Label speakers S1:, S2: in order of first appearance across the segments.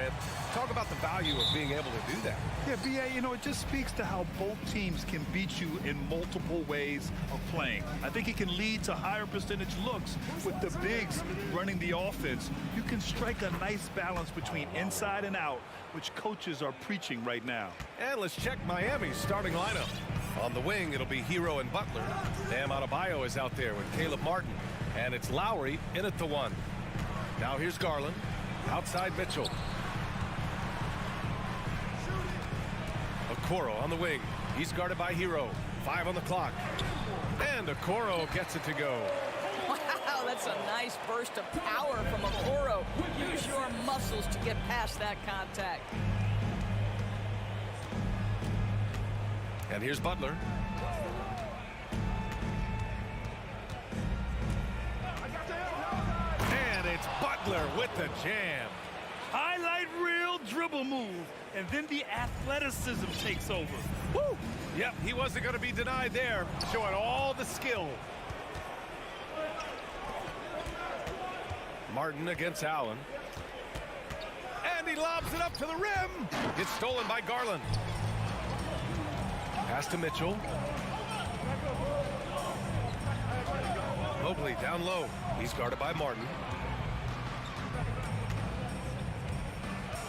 S1: and talk about the value of being able to do that.
S2: Yeah, B.A., you know, it just speaks to how both teams can beat you in multiple ways of playing. I think it can lead to higher percentage looks with the bigs running the offense. You can strike a nice balance between inside and out, which coaches are preaching right now.
S1: And let's check Miami's starting lineup. On the wing, it'll be Hero and Butler. Bam Adebayo is out there with Caleb Martin. And it's Lowry in at the 1. Now here's Garland. Outside Mitchell. Okoro on the wing. He's guarded by Hero. 5 on the clock. And Okoro gets it to go.
S3: Wow, that's a nice burst of power from Okoro. Use your muscles to get past that contact.
S1: And here's Butler. And it's Butler with the jam.
S2: Highlight reel dribble move, and then the athleticism takes over.
S1: Woo! Yep, he wasn't going to be denied there, showing all the skill. Martin against Allen. And he lobs it up to the rim. It's stolen by Garland. Pass to Mitchell. Mobley down low. He's guarded by Martin.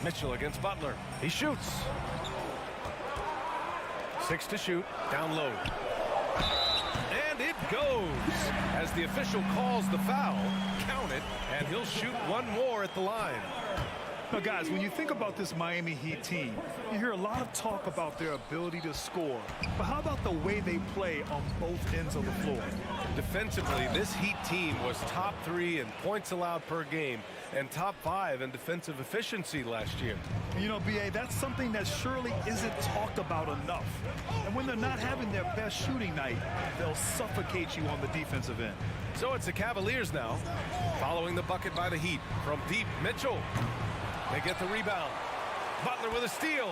S1: Mitchell against Butler. He shoots. 6 to shoot. Down low. And it goes. As the official calls the foul, count it, and he'll shoot one more at the line.
S2: Now, guys, when you think about this Miami Heat team, you hear a lot of talk about their ability to score. But how about the way they play on both ends of the floor?
S1: Defensively, this Heat team was top 3 in points allowed per game and top 5 in defensive efficiency last year.
S2: You know, B.A., that's something that surely isn't talked about enough. And when they're not having their best shooting night, they'll suffocate you on the defensive end.
S1: So it's the Cavaliers now, following the bucket by the Heat. From deep, Mitchell. They get the rebound. Butler with a steal.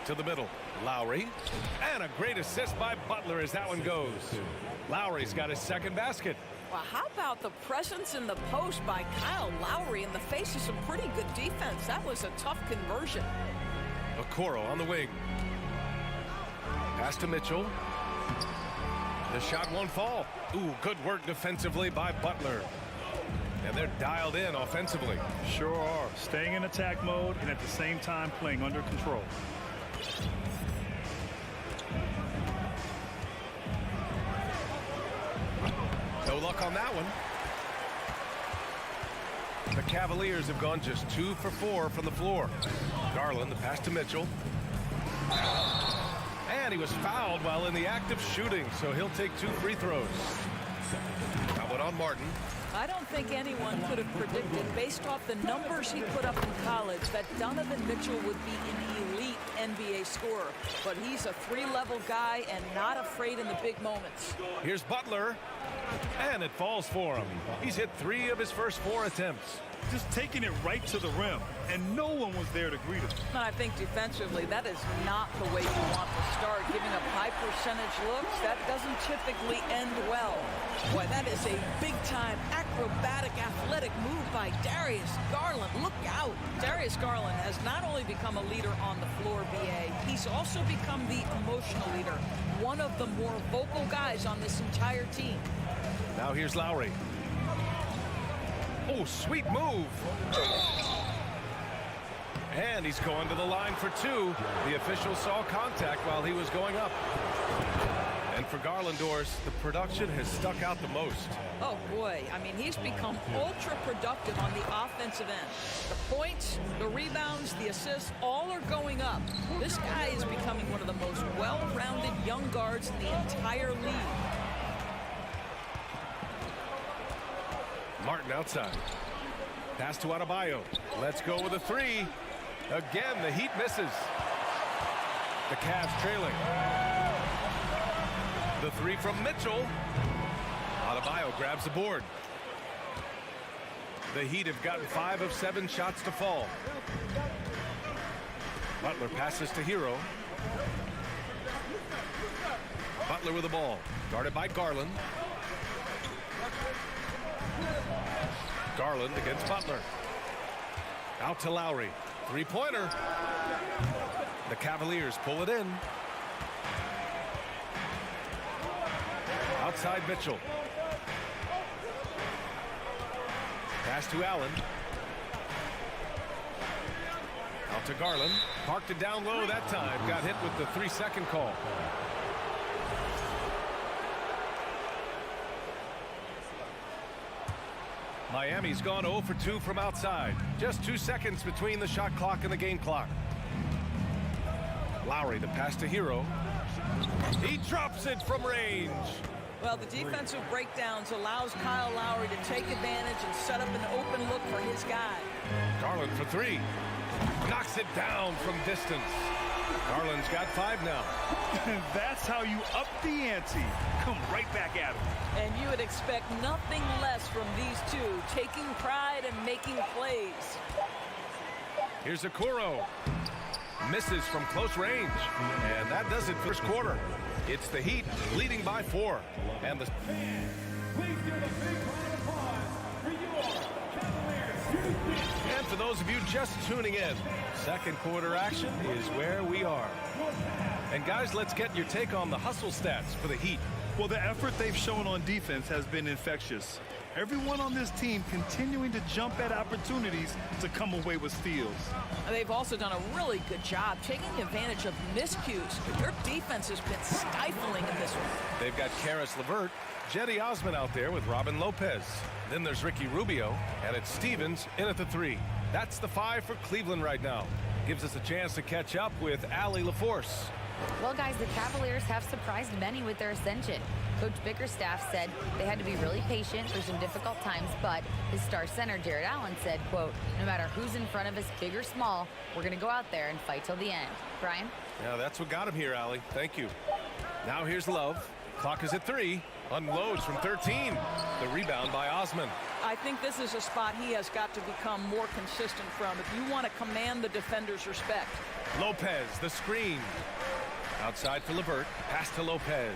S1: To the middle, Lowry. And a great assist by Butler as that one goes. Lowry's got his second basket.
S3: Well, how about the presence in the post by Kyle Lowry in the face of some pretty good defense? That was a tough conversion.
S1: Okoro on the wing. Pass to Mitchell. The shot won't fall. Ooh, good work defensively by Butler. And they're dialed in offensively.
S2: Sure are. Staying in attack mode and at the same time playing under control.
S1: No luck on that one. The Cavaliers have gone just 2 for 4 from the floor. Garland, the pass to Mitchell. And he was fouled while in the act of shooting, so he'll take 2 free throws. That one on Martin.
S3: I don't think anyone could have predicted, based off the numbers he put up in college, that Donovan Mitchell would be an elite NBA scorer. But he's a 3-level guy and not afraid in the big moments.
S1: Here's Butler. And it falls for him. He's hit 3 of his first 4 attempts.
S2: Just taking it right to the rim, and no one was there to greet him.
S3: And I think defensively, that is not the way you want to start. Giving up high percentage looks, that doesn't typically end well. Boy, that is a big-time acrobatic, athletic move by Darius Garland. Look out. Darius Garland has not only become a leader on the floor, B.A., he's also become the emotional leader. One of the more vocal guys on this entire team.
S1: Now here's Lowry. Oh, sweet move. And he's going to the line for 2. The official saw contact while he was going up. And for Garland, Doris, the production has stuck out the most.
S3: Oh, boy. I mean, he's become ultra-productive on the offensive end. The points, the rebounds, the assists, all are going up. This guy is becoming one of the most well-rounded young guards in the entire league.
S1: Martin outside. Pass to Adebayo. Let's go with a 3. Again, the Heat misses. The Cavs trailing. The 3 from Mitchell. Adebayo grabs the board. The Heat have gotten 5 of 7 shots to fall. Butler passes to Hero. Butler with the ball. Guarded by Garland. Garland against Butler. Out to Lowry. Three-pointer. The Cavaliers pull it in. Outside Mitchell. Pass to Allen. Out to Garland. Parked it down low that time. Got hit with the 3-second call. Miami's gone 0 for 2 from outside. Just 2 seconds between the shot clock and the game clock. Lowry, the pass to Hero. He drops it from range.
S3: Well, the defensive breakdowns allows Kyle Lowry to take advantage and set up an open look for his guy.
S1: Garland for 3. Knocks it down from distance. Garland's got 5 now.
S2: That's how you up the ante. Come right back at him.
S3: And you would expect nothing less from these two, taking pride and making plays.
S1: Here's Okoro. Misses from close range. And that does it first quarter. It's the Heat leading by 4. And the... And for those of you just tuning in, second quarter action is where we are. And guys, let's get your take on the hustle stats for the Heat.
S2: Well, the effort they've shown on defense has been infectious. Everyone on this team continuing to jump at opportunities to come away with steals.
S3: They've also done a really good job taking advantage of miscues. Their defense has been stifling in this one.
S1: They've got Karis LeVert, Jetty Osman out there with Robin Lopez. Then there's Ricky Rubio, and it's Stevens in at the 3. That's the 5 for Cleveland right now. Gives us a chance to catch up with Allie LaForce.
S4: Well, guys, the Cavaliers have surprised many with their ascension. Coach Bickerstaff said they had to be really patient for some difficult times, but his star center, Jared Allen, said, quote, no matter who's in front of us, big or small, we're going to go out there and fight till the end. Brian?
S1: Yeah, that's what got him here, Allie. Thank you. Now here's Love. Clock is at 3. Unloads from 13. The rebound by Osman.
S3: I think this is a spot he has got to become more consistent from if you want to command the defender's respect.
S1: Lopez, the screen. Outside for LeVert. Pass to Lopez.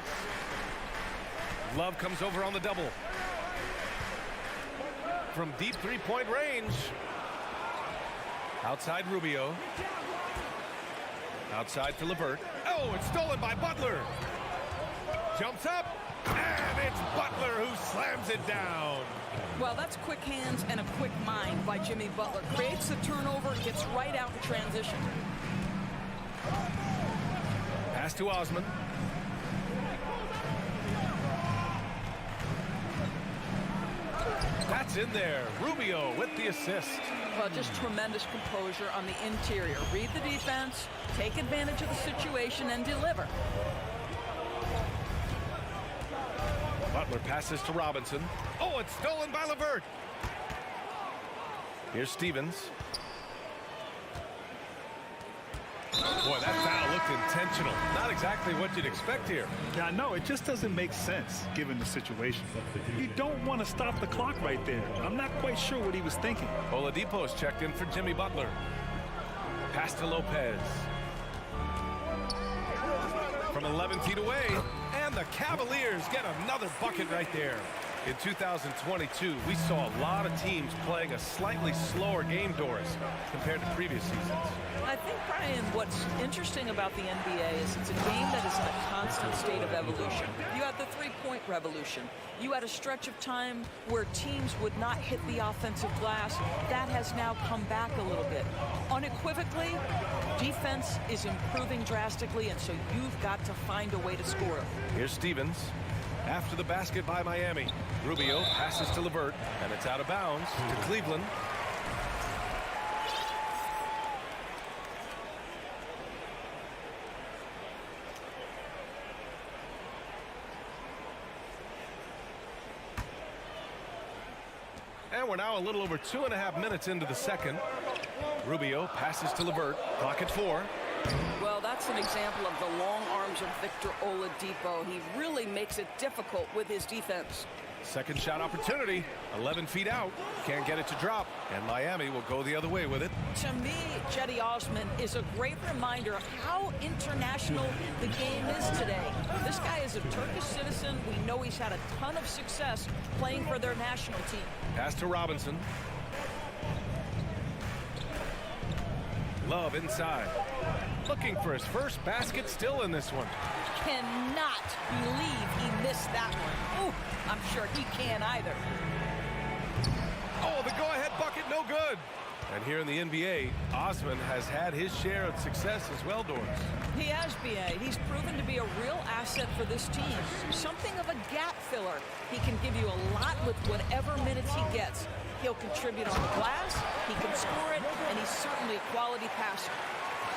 S1: Love comes over on the double. From deep three-point range. Outside Rubio. Outside for LeVert. Oh, it's stolen by Butler. Jumps up. And it's Butler who slams it down.
S3: Well, that's quick hands and a quick mind by Jimmy Butler. Creates the turnover, gets right out in transition.
S1: Pass to Osman. That's in there. Rubio with the assist.
S3: Well, just tremendous composure on the interior. Read the defense, take advantage of the situation, and deliver.
S1: Butler passes to Robinson. Oh, it's stolen by LeVert. Here's Stevens. Boy, that foul looked intentional. Not exactly what you'd expect here.
S2: Yeah, no, it just doesn't make sense given the situation. You don't want to stop the clock right there. I'm not quite sure what he was thinking.
S1: Oladipo's checked in for Jimmy Butler. Pass to Lopez. From 11 feet away, and the Cavaliers get another bucket right there. In 2022, we saw a lot of teams playing a slightly slower game, Doris, compared to previous seasons.
S3: I think, Brian, what's interesting about the NBA is it's a game that is in a constant state of evolution. You had the three-point revolution. You had a stretch of time where teams would not hit the offensive glass. That has now come back a little bit. Unequivocally, defense is improving drastically, and so you've got to find a way to score.
S1: Here's Stevens. After the basket by Miami, Rubio passes to LeVert, and it's out of bounds to Cleveland. And we're now a little over 2.5 minutes into the second. Rubio passes to LeVert. Clock at 4.
S3: Well, that's an example of the long arms of Victor Oladipo. He really makes it difficult with his defense.
S1: Second shot opportunity. 11 feet out. Can't get it to drop. And Miami will go the other way with it.
S3: To me, Cedi Osman is a great reminder of how international the game is today. This guy is a Turkish citizen. We know he's had a ton of success playing for their national team.
S1: Pass to Robinson. Love inside. Looking for his first basket still in this one.
S3: Cannot believe he missed that one. Ooh, I'm sure he can't either.
S1: Oh, the go-ahead bucket, no good. And here in the NBA, Osman has had his share of success as well, Doris.
S3: He has, B.A. He's proven to be a real asset for this team. Something of a gap filler. He can give you a lot with whatever minutes he gets. He'll contribute on the glass, he can score it, and he's certainly a quality passer.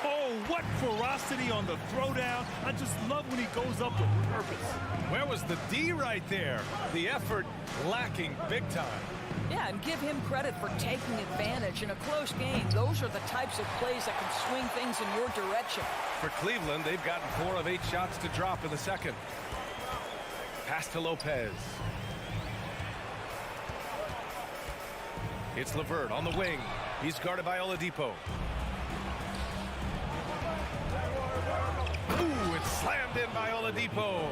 S2: Oh, what ferocity on the throwdown. I just love when he goes up with purpose.
S1: Where was the D right there? The effort lacking big time.
S3: Yeah, and give him credit for taking advantage in a close game. Those are the types of plays that can swing things in your direction.
S1: For Cleveland, they've gotten 4 of 8 shots to drop in the second. Pass to Lopez. It's LeVert on the wing. He's guarded by Oladipo. Ooh, it's slammed in by Oladipo.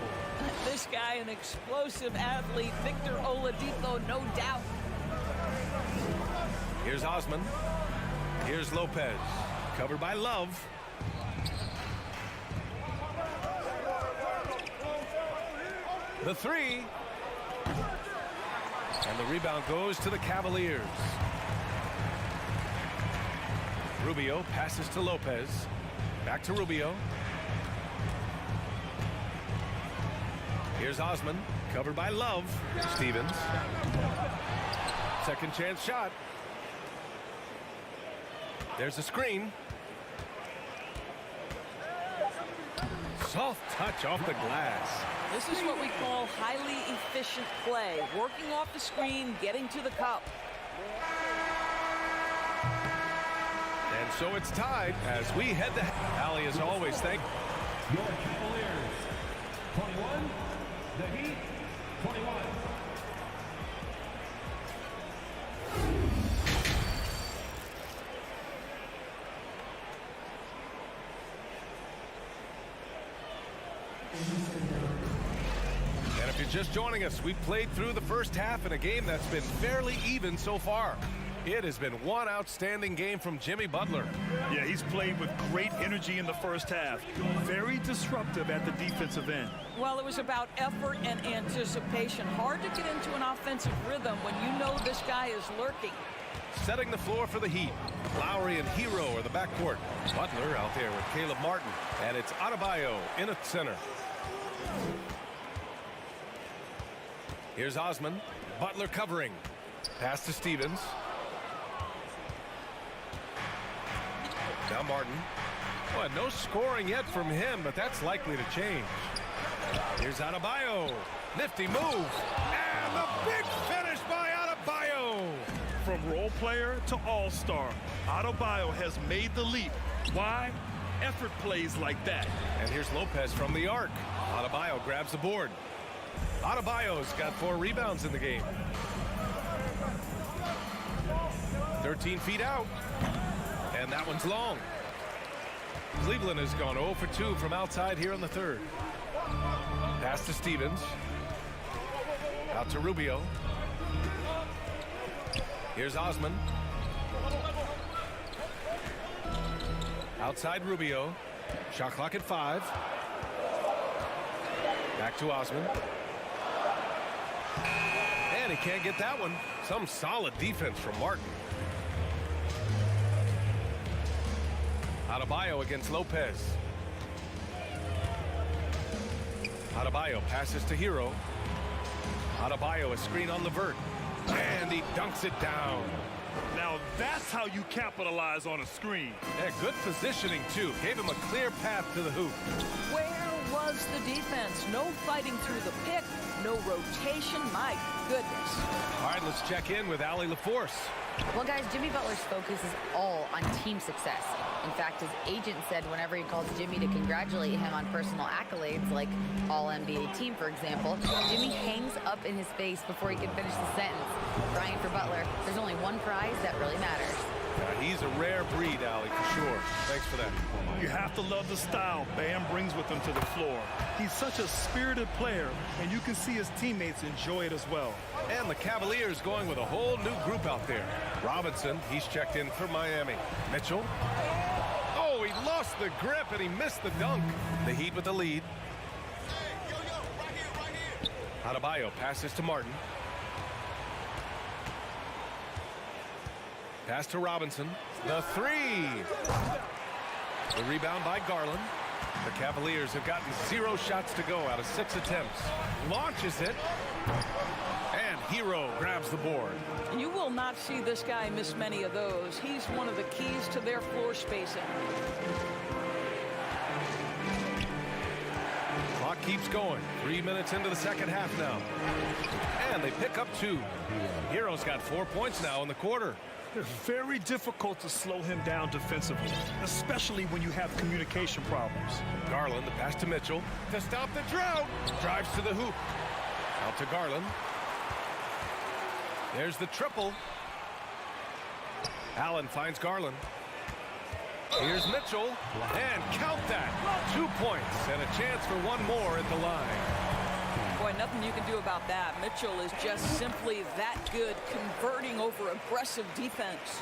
S3: This guy, an explosive athlete, Victor Oladipo, no doubt.
S1: Here's Osman. Here's Lopez. Covered by Love. The three. And the rebound goes to the Cavaliers. Rubio passes to Lopez. Back to Rubio. Here's Osman, covered by Love. Stevens. Second chance shot. There's a screen. Soft touch off the glass.
S3: This is what we call highly efficient play. Working off the screen, getting to the cup.
S1: And so it's tied as we head to Allie as always. Thank
S5: your Cavaliers 21, the Heat 21.
S1: And if you're just joining us, we've played through the first half in a game that's been fairly even so far. It has been one outstanding game from Jimmy Butler.
S2: Yeah, he's played with great energy in the first half. Very disruptive at the defensive end.
S3: Well, it was about effort and anticipation. Hard to get into an offensive rhythm when you know this guy is lurking.
S1: Setting the floor for the Heat. Lowry and Hero are the backcourt. Butler out there with Caleb Martin. And it's Adebayo in at center. Here's Osman. Butler covering. Pass to Stevens. Now Martin. Well, no scoring yet from him, but that's likely to change. Here's Adebayo. Nifty move. And the big finish by Adebayo.
S2: From role player to all-star, Adebayo has made the leap. Why? Effort plays like that.
S1: And here's Lopez from the arc. Adebayo grabs the board. Adebayo's got 4 rebounds in the game. 13 feet out. And that one's long. Cleveland has gone 0 for 2 from outside here in the third. Pass to Stevens. Out to Rubio. Here's Osman. Outside Rubio. Shot clock at 5. Back to Osman. And he can't get that one. Some solid defense from Martin. Adebayo against Lopez. Adebayo passes to Hero. Adebayo a screen on LeVert. And he dunks it down.
S2: Now that's how you capitalize on a screen.
S1: Yeah, good positioning too. Gave him a clear path to the hoop.
S3: Where was the defense. No fighting through the pick, no rotation. My goodness.
S1: All right, let's check in with Allie LaForce.
S4: Well, guys, Jimmy Butler's focus is all on team success. In fact, his agent said whenever he calls Jimmy to congratulate him on personal accolades, like All-NBA team, for example, Jimmy hangs up in his face before he can finish the sentence. Crying for Butler, there's only one prize that really matters.
S1: He's a rare breed, Allie, for sure. Thanks for that.
S2: You have to love the style Bam brings with him to the floor. He's such a spirited player, and you can see his teammates enjoy it as well.
S1: And the Cavaliers going with a whole new group out there. Robinson, he's checked in for Miami. Mitchell. Oh, he lost the grip and he missed the dunk. The Heat with the lead. Adebayo passes to Martin. Pass to Robinson. The three. The rebound by Garland. The Cavaliers have gotten 0 shots to go out of 6 attempts. Launches it. And Hero grabs the board.
S3: You will not see this guy miss many of those. He's one of the keys to their floor spacing.
S1: Clock keeps going. 3 minutes into the second half now. And they pick up 2. Hero's got 4 points now in the quarter.
S2: It's very difficult to slow him down defensively, especially when you have communication problems.
S1: Garland, the pass to Mitchell to stop the drought. Drives to the hoop. Out to Garland. There's the triple. Allen finds Garland. Here's Mitchell. And count that. 2 points and a chance for one more at the line.
S3: Boy, nothing you can do about that. Mitchell is just simply that good, converting over aggressive defense.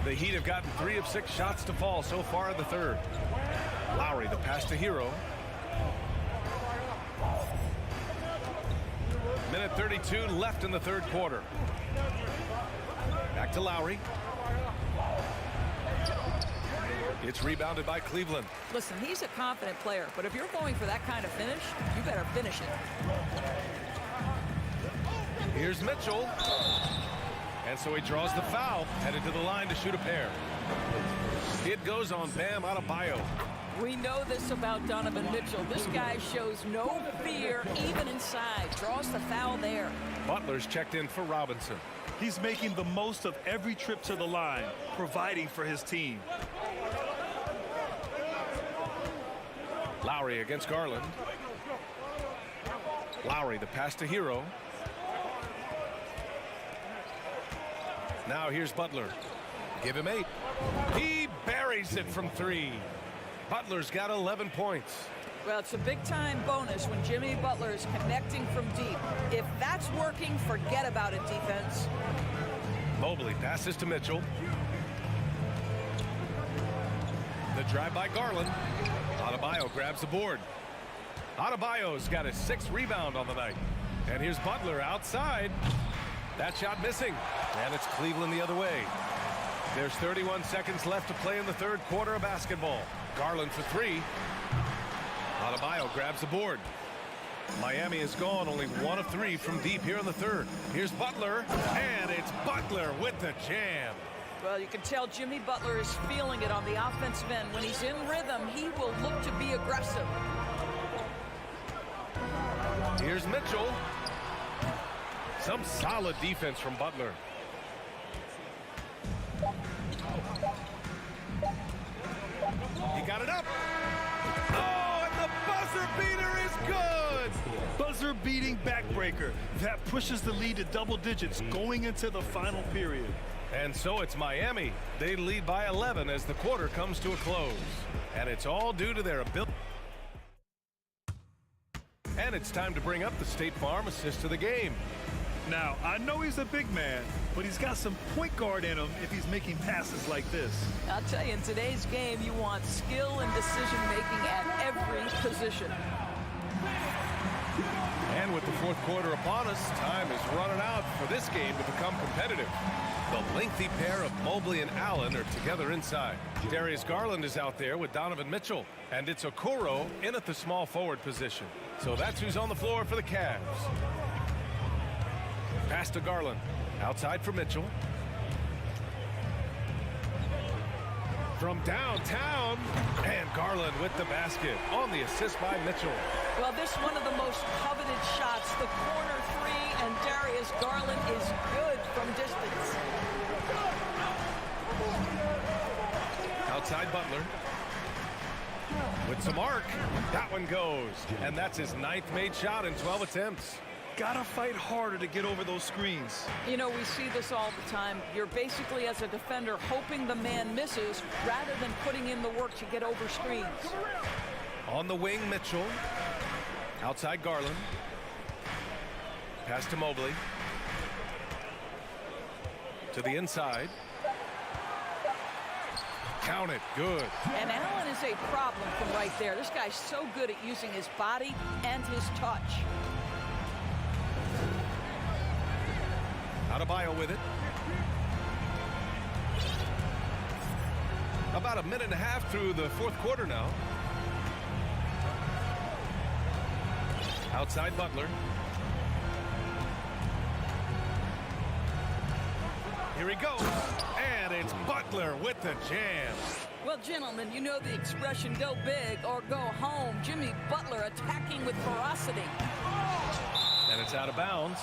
S1: The Heat have gotten 3 of 6 shots to fall so far in the third. Lowry, the pass to Hero. Minute 32 left in the third quarter. Back to Lowry. It's rebounded by Cleveland.
S3: Listen, he's a confident player, but if you're going for that kind of finish, you better finish it.
S1: Here's Mitchell. And so he draws the foul, headed to the line to shoot a pair. It goes on Bam Adebayo.
S3: We know this about Donovan Mitchell. This guy shows no fear, even inside. Draws the foul there.
S1: Butler's checked in for Robinson.
S2: He's making the most of every trip to the line, providing for his team.
S1: Lowry against Garland. Lowry, the pass to Hero. Now here's Butler. Give him 8. He buries it from 3. Butler's got 11 points.
S3: Well, it's a big-time bonus when Jimmy Butler is connecting from deep. If that's working, forget about it, defense.
S1: Mobley passes to Mitchell. The drive by Garland. Adebayo grabs the board. Adebayo's got his 6th rebound on the night. And here's Butler outside. That shot missing. And it's Cleveland the other way. There's 31 seconds left to play in the third quarter of basketball. Garland for 3. Adebayo grabs the board. Miami is gone only 1 of 3 from deep here in the third. Here's Butler. And it's Butler with the jam.
S3: Well, you can tell Jimmy Butler is feeling it on the offensive end. When he's in rhythm, he will look to be aggressive.
S1: Here's Mitchell. Some solid defense from Butler. He got it up. Oh, and the buzzer beater is good.
S2: Buzzer beating backbreaker. That pushes the lead to double digits going into the final period.
S1: And so it's Miami. They lead by 11 as the quarter comes to a close. And it's all due to their ability. And it's time to bring up the State Farm assist of the game.
S2: Now, I know he's a big man, but he's got some point guard in him if he's making passes like this.
S3: I'll tell you, in today's game, you want skill and decision-making at every position.
S1: And with the fourth quarter upon us, time is running out for this game to become competitive. The lengthy pair of Mobley and Allen are together inside. Darius Garland is out there with Donovan Mitchell. And it's Okoro in at the small forward position. So that's who's on the floor for the Cavs. Pass to Garland. Outside for Mitchell. from downtown. And Garland with the basket on the assist by Mitchell.
S3: Well, this one of the most coveted shots, the corner three, and Darius Garland is good from distance.
S1: Outside Butler. With some arc. That one goes. And that's his 9th made shot in 12 attempts.
S2: Gotta fight harder to get over those screens.
S3: You know, we see this all the time. You're basically, as a defender, hoping the man misses rather than putting in the work to get over screens.
S1: On the wing, Mitchell. Outside Garland. Pass to Mobley. To the inside. Count it. Good.
S3: And Allen is a problem from right there. This guy's so good at using his body and his touch.
S1: Adebayo with it. About a minute and a half through the 4th quarter now. Outside Butler. Here he goes. And it's Butler with the jam.
S3: Well, gentlemen, you know the expression go big or go home. Jimmy Butler attacking with ferocity.
S1: And it's out of bounds.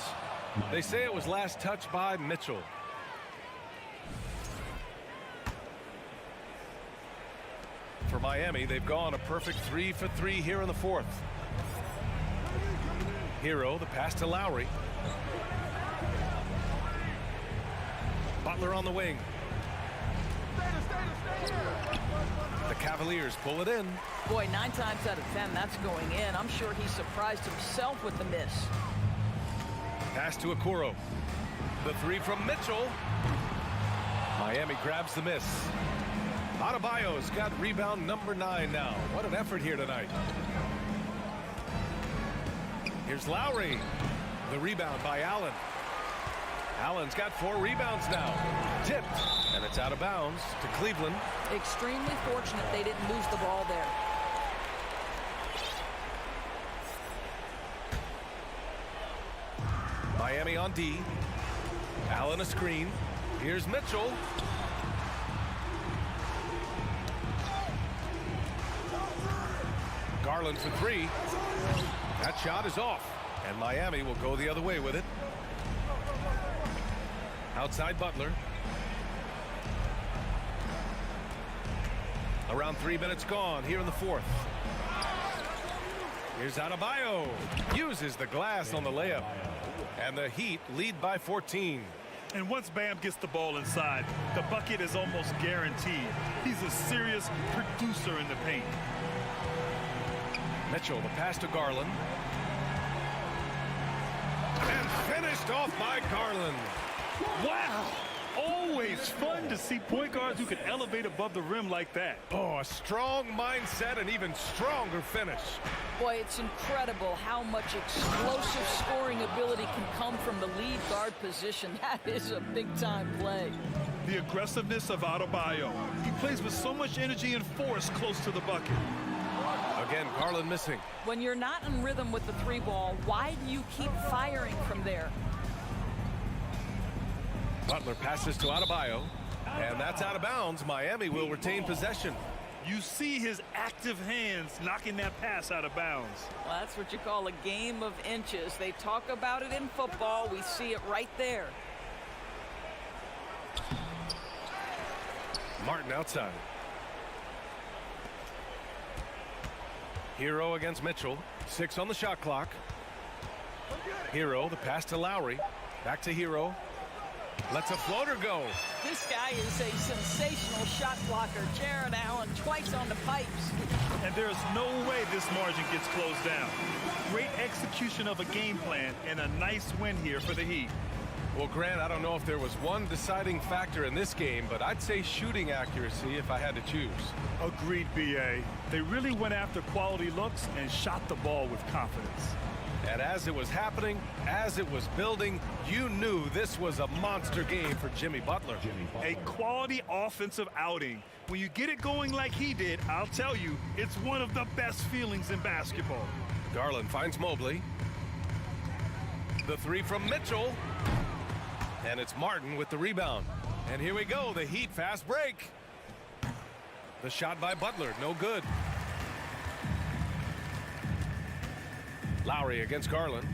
S1: They say it was last touched by Mitchell. For Miami, they've gone a perfect 3 for 3 here in the 4th. Hero, the pass to Lowry. Butler on the wing. The Cavaliers pull it in.
S3: Boy, 9 times out of 10, that's going in. I'm sure he surprised himself with the miss.
S1: Pass to Okoro. The 3 from Mitchell. Miami grabs the miss. Adebayo's got rebound number 9 now. What an effort here tonight. Here's Lowry. The rebound by Allen. Allen's got 4 rebounds now. Tipped. And it's out of bounds to Cleveland.
S3: Extremely fortunate they didn't lose the ball there.
S1: Miami on D. Allen a screen. Here's Mitchell. Garland for 3. That shot is off. And Miami will go the other way with it. Outside Butler. Around 3 minutes gone here in the 4th. Here's Adebayo. Uses the glass on the layup. And the Heat lead by 14.
S2: And once Bam gets the ball inside, the bucket is almost guaranteed. He's a serious producer in the paint.
S1: Mitchell, the pass to Garland. And finished off by Garland.
S2: Wow! Always fun to see point guards who can elevate above the rim like that.
S1: Oh, a strong mindset and even stronger finish.
S3: Boy, it's incredible how much explosive scoring ability can come from the lead guard position. That is a big-time play.
S2: The aggressiveness of Adebayo. He plays with so much energy and force close to the bucket.
S1: Again, Garland missing.
S3: When you're not in rhythm with the 3 ball, why do you keep firing from there?
S1: Butler passes to Adebayo. And that's out of bounds. Miami will retain possession.
S2: You see his active hands knocking that pass out of bounds.
S3: Well, that's what you call a game of inches. They talk about it in football. We see it right there.
S1: Martin outside. Hero against Mitchell. 6 on the shot clock. Hero, the pass to Lowry. Back to Hero. Lets a floater go.
S3: This guy is a sensational shot blocker. Jared Allen twice on the pipes.
S2: And there's no way this margin gets closed down. Great execution of a game plan and a nice win here for the Heat.
S1: Well, Grant, I don't know if there was one deciding factor in this game, but I'd say shooting accuracy if I had to choose.
S2: Agreed, B.A. They really went after quality looks and shot the ball with confidence.
S1: And as it was happening, as it was building, you knew this was a monster game for Jimmy Butler.
S2: A quality offensive outing. When you get it going like he did, I'll tell you, it's one of the best feelings in basketball.
S1: Garland finds Mobley. The 3 from Mitchell. And it's Martin with the rebound. And here we go, the Heat fast break. The shot by Butler, no good. Lowry against Garland.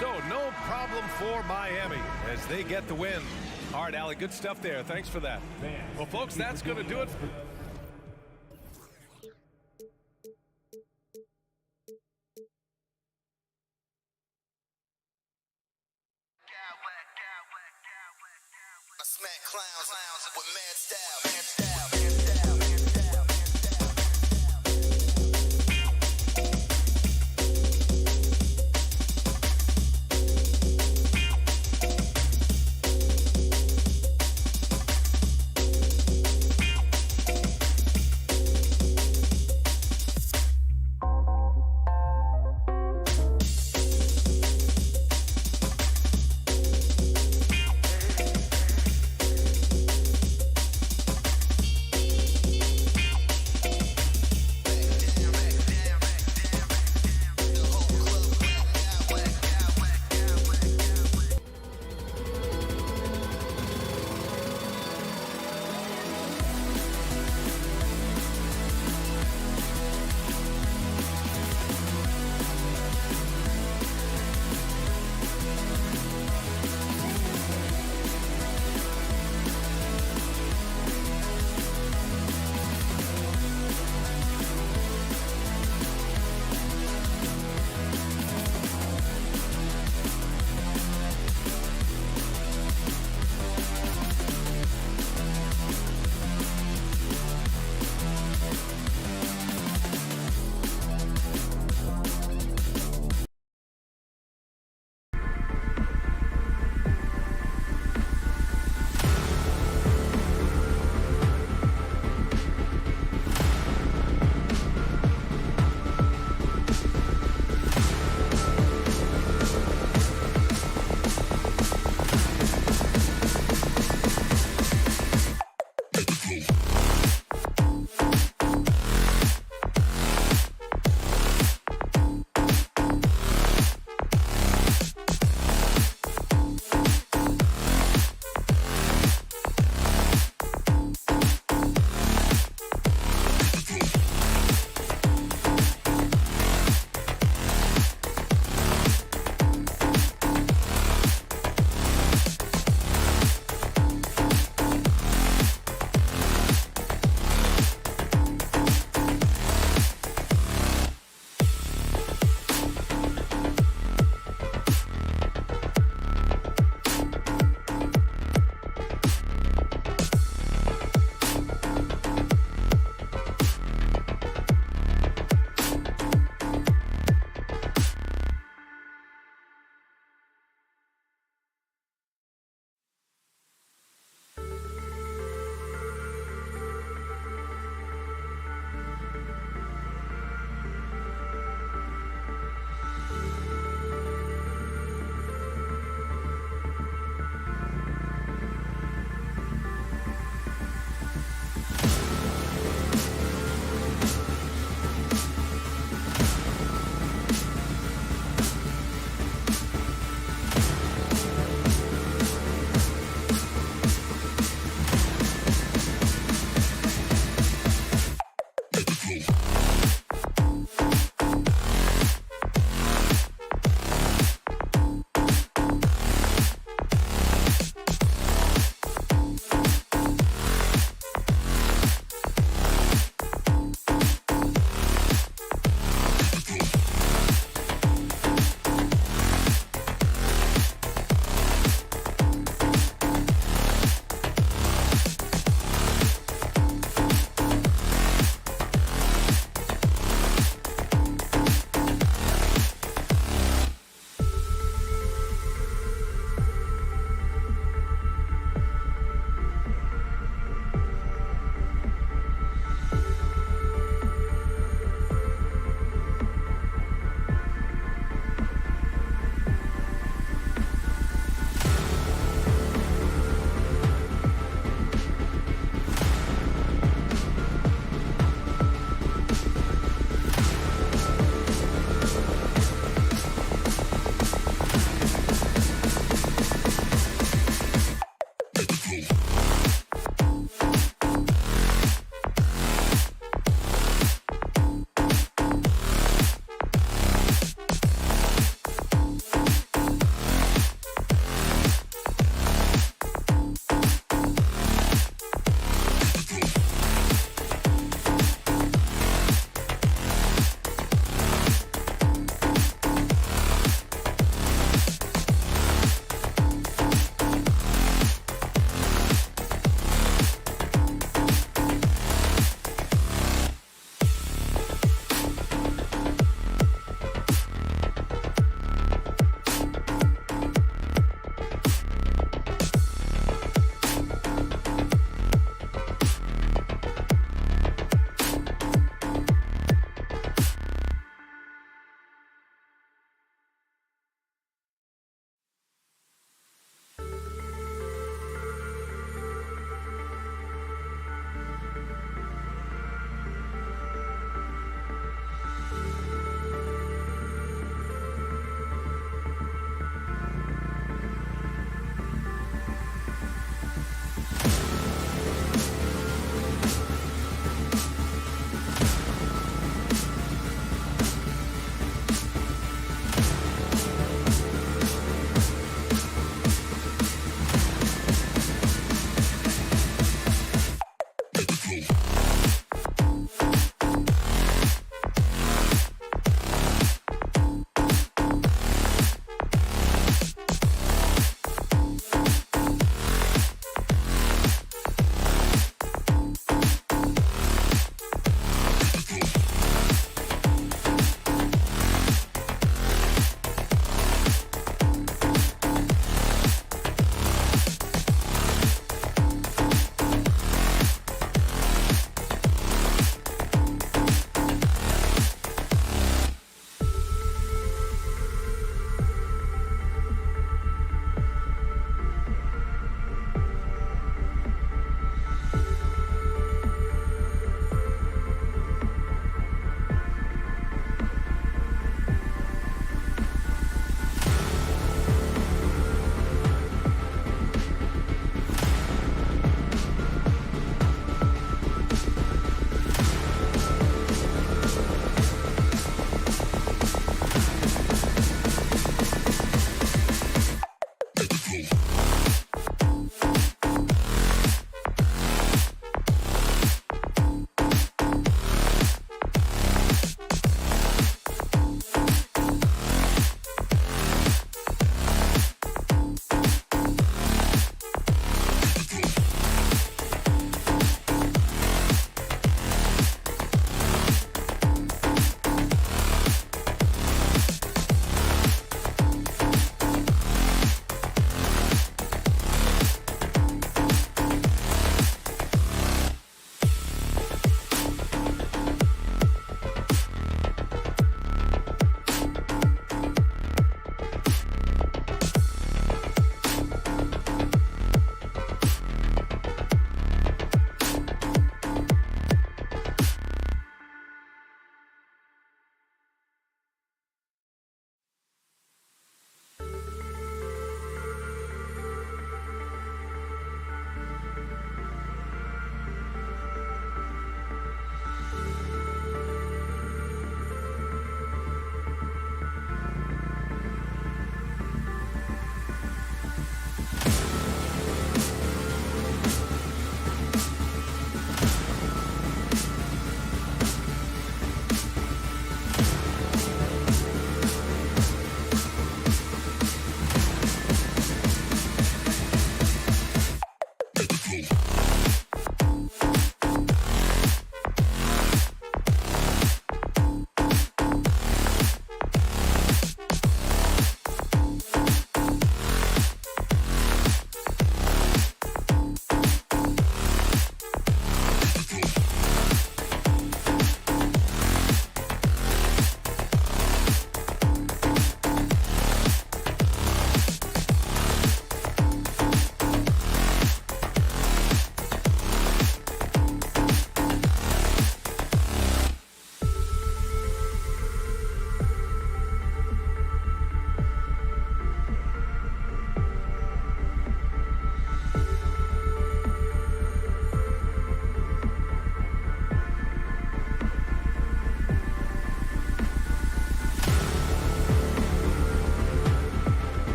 S1: So no problem for Miami as they get the win. All right, Allie, good stuff there. Thanks for that. Well, folks, that's going to do it.
S6: I smack clowns with mad style.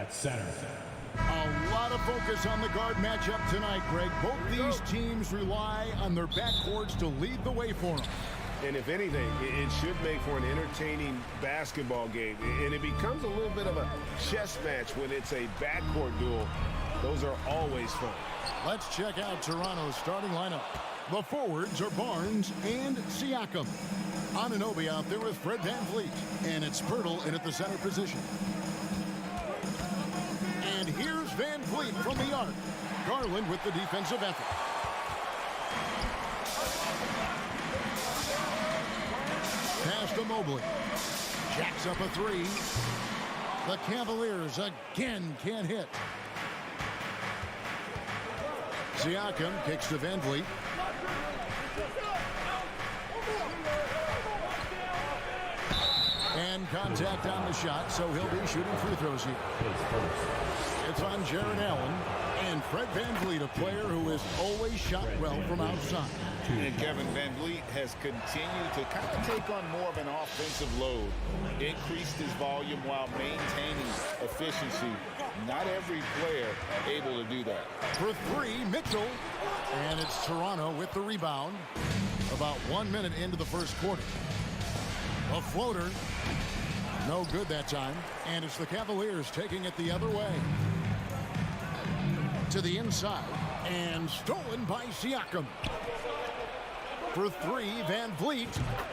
S5: at center.
S7: A lot of focus on the guard matchup tonight, Greg. Both these teams rely on their backcourts to lead the way for them.
S8: And if anything, it should make for an entertaining basketball game. And it becomes a little bit of a chess match when it's a backcourt duel. Those are always fun.
S7: Let's check out Toronto's starting lineup. The forwards are Barnes and Siakam. Anunoby out there with Fred VanVleet. And it's Pirtle in at the center position. And here's VanVleet from the arc. Garland with the defensive effort. Pass to Mobley. Jacks up a three. The Cavaliers again can't hit. Siakam kicks to VanVleet. And contact on the shot, so he'll be shooting free throws here. It's on Jared Allen. And Fred VanVleet, a player who has always shot well from outside.
S9: And Kevin VanVleet has continued to kind of take on more of an offensive load. Increased his volume while maintaining efficiency. Not every player able to do that.
S7: For three, Mitchell. And it's Toronto with the rebound. About 1 minute into the first quarter. A floater. No good that time. And it's the Cavaliers taking it the other way. To the inside. And stolen by Siakam. For three, VanVleet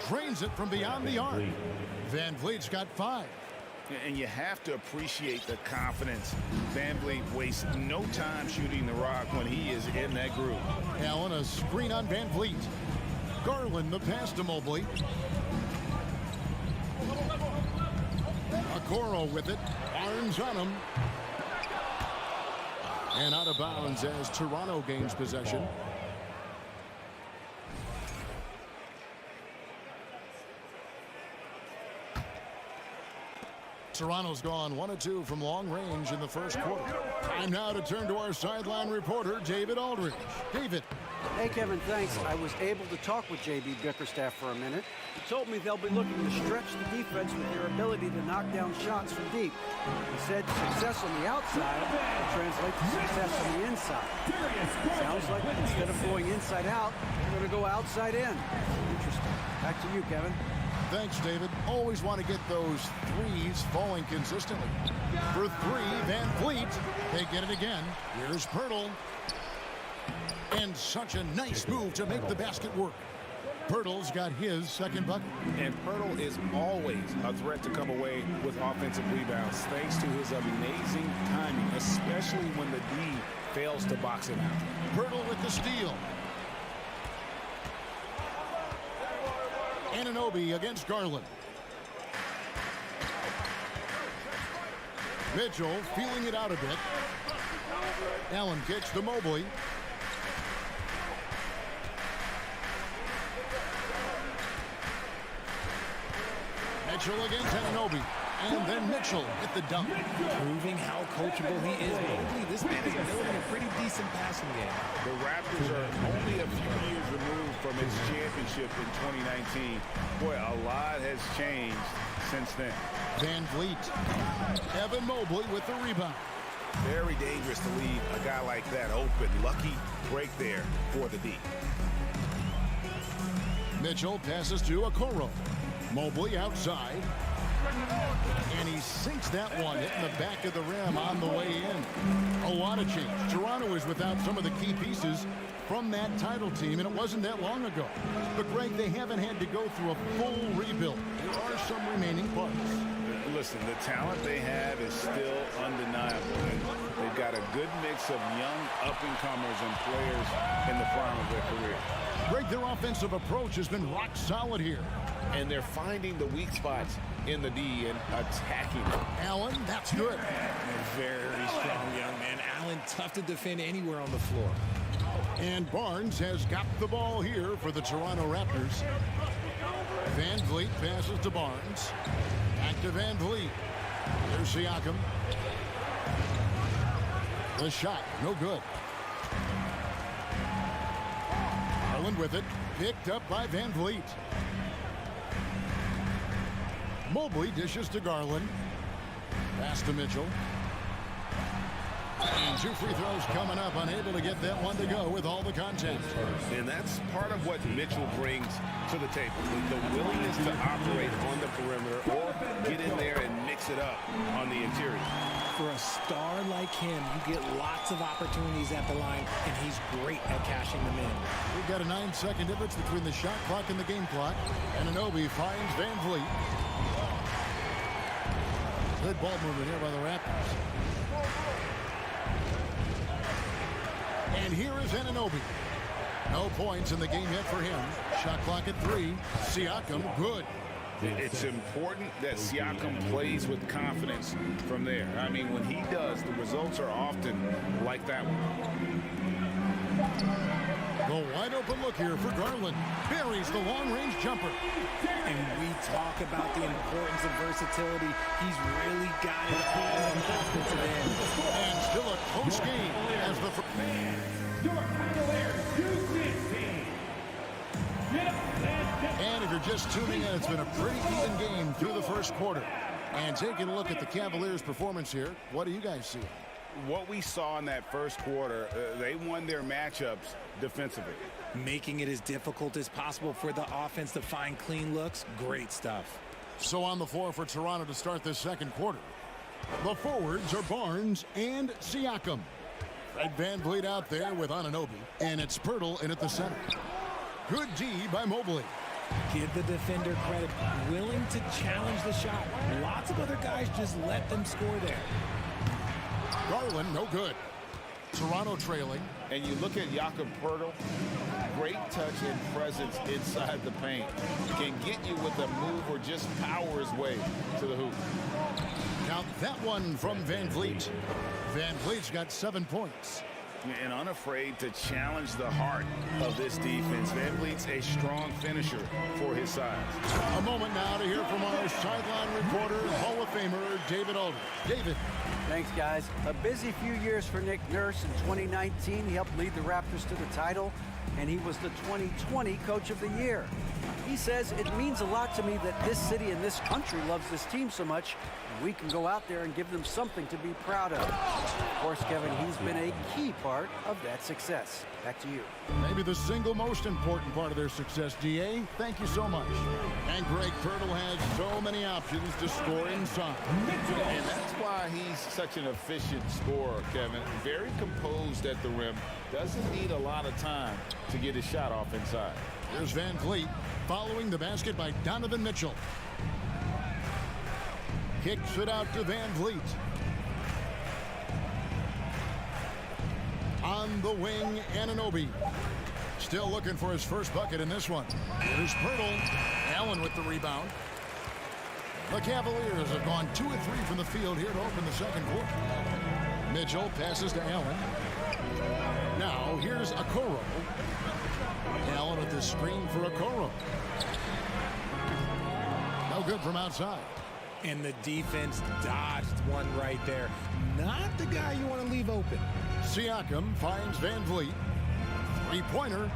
S7: drains it from beyond the arc. VanVleet's got 5.
S9: And you have to appreciate the confidence. VanVleet wastes no time shooting the rock when he is in that groove.
S7: Allen, a screen on VanVleet. Garland, the pass to Mobley. Okoro with it. Barnes on him. And out of bounds as Toronto gains possession. Toronto's gone 1 of 2 from long range in the first quarter. Time now to turn to our sideline reporter, David Aldridge. David.
S10: Hey, Kevin, thanks. I was able to talk with J.B. Bickerstaff for a minute. He told me they'll be looking to stretch the defense with their ability to knock down shots from deep. He said success on the outside will translate to success on the inside. Sounds like instead of going inside out, they're going to go outside in. Interesting. Back to you, Kevin.
S7: Thanks, David. Always want to get those threes falling consistently. For three, VanVleet. They get it again. Here's Pirtle. And such a nice move to make the basket work. Pirtle's got his second bucket.
S8: And Pirtle is always a threat to come away with offensive rebounds thanks to his amazing timing, especially when the D fails to box him out.
S7: Pirtle with the steal. Anunoby against Garland. Mitchell feeling it out a bit. Allen kicks to Mobley. Mitchell against Anunoby. And then Mitchell with the dunk.
S1: Proving how coachable he is. Mobley, this man is building a pretty decent passing game.
S9: The Raptors are only a few years removed from its championship in 2019. Boy, a lot has changed since then.
S7: VanVleet. Evan Mobley with the rebound.
S8: Very dangerous to leave a guy like that open. Lucky break there for the D.
S7: Mitchell passes to Okoro. Mobley outside. And he sinks that one, hitting the back of the rim on the way in. A lot of change. Toronto is without some of the key pieces from that title team, and it wasn't that long ago. But, Greg, they haven't had to go through a full rebuild. There are some remaining parts.
S9: Listen, the talent they have is still undeniable. And they've got a good mix of young up-and-comers and players in the prime of their career.
S7: Greg, their offensive approach has been rock solid here.
S8: And they're finding the weak spots in the D and attacking them.
S7: Allen, that's good.
S1: Very strong young man. Allen, tough to defend anywhere on the floor.
S7: And Barnes has got the ball here for the Toronto Raptors. VanVleet passes to Barnes. Back to VanVleet. There's Siakam. The shot, no good. Garland with it. Picked up by VanVleet. Mobley dishes to Garland. Pass to Mitchell. And 2 free throws coming up, unable to get that one to go with all the contact.
S8: And that's part of what Mitchell brings to the table. The willingness to operate on the perimeter or get in there and mix it up on the interior.
S11: For a star like him, you get lots of opportunities at the line, and he's great at cashing them in.
S7: We've got a 9-second difference between the shot clock and the game clock. And Anunoby finds Van Vliet. Good ball movement here by the Raptors. And here is Anunoby. No points in the game yet for him. Shot clock at 3. Siakam, good.
S9: It's important that Siakam plays with confidence from there. I mean, when he does, the results are often like that one.
S7: The wide open look here for Garland. Buries the long-range jumper.
S11: And we talk about the importance of versatility. He's really got it all on the offensive end.
S7: And still a close game as the...
S5: Your Cavaliers, U16.
S7: And if you're just tuning in, it's been a pretty even game through the first quarter. And taking a look at the Cavaliers' performance here, what do you guys see?
S9: What we saw in that first quarter, they won their matchups defensively.
S11: Making it as difficult as possible for the offense to find clean looks. Great stuff.
S7: So on the floor for Toronto to start this second quarter. The forwards are Barnes and Siakam. Fred VanVleet out there with Anunoby. And it's Pirtle in at the center. Good D by Mobley.
S11: Give the defender credit. Willing to challenge the shot. Lots of other guys just let them score there.
S7: Garland, no good. Toronto trailing.
S9: And you look at Jakob Poeltl, great touch and presence inside the paint. Can get you with a move or just power his way to the hoop.
S7: Count that one from VanVleet. VanVleet's got 7 points.
S9: And unafraid to challenge the heart of this defense. VanVleet's a strong finisher for his size.
S7: A moment now to hear from our sideline reporter, Hall of Famer, David Aldridge. David.
S10: Thanks, guys. A busy few years for Nick Nurse. In 2019, he helped lead the Raptors to the title, and he was the 2020 Coach of the Year. He says, it means a lot to me that this city and this country loves this team so much, and we can go out there and give them something to be proud of. Of course, Kevin, he's been a key part of that success. Back to you.
S7: Maybe the single most important part of their success, DA. Thank you so much. And Greg Pirtle has so many options to score inside.
S9: And that's why he's such an efficient scorer, Kevin. Very composed at the rim. Doesn't need a lot of time to get his shot off inside.
S7: Here's VanVleet following the basket by Donovan Mitchell. Kicks it out to VanVleet. On the wing, Anunoby. Still looking for his first bucket in this one. Here's Pirtle. Allen with the rebound. The Cavaliers have gone 2 of 3 from the field here to open the second quarter. Mitchell passes to Allen. Now here's Okoro. Allen with the screen for Okoro. No good from outside.
S11: And the defense dodged one right there. Not the guy you want to leave open.
S7: Siakam finds VanVleet. Three-pointer.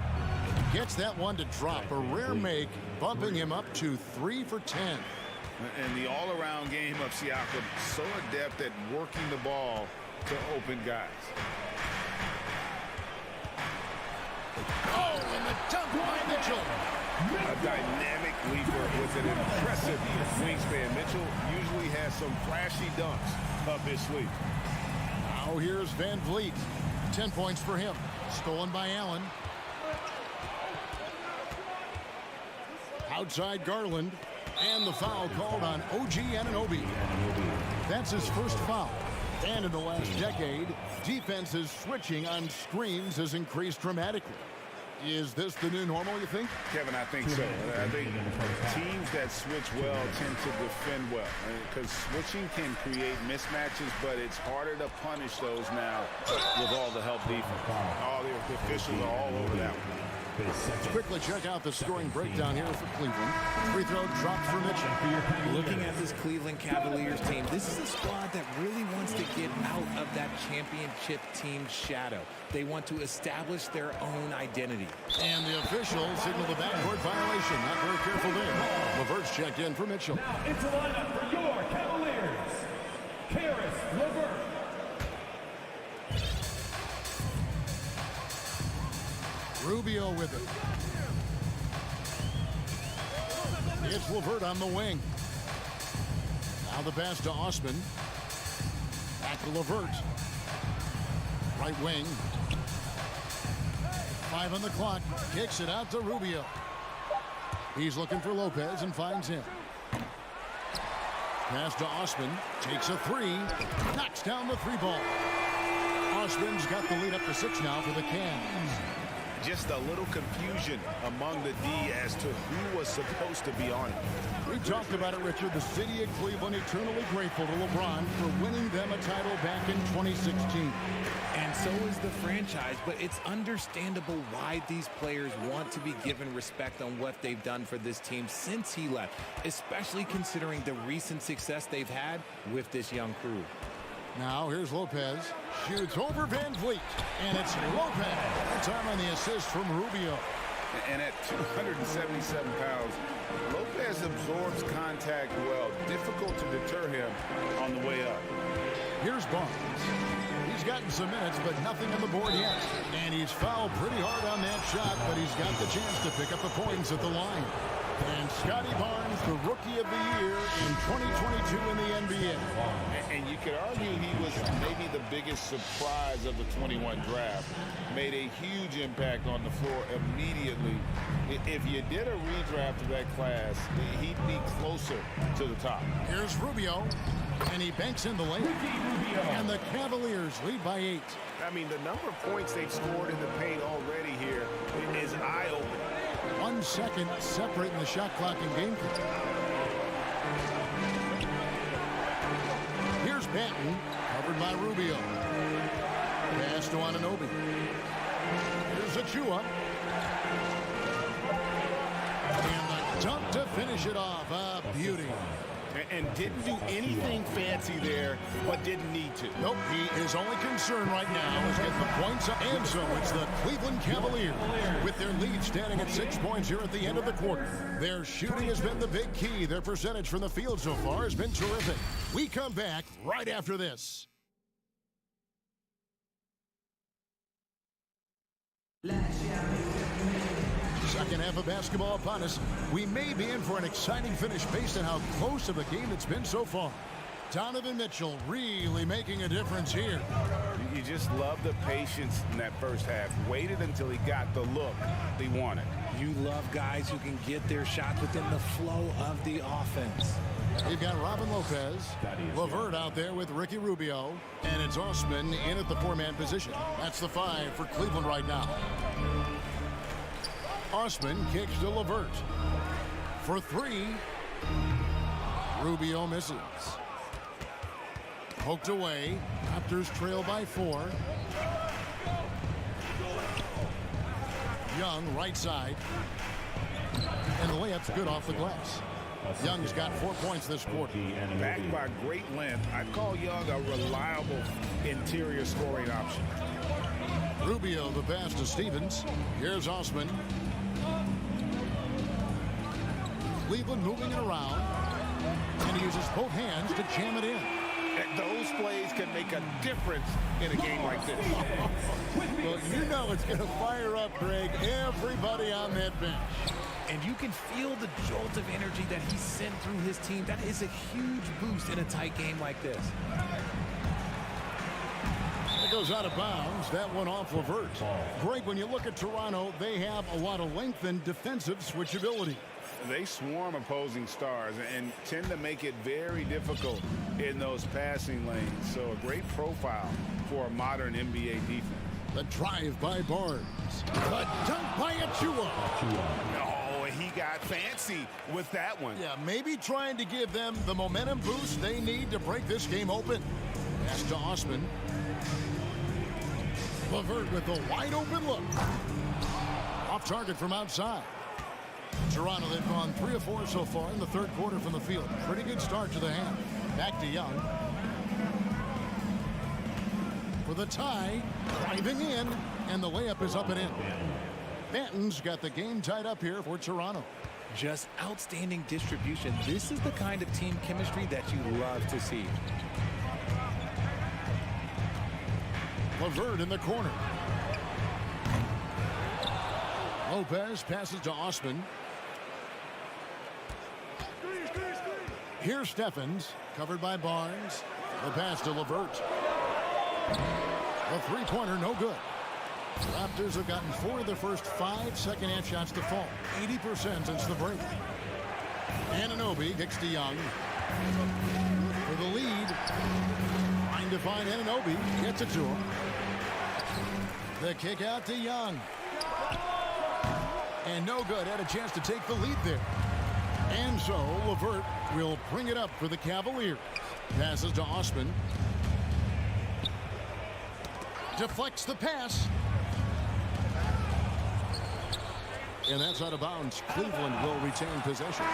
S7: Gets that one to drop. A rare make, bumping him up to 3 for 10.
S9: And the all-around game of Siakam, so adept at working the ball to open guys.
S7: Oh, and the dunk by Mitchell.
S8: A dynamic leaper with an impressive wingspan. Mitchell usually has some flashy dunks up his sleeve.
S7: Now here's VanVleet. 10 points for him. Stolen by Allen. Outside Garland. And the foul called on OG Anunoby. That's his first foul. And in the last decade, defenses switching on screens has increased dramatically. Is this the new normal, you think?
S9: Kevin, I think so. I think teams that switch well tend to defend well. Because switching can create mismatches, but it's harder to punish those now with all the help defense. All the officials are all over that one.
S7: Let's quickly check out the scoring breakdown here for Cleveland. Free throw drops for Mitchell.
S11: Looking at this Cleveland Cavaliers team, this is a squad that really wants to get out of that championship team shadow. They want to establish their own identity.
S7: And the officials signal the backcourt violation. Not very careful there. LeVert's checked in for Mitchell.
S5: Now into lineup for your Cavaliers, Karis LeVert.
S7: Rubio with it. It's LeVert on the wing. Now the pass to Osman. Back to LeVert. Right wing. 5 on the clock. Kicks it out to Rubio. He's looking for Lopez and finds him. Pass to Osman. Takes a 3. Knocks down the 3 ball. Osman's got the lead up to 6 now for the Cavs.
S8: Just a little confusion among the D as to who was supposed to be on it.
S7: We talked about it, Richard. The city of Cleveland eternally grateful to LeBron for winning them a title back in 2016.
S11: And so is the franchise, but it's understandable why these players want to be given respect on what they've done for this team since he left, especially considering the recent success they've had with this young crew.
S7: Now here's Lopez. Shoots over Van Vliet. And it's Lopez. That's on the assist from Rubio.
S8: And at 277 pounds, Lopez absorbs contact well. Difficult to deter him on the way up.
S7: Here's Barnes. He's gotten some minutes, but nothing on the board yet. And he's fouled pretty hard on that shot, but he's got the chance to pick up the points at the line. And Scotty Barnes, the Rookie of the Year in 2022 in the NBA.
S9: And you could argue he was maybe the biggest surprise of the 21 draft. Made a huge impact on the floor immediately. If you did a redraft of that class, he'd be closer to the top.
S7: Here's Rubio, and he banks in the lane. And the Cavaliers lead by 8.
S8: I mean, the number of points they've scored in the paint already here is eye-opening.
S7: 1 second separating the shot clock and game clock. Here's Banton, covered by Rubio. Pass to Anunoby. Here's Achua. And the dunk to finish it off. A beauty.
S8: And didn't do anything fancy there, but didn't need to.
S7: Nope, his only concern right now is getting the points up. And so it's the Cleveland Cavaliers with their lead standing at 6 points here at the end of the quarter. Their shooting has been the big key. Their percentage from the field so far has been terrific. We come back right after this. Second half of basketball upon us. We may be in for an exciting finish based on how close of a game it's been so far. Donovan Mitchell really making a difference here.
S8: You just love the patience in that first half. Waited until he got the look he wanted.
S11: You love guys who can get their shots within the flow of the offense.
S7: You've got Robin Lopez, LeVert out there with Ricky Rubio, and it's Osman in at the 4-man position. That's the 5 for Cleveland right now. Osman kicks to LeVert for 3. Rubio misses. Poked away. Raptors trail by 4. Young right side. And the layup's good off the glass. Young's got 4 points this quarter.
S8: Backed by great length, I call Young a reliable interior scoring option.
S7: Rubio the pass to Stevens. Here's Osman. Cleveland moving it around, and he uses both hands to jam it in.
S8: And those plays can make a difference in a game like this.
S7: Well, you know it's going to fire up, Greg, everybody on that bench.
S11: And you can feel the jolt of energy that he sent through his team. That is a huge boost in a tight game like this.
S7: It goes out of bounds. That one off LeVert. Greg, when you look at Toronto, they have a lot of length and defensive switchability.
S8: They swarm opposing stars and tend to make it very difficult in those passing lanes. So a great profile for a modern NBA defense.
S7: The drive by Barnes. The dunk by Achua.
S8: Oh, he got fancy with that one.
S7: Yeah, maybe trying to give them the momentum boost they need to break this game open. Pass to Osman. LeVert with the wide open look. Off target from outside. Toronto, they've gone 3 of 4 so far in the third quarter from the field. Pretty good start to the half. Back to Young. For the tie, driving in, and the layup is up and in. Banton's got the game tied up here for Toronto.
S11: Just outstanding distribution. This is the kind of team chemistry that you love to see.
S7: LeVert in the corner. Lopez passes to Osman. Here's Steffens, covered by Barnes. The pass to LeVert. The three-pointer, no good. The Raptors have gotten 4 of their first 5 second-hand shots to fall. 80% since the break. Anunoby kicks to Young. For the lead. Trying to find Anunoby. Gets it to him. The kick out to Young. And no good. Had a chance to take the lead there. And so LeVert will bring it up for the Cavaliers. Passes to Osman. Deflects the pass. And that's out of bounds. Cleveland will retain possession.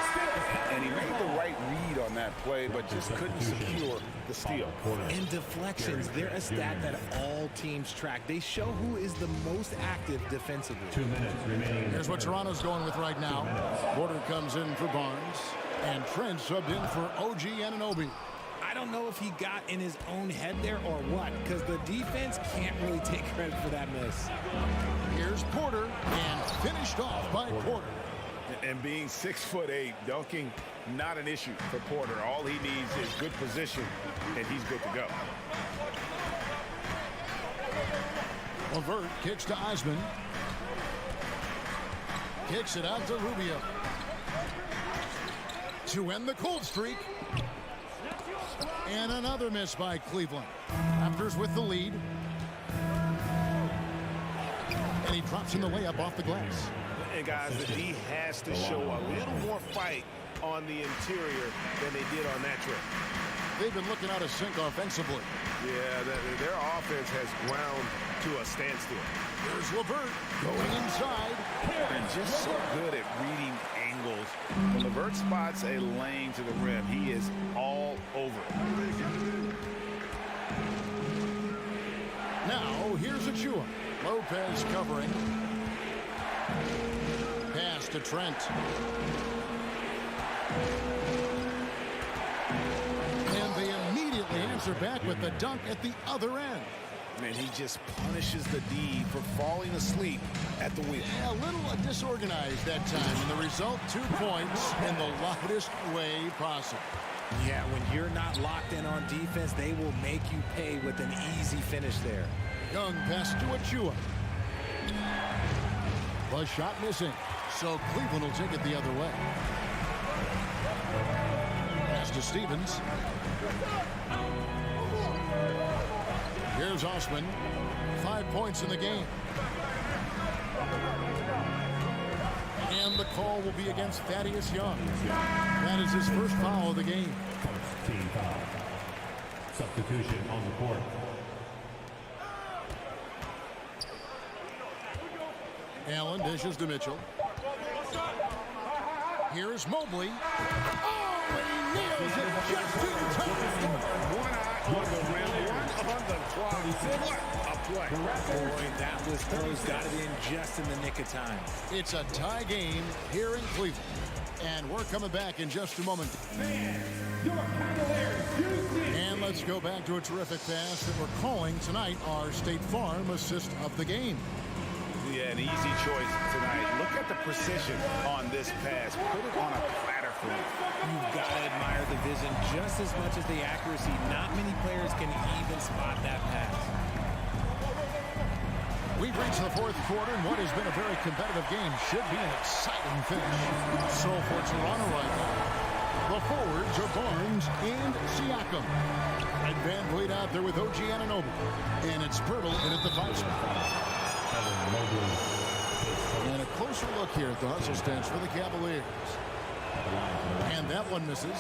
S9: And he made the right read on that play, but just couldn't secure the steal.
S11: And deflections, they're a stat that all teams track. They show who is the most active defensively.
S5: 2 minutes remaining.
S7: Here's what Toronto's going with right now. Porter comes in for Barnes. And Trent subbed in for OG Anunoby.
S11: I don't know if he got in his own head there or what, because the defense can't really take credit for that miss.
S7: Here's Porter, and finished off by Porter.
S8: And being 6'8", dunking, not an issue for Porter. All he needs is good position, and he's good to go.
S7: LeVert kicks to Osman. Kicks it out to Rubio. To end the cold streak. And another miss by Cleveland. Raptors with the lead. And he drops in the layup off the glass.
S8: And guys, the D has to show a little more fight on the interior than they did on that trip.
S7: They've been looking out of sync offensively.
S8: Yeah, their offense has ground to a standstill.
S7: There's LeVert going inside.
S8: And just so good at reading angles. When LeVert spots a lane to the rim, he is all over it.
S7: Now, here's Achua. Lopez covering. Pass to Trent. And they immediately answer back with the dunk at the other end.
S8: Man, he just punishes the D for falling asleep at the wheel.
S7: Yeah, a little disorganized that time. And the result, 2 points in the loudest way possible.
S11: Yeah, when you're not locked in on defense, they will make you pay with an easy finish there.
S7: Young pass to Achua. The shot missing. So Cleveland will take it the other way. Pass to Stevens. Here's Osman. 5 points in the game. And the call will be against Thaddeus Young. That is his first foul of the game.
S5: Team foul. Substitution on the court.
S7: Allen dishes to Mitchell. Here's Mobley. Oh, and he nails it just in time.
S8: One eye on the rim, one on the clock. What a play.
S11: Boy, that was throws got it in just in the nick of time.
S7: It's a tie game here in Cleveland. And we're coming back in just a moment. And let's go back to a terrific pass that we're calling tonight our State Farm assist of the game.
S8: Yeah, an easy choice tonight. Look at the precision on this pass. Put it on a platter for me.
S11: You've got to admire the vision just as much as the accuracy. Not many players can even spot that pass.
S7: We've reached the fourth quarter, and what has been a very competitive game should be an exciting finish. So for Toronto right now, the forwards are Barnes and Siakam. And Van Vliet out there with OG Anunoby. And it's Pirtle in at the 5 spot. And a closer look here at the hustle stance for the Cavaliers. And that one misses.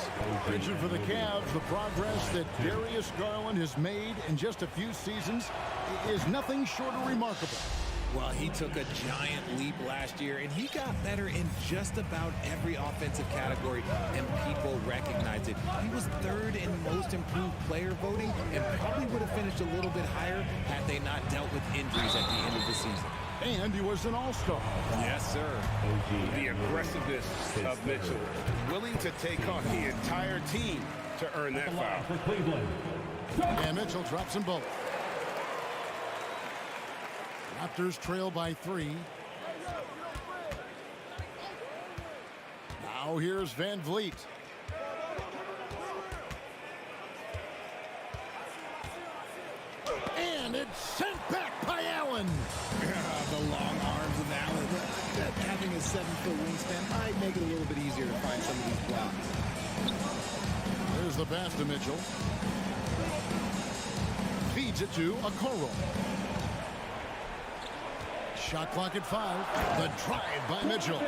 S7: Mentioned for the Cavs, the progress that Darius Garland has made in just a few seasons is nothing short of remarkable.
S11: Well, he took a giant leap last year, and he got better in just about every offensive category, and people recognize it. He was third in most improved player voting and probably would have finished a little bit higher had they not dealt with injuries at the end of the season.
S7: And he was an all-star.
S11: Yes, sir.
S8: The aggressiveness of Mitchell, willing to take on the entire team to earn that foul.
S5: For Cleveland.
S7: And Mitchell drops them both. Raptors trail by 3. Now here's Van Vliet. And it's sent back by Allen.
S11: The long arms of Allen. Having a 7-foot wingspan might make it a little bit easier to find some of these blocks.
S7: There's the pass to Mitchell. Feeds it to Okoro. Shot clock at 5. The drive by Mitchell.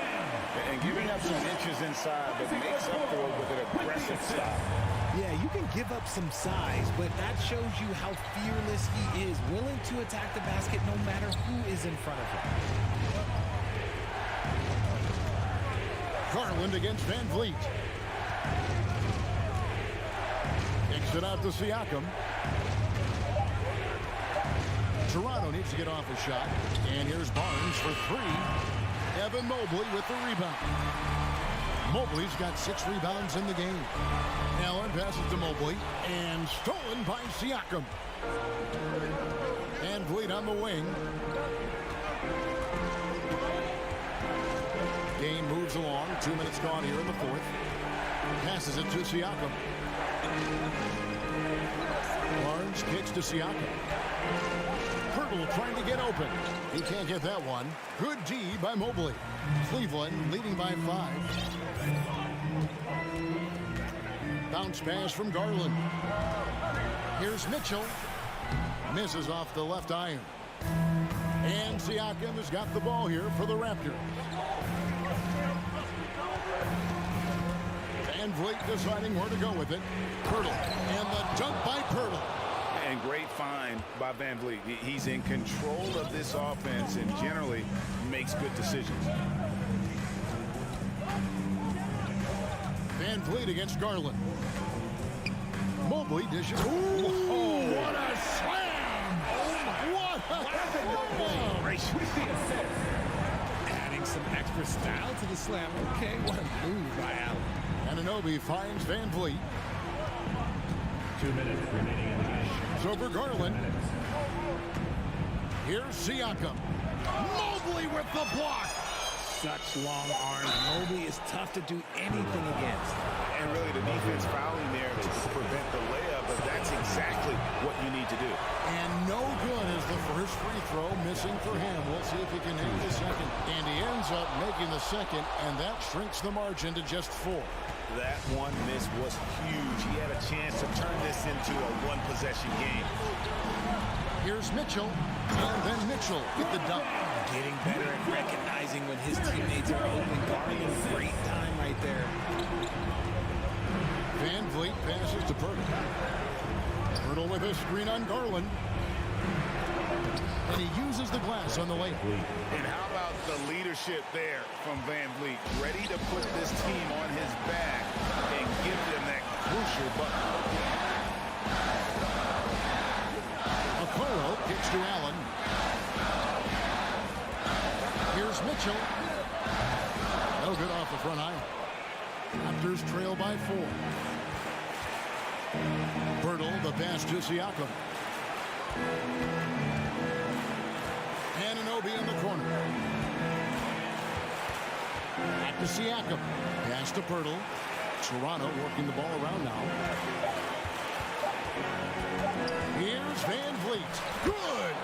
S9: And giving up some inches inside, but makes up for it with an aggressive stop.
S11: Yeah, you can give up some size, but that shows you how fearless he is, willing to attack the basket no matter who is in front of him.
S7: Garland against Van Vliet. Kicks it out to Siakam. Toronto needs to get off a shot. And here's Barnes for 3. Evan Mobley with the rebound. Mobley's got 6 rebounds in the game. Allen passes to Mobley. And stolen by Siakam. Van Vliet on the wing. Game moves along. 2 minutes gone here in the 4th. Passes it to Siakam. Barnes kicks to Siakam. Pirtle trying to get open. He can't get that one. Good D by Mobley. Cleveland leading by 5. Bounce pass from Garland. Here's Mitchell. Misses off the left iron. And Siakam has got the ball here for the Raptors. Van Vliet deciding where to go with it. Pirtle. And the dunk by Pirtle.
S9: And great find by Van Vliet. He's in control of this offense and generally makes good decisions.
S7: Van Vliet against Garland. Mobley dishes. Ooh, what a slam! What a slam!
S11: Adding some extra style to the slam. Okay, what a move by Allen.
S7: Anunoby finds Van Vliet.
S5: 2 minutes remaining in the game.
S7: It's over Garland. Here's Siakam. Mobley with the block.
S11: Such long arms. Mobley is tough to do anything against.
S9: And really the defense fouling there to prevent the layup, but that's exactly what you need to do.
S7: And no good is the first free throw missing for him. We'll see if he can hit the second. And he ends up making the second, and that shrinks the margin to just 4.
S9: That one miss was huge. He had a chance to turn this into a one-possession game.
S7: Here's Mitchell, and then Mitchell with the dunk.
S11: Getting better at recognizing when his teammates are open. Garland, great time right there.
S7: Van Vliet passes to Pirtle. Pirtle with a screen on Garland. And he uses the glass on the layup.
S9: And how about the leadership there from Van Vliet? Ready to put this team on his back and give them that crucial bucket.
S7: Okoro kicks to Allen. Here's Mitchell. No good off the front iron. Raptors trail by 4. Pirtle, the pass to Siakam. Anunoby in the corner. Back to Siakam. Pass to Pirtle. Toronto working the ball around now. Here's Van Vliet. Good!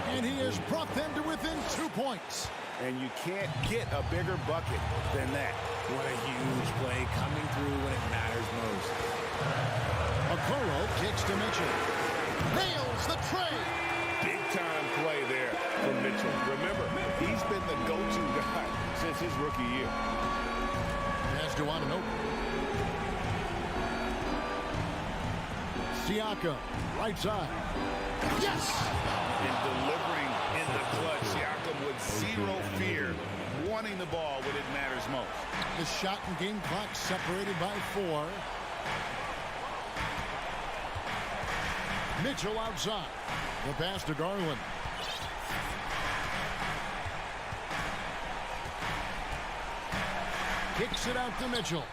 S7: And he has brought them to within 2 points.
S9: And you can't get a bigger bucket than that.
S11: What a huge play coming through when it matters most.
S7: Okoro kicks to Mitchell. Nails the tray.
S9: Big-time play there for Mitchell. Remember, he's been the go-to guy since his rookie year.
S7: Pass to Anunoby. Siakam, right side. Yes!
S9: And delivering in the clutch. Siakam with zero fear, wanting the ball when it matters most.
S7: The shot and game clock separated by 4. Mitchell outside. The pass to Garland. Kicks it out to Mitchell.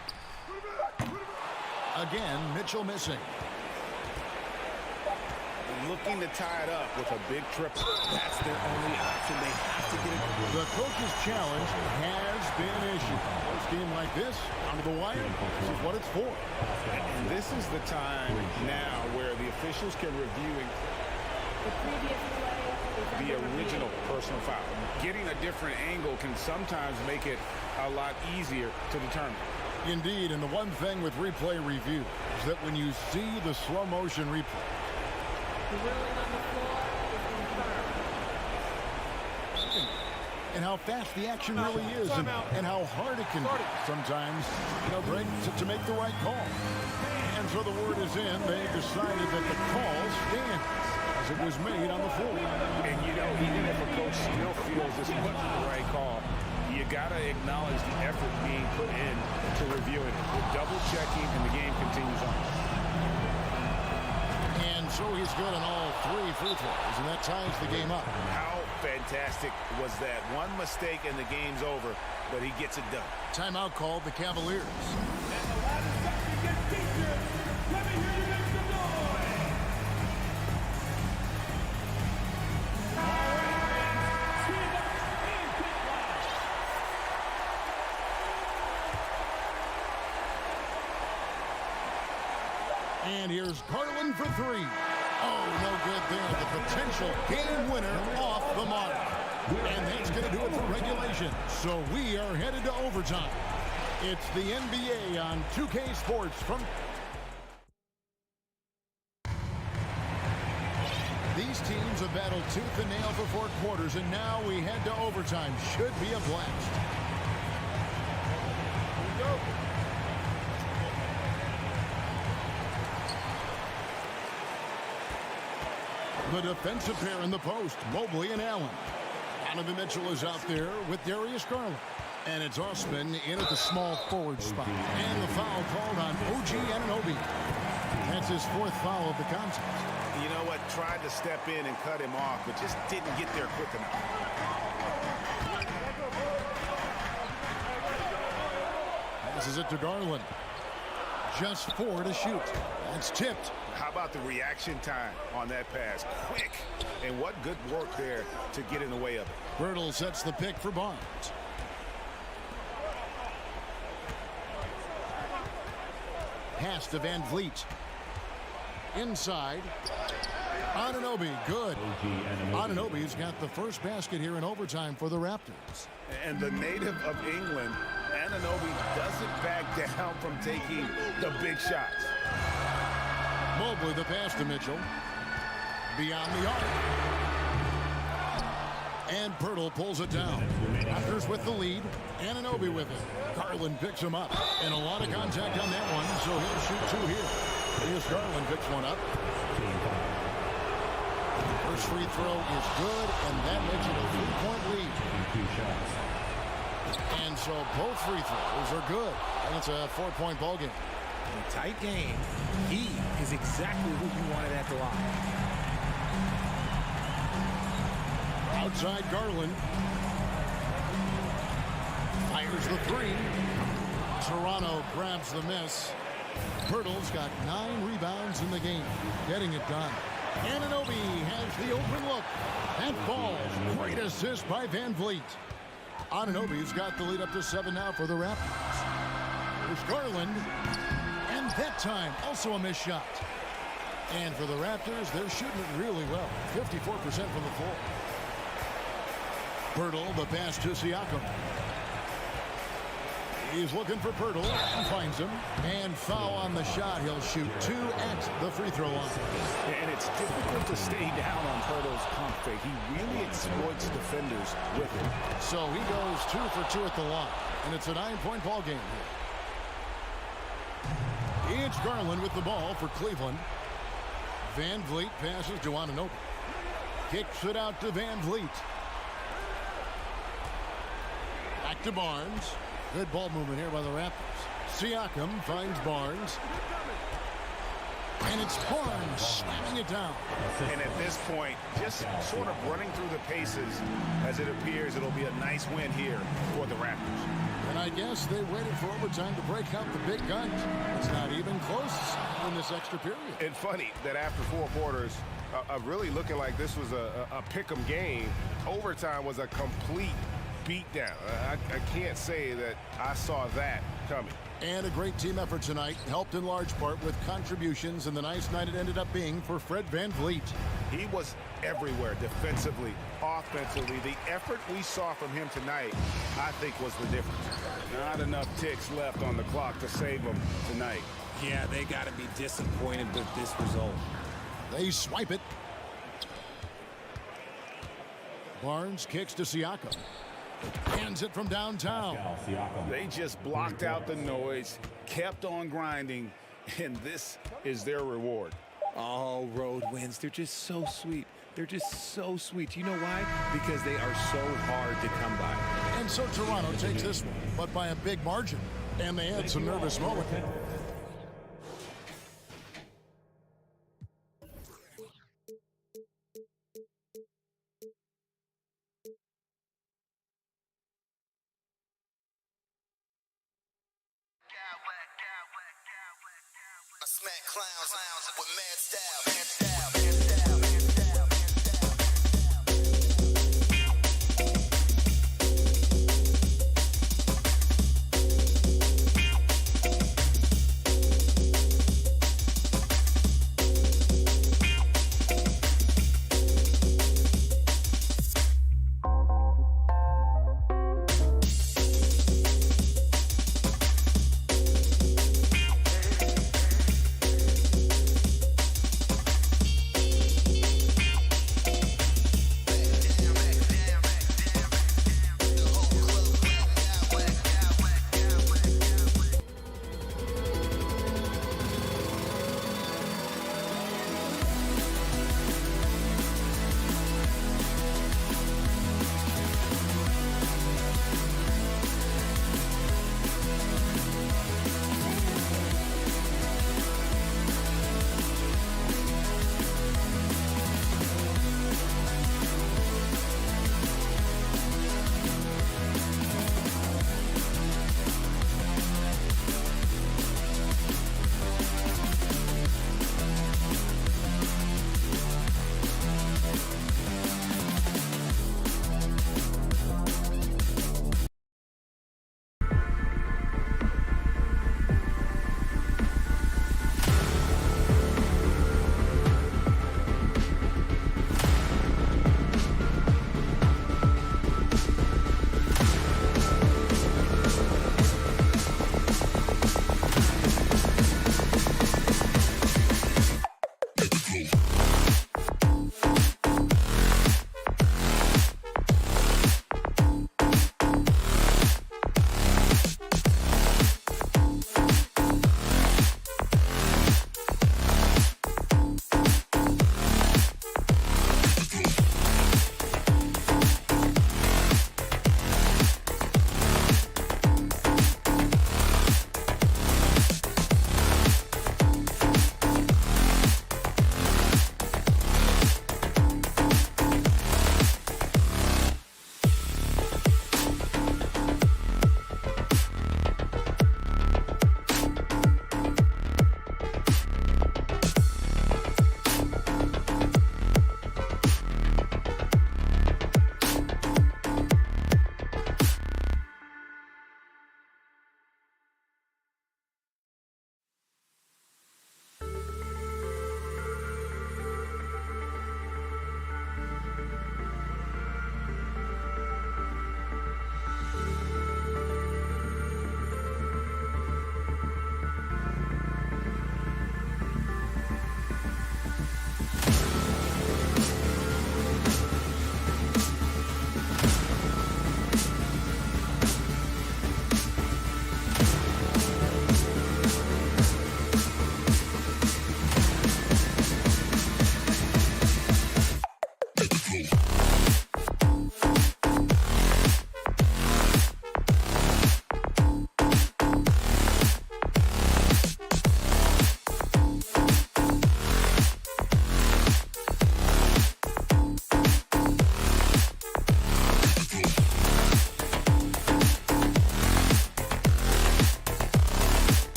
S7: Again, Mitchell missing.
S9: Looking to tie it up with a big triple.
S11: That's their only option. They have to get it.
S7: The coach's challenge has been an issue. Close game like this, down to the wire, this is what it's for.
S9: And this is the time now where the officials can review the original personal foul. Getting a different angle can sometimes make it a lot easier to determine.
S7: Indeed, and the one thing with replay review is that when you see the slow motion replay, and how fast the action really is, and how hard it can be sometimes, Greg, to make the right call. And so the word is in. They decided that the call stands as it was made on the floor.
S9: And even if a coach still feels this wasn't the right call, you got to acknowledge the effort being put in to reviewing it. The double checking, and the game continues on.
S7: And so he's good on all 3 free throws, and that ties the game up.
S9: How fantastic was that? One mistake and the game's over, but he gets it done.
S7: Timeout called the Cavaliers. And here's Garland for 3. Oh, no good there. The potential game winner off the mark. And that's going to do it for regulation. So we are headed to overtime. It's the NBA on 2K Sports from... These teams have battled tooth and nail for 4 quarters, and now we head to overtime. Should be a blast. Here we go. The defensive pair in the post, Mobley and Allen. Donovan Mitchell is out there with Darius Garland. And it's Osman in at the small forward spot. And the foul called on OG Anunoby. That's his 4th foul of the contest.
S9: You know what? Tried to step in and cut him off, but just didn't get there quick enough.
S7: Passes it to Garland. Just 4 to shoot. That's tipped.
S9: How about the reaction time on that pass? Quick. And what good work there to get in the way of it.
S7: Bertle sets the pick for Barnes. Pass to Van Vliet. Inside. Anunoby, good. Anunoby's got the first basket here in overtime for the Raptors.
S9: And the native of England, Anunoby doesn't back down from taking the big shots.
S7: Mobley the pass to Mitchell. Beyond the arc. And Bertle pulls it down. Raptors with the lead. Anunoby with it. Garland picks him up. And a lot of contact on that one, so he'll shoot 2 here. Here's Garland picks one up. First free throw is good, and that makes it a 3-point lead. And so both free throws are good. And it's a 4-point ball game.
S11: In a tight game, he is exactly who you wanted at the line.
S7: Outside Garland. Fires the 3. Toronto grabs the miss. Bertle's got 9 rebounds in the game. Getting it done. Anunoby has the open look. That falls. Great assist by Van Vliet. Anunoby's got the lead up to 7 now for the Raptors. Here's Garland. And that time, also a missed shot. And for the Raptors, they're shooting it really well. 54% from the floor. Bertle, the pass to Siakam. He's looking for Bertle and finds him. And foul on the shot. He'll shoot 2 at the free throw line.
S9: And it's difficult to stay down on Bertle's pump fake. He really exploits defenders with it.
S7: So he goes 2 for 2 at the line. And it's a 9-point ball game here. It's Garland with the ball for Cleveland. Van Vliet passes to Anunoby. Kicks it out to Van Vliet. Back to Barnes. Good ball movement here by the Raptors. Siakam finds Barnes. And it's Barnes slamming it down.
S9: And at this point, just sort of running through the paces as it appears it'll be a nice win here for the Raptors.
S7: And I guess they waited for overtime to break out the big guns. It's not even close in this extra period.
S8: And funny that after 4 quarters of really looking like this was a pick 'em game, overtime was a complete beat down. I can't say that I saw that coming.
S7: And a great team effort tonight, helped in large part with contributions, and the nice night it ended up being for Fred VanVleet.
S9: He was everywhere, defensively, offensively. The effort we saw from him tonight, I think, was the difference.
S8: Not enough ticks left on the clock to save them tonight.
S11: Yeah, they got to be disappointed with this result.
S7: They swipe it. Barnes kicks to Siakam. Hands it from downtown.
S9: They just blocked out the noise, kept on grinding, and this is their reward.
S11: Oh, road wins. They're just so sweet. They're just so sweet. You know why? Because they are so hard to come by.
S7: And so Toronto takes this one, but by a big margin. And they had some nervous moment.
S6: I smack clowns with mad style.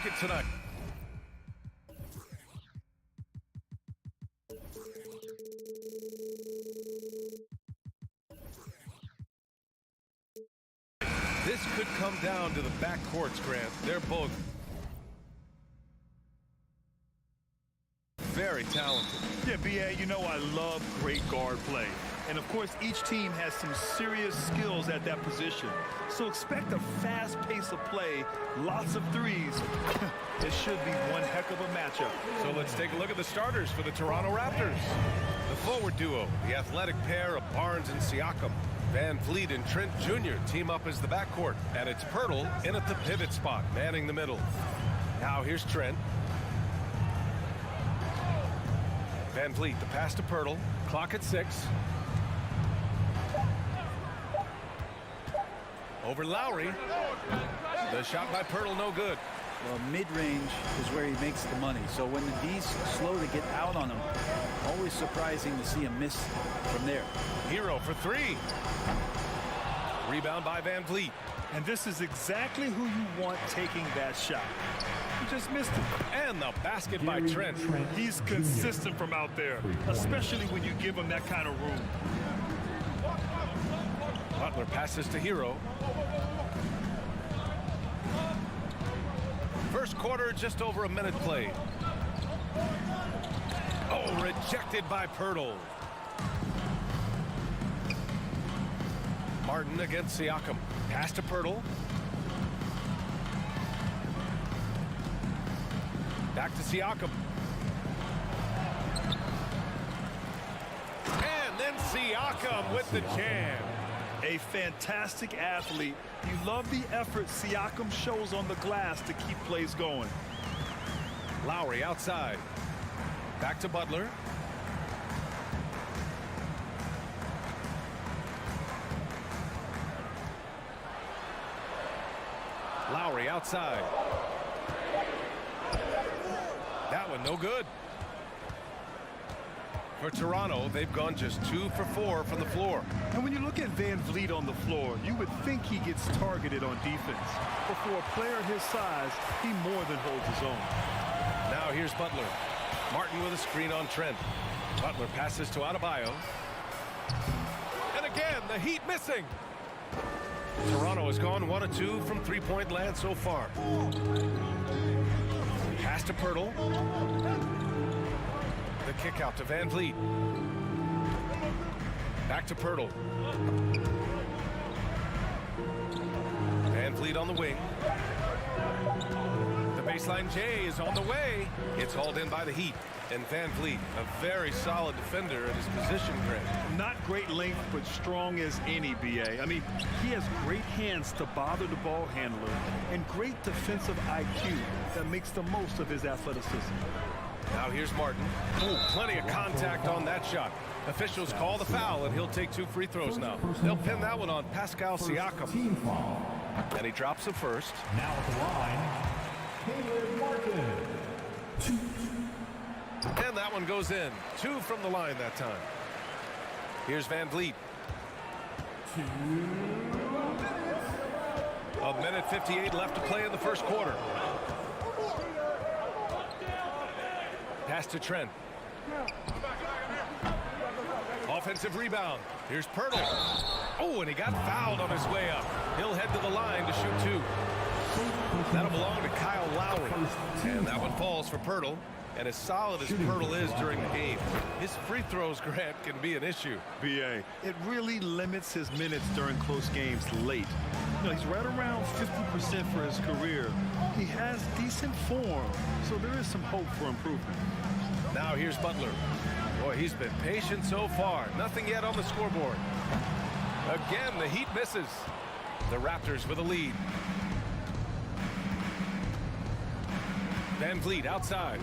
S1: bucket tonight. This could come down to the backcourts, Grant. They're both very talented.
S2: Yeah, B.A., you know I love great guard play. And, of course, each team has some serious skills at that position. So expect a fast pace of play, lots of threes. It should be one heck of a matchup.
S1: So let's take a look at the starters for the Toronto Raptors. The forward duo, the athletic pair of Barnes and Siakam. Van Vliet and Trent Jr. team up as the backcourt. And it's Pirtle in at the pivot spot, manning the middle. Now here's Trent. Van Vliet, the pass to Pirtle. Clock at 6. Over Lowry. The shot by Pirtle, no good.
S10: Well, mid-range is where he makes the money. So when the D's slow to get out on him, always surprising to see him miss from there.
S1: Hero for 3. Rebound by Van Vliet.
S2: And this is exactly who you want taking that shot. He just missed it.
S1: And the basket by Trent.
S2: He's consistent from out there, especially when you give him that kind of room.
S1: Butler passes to Hero. First quarter, just over a minute played. Oh, rejected by Pirtle. Martin against Siakam. Pass to Pirtle. Back to Siakam. And then Siakam with the jam.
S2: A fantastic athlete. You love the effort Siakam shows on the glass to keep plays going.
S1: Lowry outside. Back to Butler. Lowry outside. That one no good. For Toronto, they've gone just 2 for 4 from the floor.
S2: And when you look at Van Vliet on the floor, you would think he gets targeted on defense. But for a player his size, he more than holds his own.
S1: Now here's Butler. Martin with a screen on Trent. Butler passes to Adebayo. And again, the Heat missing. Toronto has gone 1 of 2 from three-point land so far. Pass to Pirtle. The kick out to Van Vliet. Back to Pirtle. Van Vliet on the wing. The baseline J is on the way. It's hauled in by the Heat. And Van Vliet, a very solid defender at his position, Grant.
S2: Not great length, but strong as any, B.A. I mean, he has great hands to bother the ball handler and great defensive IQ that makes the most of his athleticism.
S1: Now here's Martin. Oh, plenty of contact on that shot. Officials call the foul, and he'll take 2 free throws now. They'll pin that one on Pascal Siakam. And he drops the first.
S5: Now at the line, Caleb Martin.
S1: And that one goes in. 2 from the line that time. Here's Van Vliet. 1:58 left to play in the first quarter. Pass to Trent. Offensive rebound. Here's Pirtle. Oh, and he got fouled on his way up. He'll head to the line to shoot 2. That'll belong to Kyle Lowry. And that one falls for Pirtle. And as solid as Pirtle is during the game, his free throws, Grant, can be an issue.
S2: B.A. It really limits his minutes during close games late. You know, he's right around 50% for his career. He has decent form, so there is some hope for improvement.
S1: Now here's Butler. Boy, he's been patient so far. Nothing yet on the scoreboard. Again, the Heat misses. The Raptors with a lead. Van Vliet outside.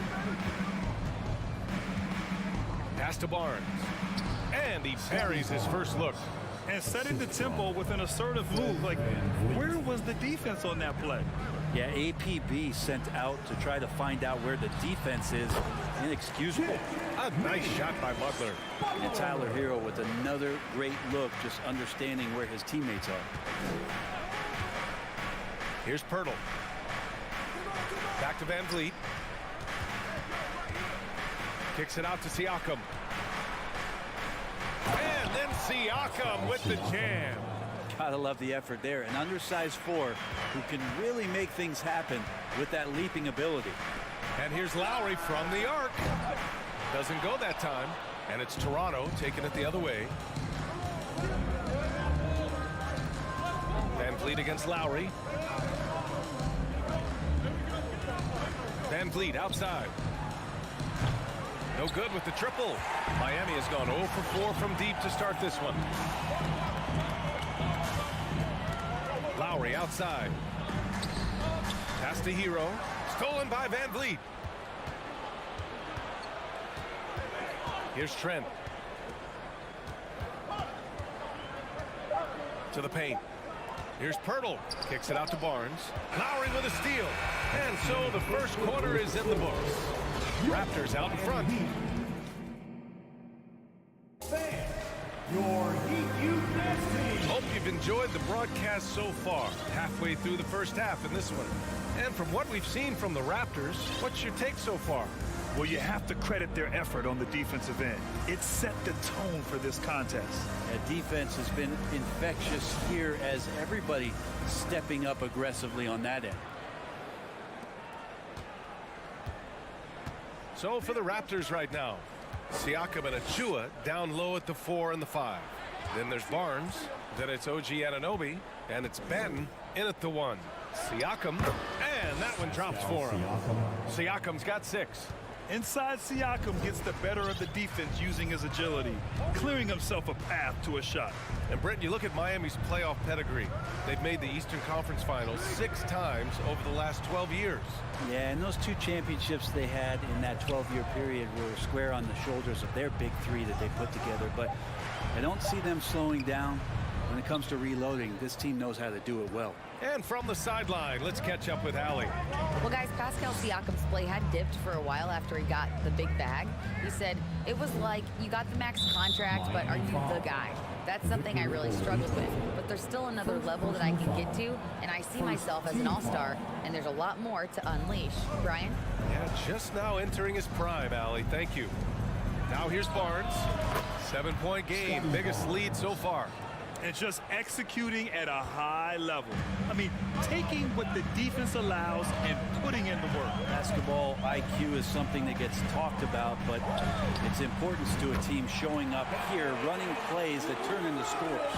S1: Pass to Barnes. And he parries his first look.
S2: And setting the tempo with an assertive move. Like, where was the defense on that play?
S10: Yeah, APB sent out to try to find out where the defense is. Inexcusable.
S1: A nice shot by Butler.
S10: And Tyler Hero with another great look, just understanding where his teammates are.
S1: Here's Pirtle. Back to Van Vliet. Kicks it out to Siakam. And then Siakam with the jam.
S12: Gotta love the effort there. An undersized 4 who can really make things happen with that leaping ability.
S1: And here's Lowry from the arc. Doesn't go that time. And it's Toronto taking it the other way. Van Vliet against Lowry. Van Vliet outside. No good with the triple. Miami has gone 0 for 4 from deep to start this one. Lowry outside. Pass to Hero. Stolen by Van Vliet. Here's Trent. To the paint. Here's Pirtle. Kicks it out to Barnes. Lowry with a steal. And so the first quarter is in the books. Raptors out in front.
S5: Your Heat Youth Next team.
S1: Hope you've enjoyed the broadcast so far. Halfway through the first half in this one. And from what we've seen from the Raptors, what's your take so far?
S2: Well, you have to credit their effort on the defensive end. It set the tone for this contest.
S12: Defense has been infectious here as everybody stepping up aggressively on that end.
S1: So for the Raptors right now, Siakam and Achua down low at the 4 and the 5. Then there's Barnes. Then it's OG Anunoby. And it's Banton in at the 1. Siakam. And that one drops for him. Siakam's got 6.
S2: Inside, Siakam gets the better of the defense using his agility, clearing himself a path to a shot.
S1: And Brent, you look at Miami's playoff pedigree. They've made the Eastern Conference Finals 6 times over the last 12 years.
S12: Yeah, and those 2 championships they had in that 12-year period were square on the shoulders of their big 3 that they put together. But I don't see them slowing down. When it comes to reloading, this team knows how to do it well.
S1: And from the sideline, let's catch up with Allie.
S4: Well, guys, Pascal Siakam's play had dipped for a while after he got the big bag. He said, it was like, you got the max contract, but are you the guy? That's something I really struggled with. But there's still another level that I can get to, and I see myself as an all-star, and there's a lot more to unleash. Brian?
S1: Yeah, just now entering his prime, Allie. Thank you. Now here's Barnes. 7-point game, biggest lead so far.
S2: And just executing at a high level. I mean, taking what the defense allows and putting in the work.
S12: Basketball IQ is something that gets talked about, but its importance to a team showing up here, running plays that turn into scores.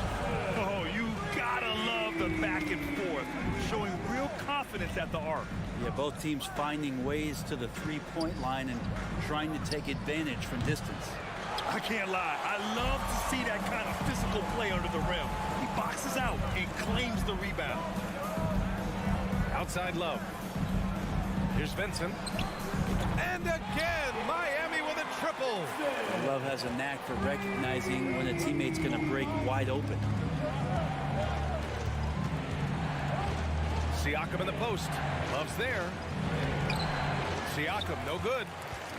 S2: Oh, you gotta love the back and forth, showing real confidence at the arc.
S12: Yeah, both teams finding ways to the three-point line and trying to take advantage from distance.
S2: I can't lie. I love to see that kind of physical play under the rim. He boxes out and claims the rebound.
S1: Outside Love. Here's Vincent. And again, Miami with a triple.
S12: Love has a knack for recognizing when a teammate's going to break wide open.
S1: Siakam in the post. Love's there. Siakam, no good.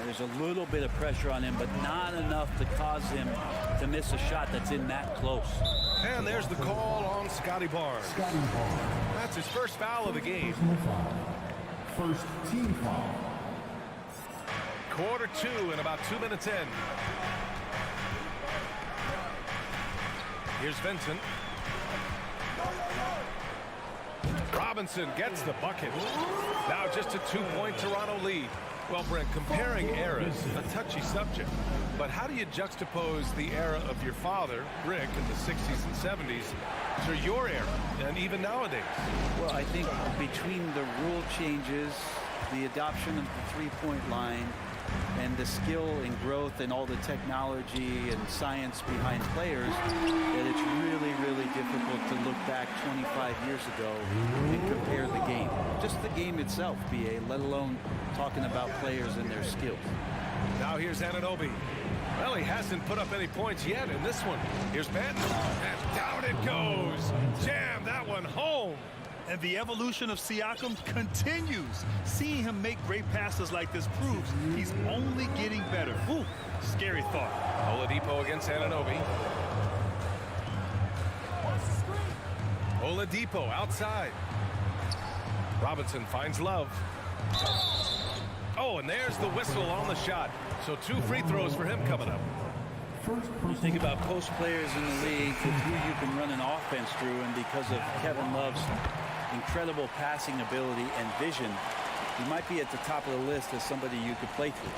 S12: There's a little bit of pressure on him, but not enough to cause him to miss a shot that's in that close.
S1: And there's the call on Scotty Barnes. That's his first foul of the game.
S5: First team foul.
S1: Quarter 2 and about 2 minutes in. Here's Vincent. Robinson gets the bucket. Now just a 2-point Toronto lead. Well, Brent, comparing eras, a touchy subject. But how do you juxtapose the era of your father, Rick, in the 60s and 70s, to your era, and even nowadays?
S12: Well, I think between the rule changes, the adoption of the three-point line, and the skill and growth and all the technology and science behind players, that it's really, really difficult to look back 25 years ago and compare the game. Just the game itself, B.A., let alone talking about players and their skills.
S1: Now here's Anunoby. Well, he hasn't put up any points yet in this one. Here's Banton, and down it goes. Jam that one home.
S2: And the evolution of Siakam continues. Seeing him make great passes like this proves he's only getting better. Ooh, scary thought.
S1: Oladipo against Anunoby. Oladipo outside. Robinson finds Love. Oh, and there's the whistle on the shot. So 2 free throws for him coming up.
S12: You think about post players in the league with who you can run an offense through, and because of Kevin Love's incredible passing ability and vision, he might be at the top of the list as somebody you could play through.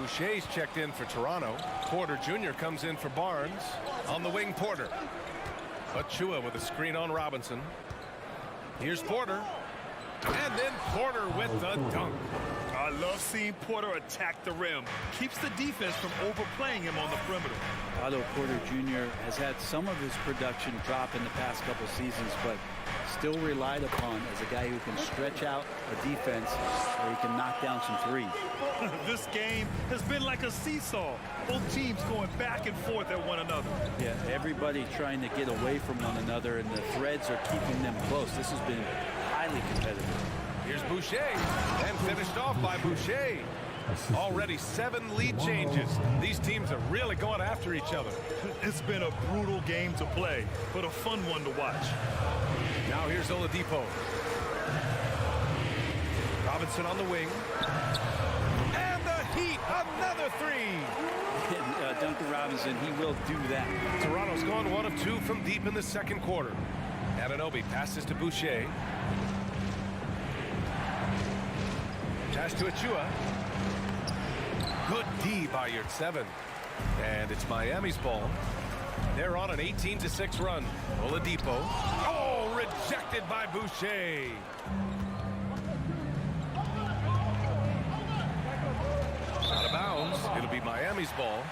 S1: Boucher's checked in for Toronto. Porter Jr. comes in for Barnes. On the wing, Porter. Achua with a screen on Robinson. Here's Porter. And then Porter with the dunk.
S2: I love seeing Porter attack the rim. Keeps the defense from overplaying him on the perimeter.
S12: Otto Porter Jr. has had some of his production drop in the past couple seasons, but still relied upon as a guy who can stretch out a defense or he can knock down some threes.
S2: This game has been like a seesaw. Both teams going back and forth at one another.
S12: Yeah, everybody trying to get away from one another, and the threads are keeping them close. This has been highly competitive.
S1: Here's Boucher, and finished off by Boucher. Already 7 lead changes. These teams are really going after each other.
S2: It's been a brutal game to play, but a fun one to watch.
S1: Now here's Oladipo. Robinson on the wing. And the Heat, another 3.
S12: And, Duncan Robinson, he will do that.
S1: Toronto's gone 1 of 2 from deep in the second quarter. Anunoby passes to Boucher. Pass to Achua. Good D by Yurtseven. And it's Miami's ball. They're on an 18-6 run. Oladipo. Oh, rejected by Boucher. Out of bounds. It'll be Miami's ball.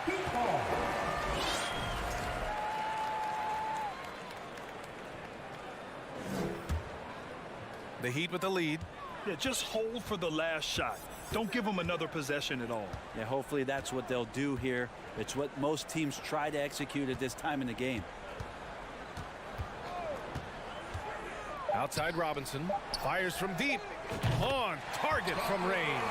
S1: The Heat with the lead.
S2: Yeah, just hold for the last shot. Don't give them another possession at all.
S12: Yeah, hopefully that's what they'll do here. It's what most teams try to execute at this time in the game.
S1: Outside Robinson. Fires from deep. On target from range.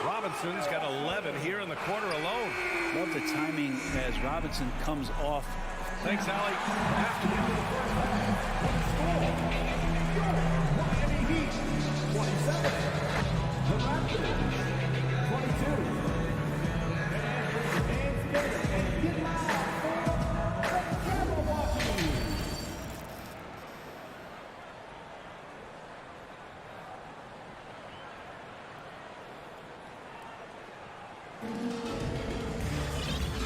S1: Robinson's got 11 here in the quarter alone.
S12: Love the timing as Robinson comes off.
S1: Thanks, Allie.
S5: The Raptors, 22. And get live for the Cavaliers.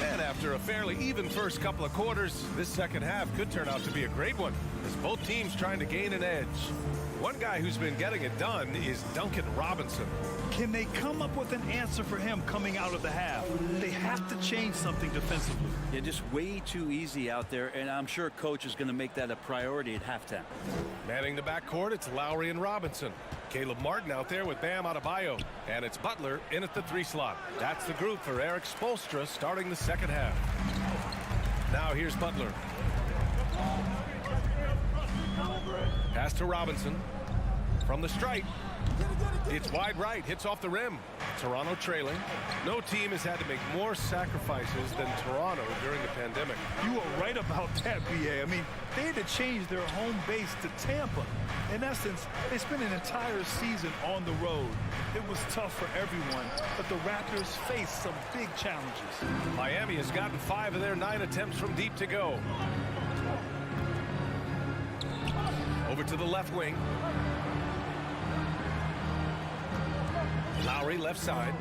S1: And after a fairly even first couple of quarters, this second half could turn out to be a great one, as both teams trying to gain an edge. One guy who's been getting it done is Duncan Robinson.
S2: Can they come up with an answer for him coming out of the half? They have to change something defensively.
S12: Yeah, just way too easy out there, and I'm sure coach is going to make that a priority at halftime.
S1: Manning the backcourt, it's Lowry and Robinson. Caleb Martin out there with Bam Adebayo. And it's Butler in at the 3 slot. That's the group for Eric Spoelstra starting the second half. Now here's Butler. Pass to Robinson. From the stripe. It's wide right. Hits off the rim. Toronto trailing. No team has had to make more sacrifices than Toronto during the pandemic.
S2: You are right about that, B.A. I mean, they had to change their home base to Tampa. In essence, they spent an entire season on the road. It was tough for everyone, but the Raptors faced some big challenges.
S1: Miami has gotten 5 of their 9 attempts from deep to go. Over to the left wing. Lowry left side.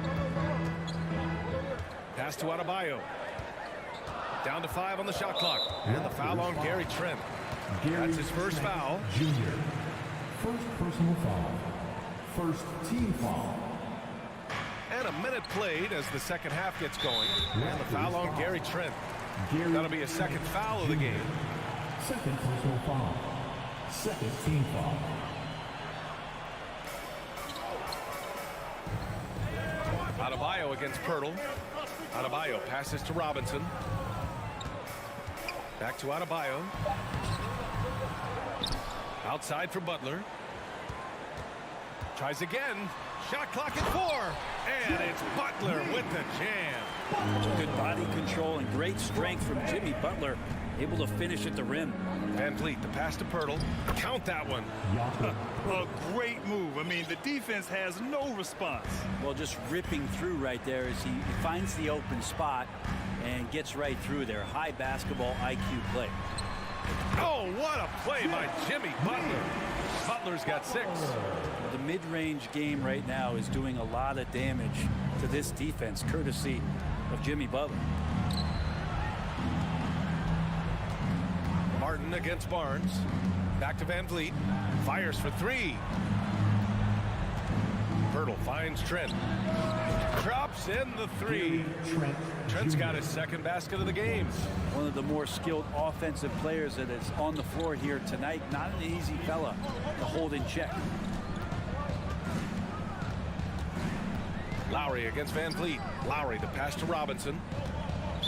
S1: Pass to Adebayo. Down to 5 on the shot clock. And the foul on Gary Trent. That's his first foul.
S5: Junior. First personal foul. First team foul.
S1: And a minute played as the second half gets going. And the foul on Gary Trent. That'll be a second foul of the game.
S5: Second personal foul. Second team foul.
S1: Adebayo against Pirtle. Adebayo passes to Robinson. Back to Adebayo. Outside for Butler. Tries again. Shot clock at 4. And it's Butler with the jam.
S12: Good body control and great strength from Jimmy Butler. able to finish at the rim.
S1: Van Vliet, the pass to Pirtle. Count that one.
S2: A great move. I mean, the defense has no response.
S12: Well, just ripping through right there as he finds the open spot and gets right through there. High basketball IQ play.
S1: Oh, what a play by Jimmy Butler. Butler's got 6.
S12: The mid-range game right now is doing a lot of damage to this defense, courtesy of Jimmy Butler.
S1: Martin against Barnes. Back to Van Vliet. Fires for 3. Pirtle finds Trent. Drops in the 3. Trent's got his second basket of the game.
S12: One of the more skilled offensive players that is on the floor here tonight. Not an easy fella to hold in check.
S1: Lowry against Van Vliet. Lowry, the pass to Robinson.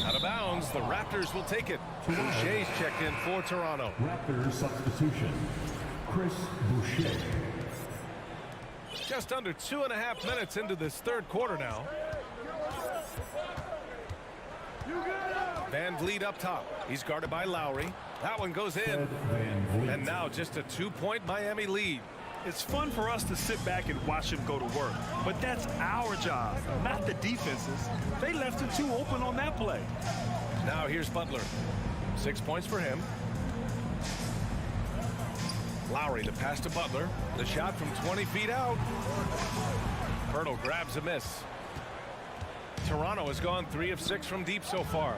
S1: Out of bounds. The Raptors will take it. Boucher's checked in for Toronto.
S5: Raptors substitution. Chris Boucher.
S1: Just under 2.5 minutes into this third quarter now. Van Vliet up top. He's guarded by Lowry. That one goes in. And now just a 2-point Miami lead.
S2: It's fun for us to sit back and watch him go to work. But that's our job, not the defense's. They left him too open on that play.
S1: Now here's Butler. 6 points for him. Lowry, the pass to Butler. The shot from 20 feet out. Pirtle grabs a miss. Toronto has gone 3 of 6 from deep so far.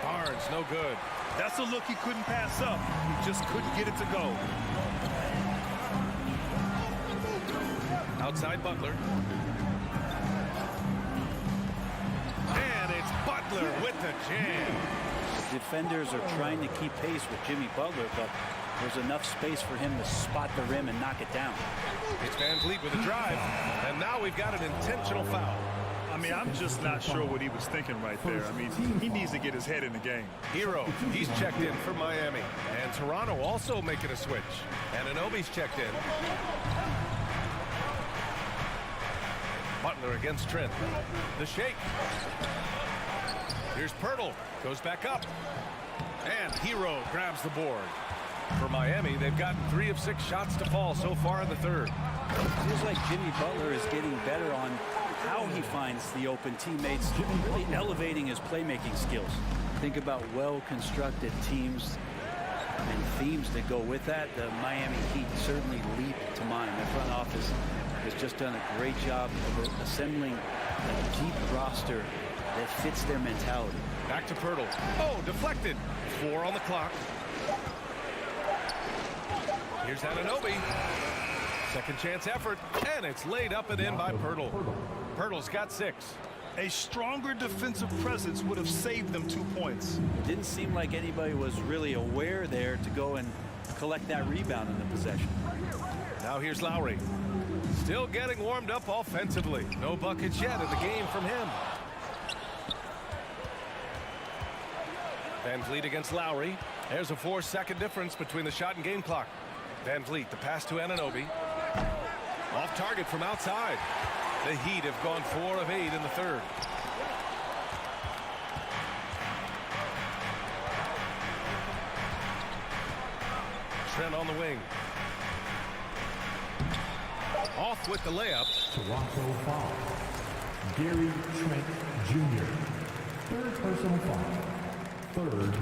S1: Barnes, no good.
S2: That's a look he couldn't pass up. He just couldn't get it to go.
S1: Outside Butler. And it's Butler with the jam.
S12: The defenders are trying to keep pace with Jimmy Butler, but there's enough space for him to spot the rim and knock it down.
S1: It's Van Vliet with a drive, and now we've got an intentional foul.
S2: I mean, I'm just not sure what he was thinking right there. I mean, he needs to get his head in the game.
S1: Hero, he's checked in for Miami. And Toronto also making a switch. And Anunoby's checked in. Butler against Trent. The shake. Here's Pirtle. Goes back up. And Hero grabs the board. For Miami, they've gotten 3 of 6 shots to fall so far in the third.
S12: It feels like Jimmy Butler is getting better on how he finds the open teammates, really elevating his playmaking skills. Think about well-constructed teams and themes that go with that. The Miami Heat certainly leap to mind. The front office has just done a great job of assembling a deep roster that fits their mentality.
S1: Back to Pirtle. Oh, deflected. 4 on the clock. Here's Anunoby. Second chance effort, and it's laid up and in by Pirtle. Pirtle's got 6.
S2: A stronger defensive presence would have saved them 2 points.
S12: It didn't seem like anybody was really aware there to go and collect that rebound in the possession.
S1: Now here's Lowry. Still getting warmed up offensively. No buckets yet in the game from him. Van Vliet against Lowry. There's a 4-second difference between the shot and game clock. Van Vliet, the pass to Anunoby. Off target from outside. The Heat have gone 4 of 8 in the third. Trent on the wing. Off with the layup.
S5: Toronto foul. Gary Trent Jr. Third personal foul. Third.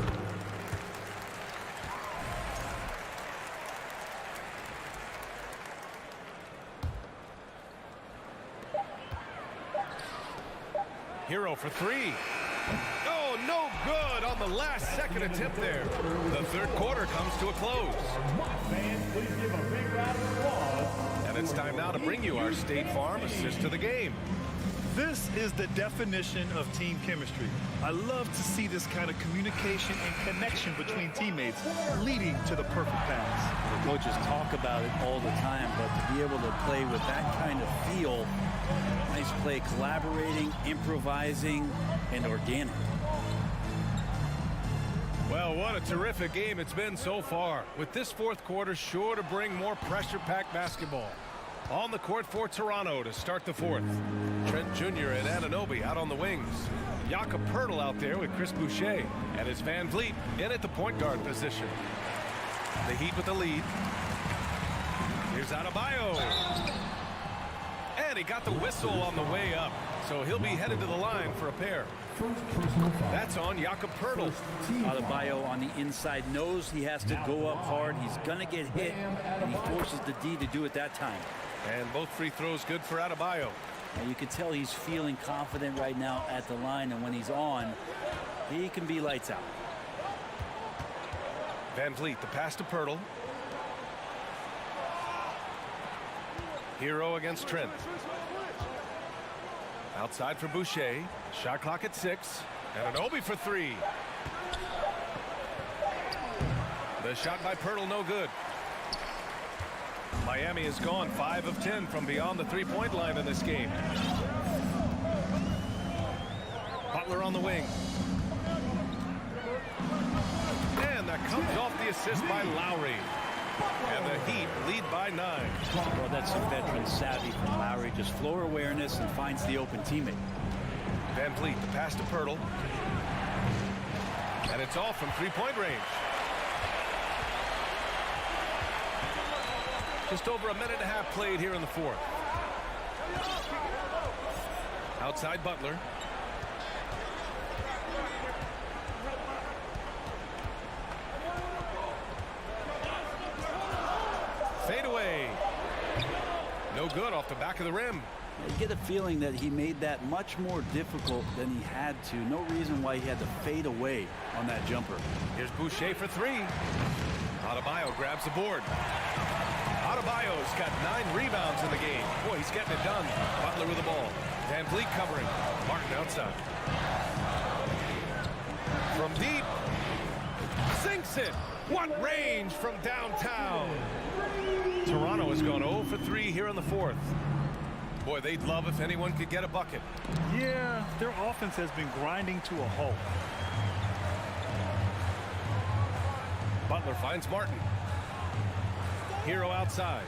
S1: Hero for 3. Oh, no good on the last second attempt there. The third quarter comes to a close. And it's time now to bring you our State Farm assist to the game.
S2: This is the definition of team chemistry. I love to see this kind of communication and connection between teammates leading to the perfect pass.
S12: The coaches talk about it all the time, but to be able to play with that kind of feel, nice play, collaborating, improvising, and organic.
S1: Well, what a terrific game it's been so far, with this fourth quarter sure to bring more pressure-packed basketball. On the court for Toronto to start the fourth. Trent Jr. and Anunoby out on the wings. Jakob Poeltl out there with Chris Boucher. And it's Van Vliet in at the point guard position. The Heat with the lead. Here's Adebayo. And he got the whistle on the way up. So he'll be headed to the line for a pair. That's on Jakob Poeltl.
S12: Adebayo on the inside knows he has to go up hard. He's going to get hit, and he forces the D to do it that time.
S1: And both free throws good for Adebayo.
S12: And you can tell he's feeling confident right now at the line, and when he's on, he can be lights out.
S1: Van Vliet, the pass to Poeltl. Hero against Trent. Outside for Boucher. Shot clock at 6. And Anunoby for 3. The shot by Poeltl no good. Miami has gone 5 of 10 from beyond the three-point line in this game. Butler on the wing. And that comes off the assist by Lowry. And the Heat lead by 9.
S12: Well, that's some veteran savvy from Lowry. Just floor awareness and finds the open teammate.
S1: Van Vliet, the pass to Poeltl. And it's all from three-point range. Just over a minute and a half played here in the fourth. Outside Butler. Fade away. No good off the back of the rim.
S12: You get a feeling that he made that much more difficult than he had to. No reason why he had to fade away on that jumper.
S1: Here's Boucher for 3. Adebayo grabs the board. Adebayo's got 9 rebounds in the game. Boy, he's getting it done. Butler with the ball. Van Vliet covering. Martin outside. From deep. Sinks it. What range from downtown. Toronto has gone 0 for 3 here in the fourth. Boy, they'd love if anyone could get a bucket.
S2: Yeah, their offense has been grinding to a halt.
S1: Butler finds Martin. Hero outside.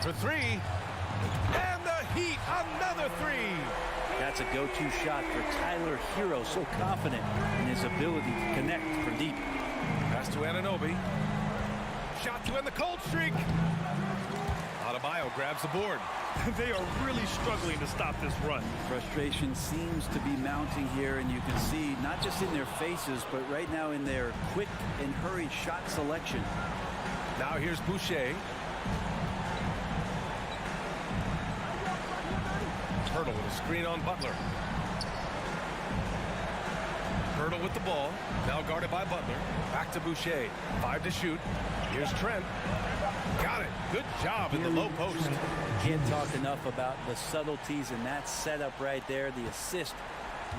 S1: For 3. And the Heat, another 3.
S12: That's a go-to shot for Tyler Hero. So confident in his ability to connect from deep.
S1: Pass to Anunoby. Shot to end the cold streak. Adebayo grabs the board.
S2: They are really struggling to stop this run.
S12: Frustration seems to be mounting here, and you can see not just in their faces, but right now in their quick and hurried shot selection.
S1: Now here's Boucher. Poeltl with a screen on Butler. Poeltl with the ball. Now guarded by Butler. Back to Boucher. 5 to shoot. Here's Trent. Got it. Good job in the low post.
S12: Can't talk enough about the subtleties in that setup right there. The assist,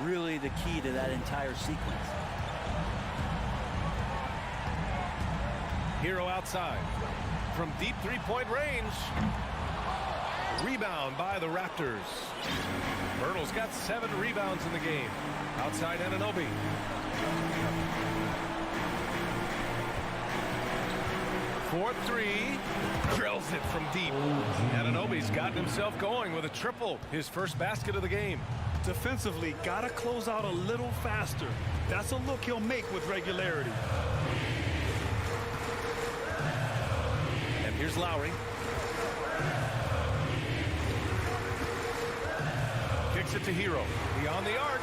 S12: really the key to that entire sequence.
S1: Hero outside. From deep three-point range. Rebound by the Raptors. Poeltl's got 7 rebounds in the game. Outside Anunoby. For 3. Drills it from deep. Anunoby's gotten himself going with a triple. His first basket of the game.
S2: Defensively, gotta close out a little faster. That's a look he'll make with regularity.
S1: And here's Lowry. Kicks it to Hero. Beyond the arc.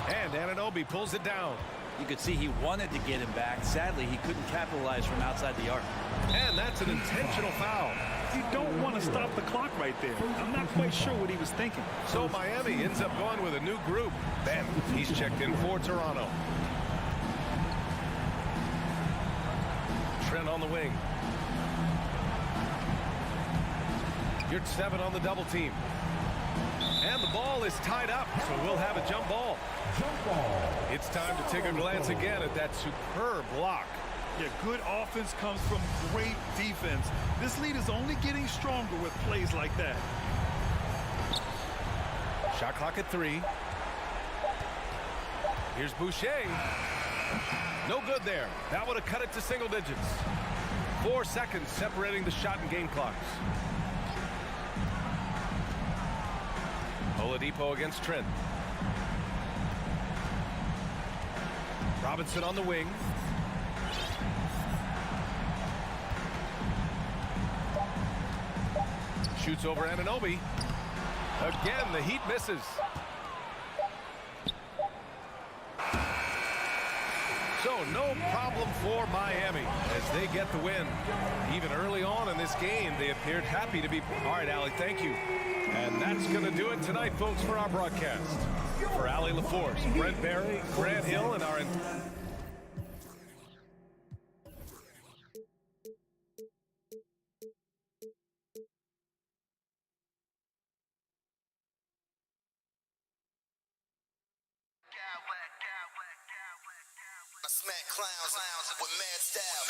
S1: And Anunoby pulls it down.
S12: You could see he wanted to get him back. Sadly, he couldn't capitalize from outside the arc.
S1: And that's an intentional foul.
S2: You don't want to stop the clock right there. I'm not quite sure what he was thinking.
S1: So Miami ends up going with a new group. Ben, he's checked in for Toronto. Trent on the wing. You're 7 on the double team. And the ball is tied up, so we'll have a jump ball. It's time to take a glance again at that superb block.
S2: Yeah, good offense comes from great defense. This lead is only getting stronger with plays like that.
S1: Shot clock at 3. Here's Boucher. No good there. That would have cut it to single digits. 4 seconds separating the shot and game clocks. Oladipo against Trent. Robinson on the wing. Shoots over Anunoby. Again, the Heat misses. So no problem for Miami as they get the win. Even early on in this game, they appeared happy to be. All right, Allie, thank you. And that's going to do it tonight, folks, for our broadcast. For Allie LaForce, Brent Barry, Grant Hill, and our...
S6: I smack clowns with mad style.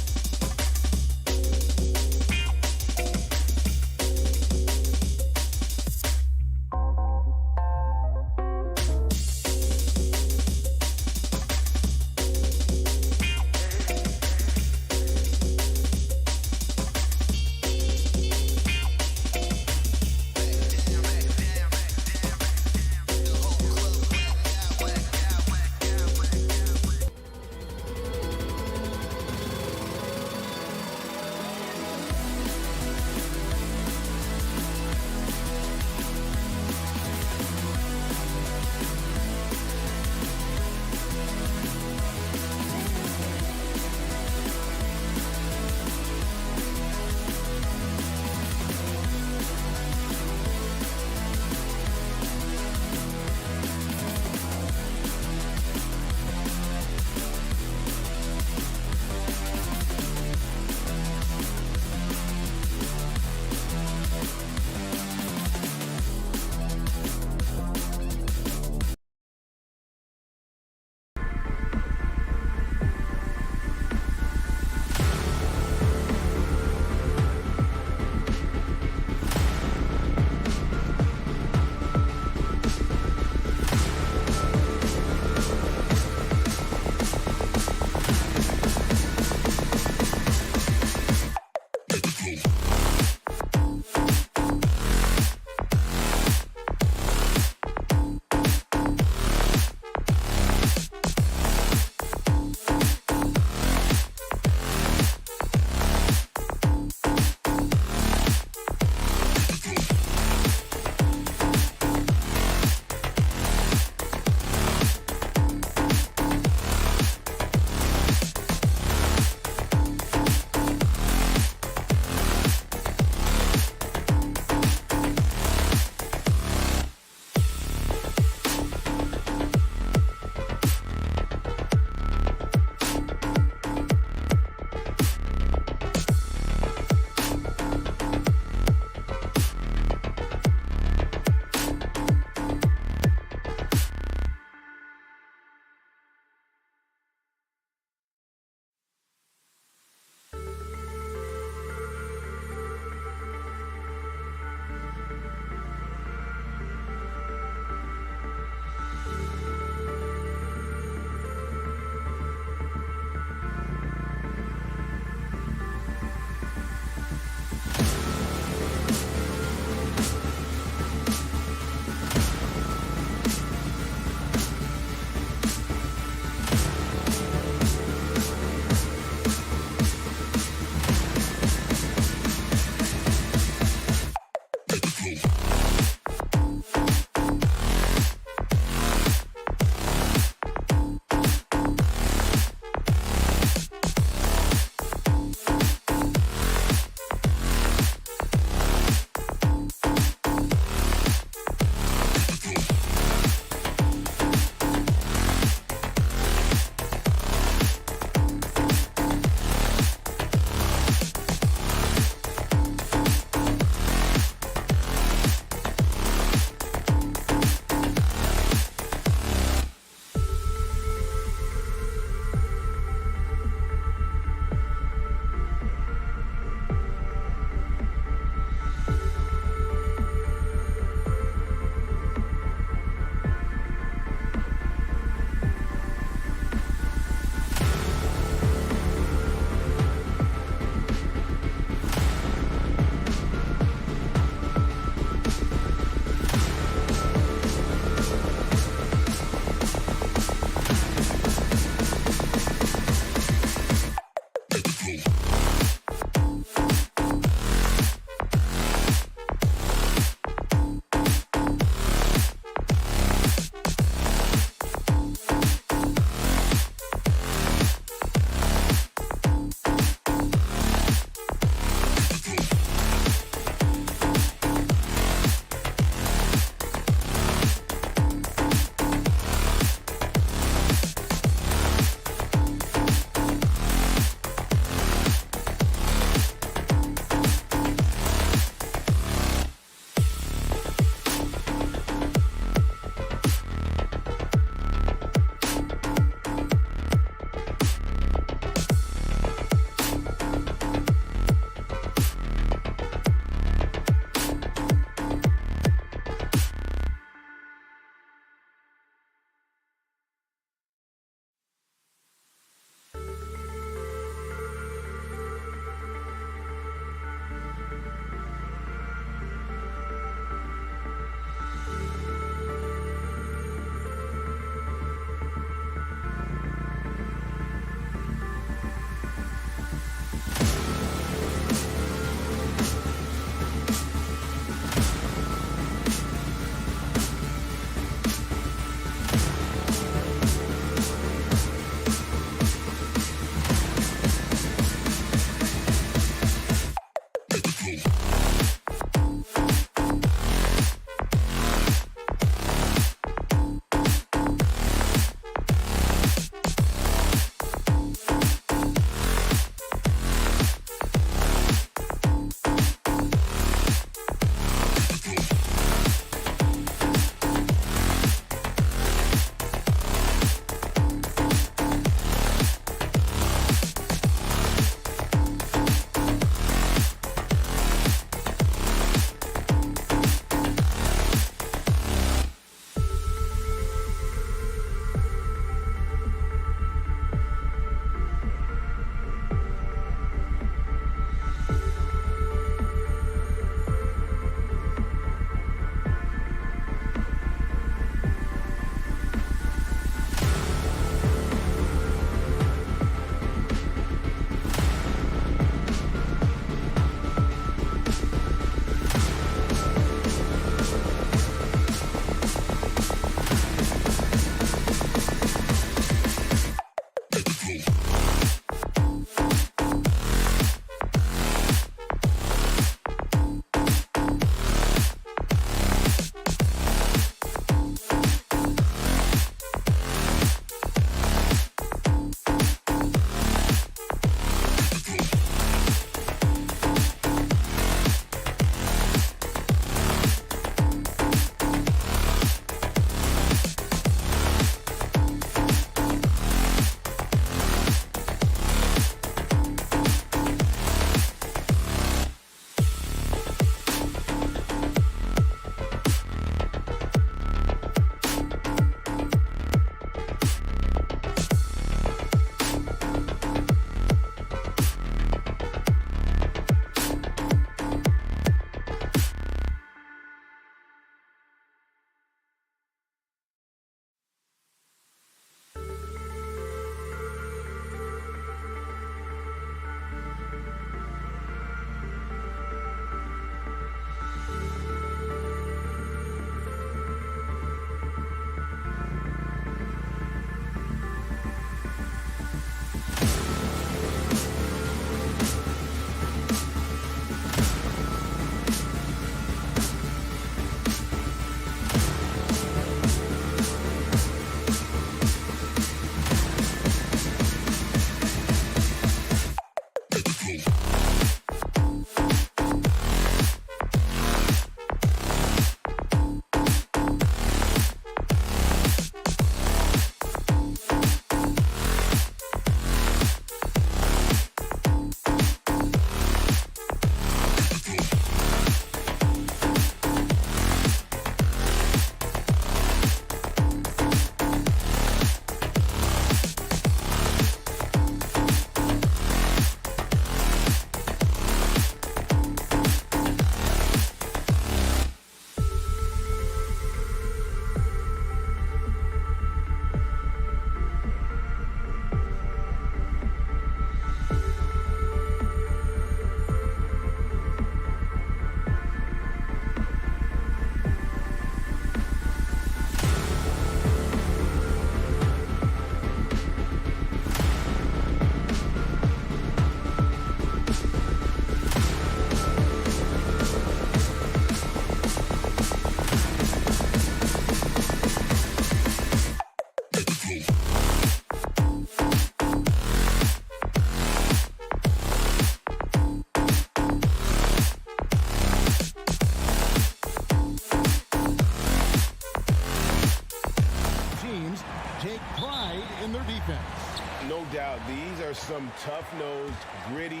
S8: No doubt, these are some tough-nosed, gritty,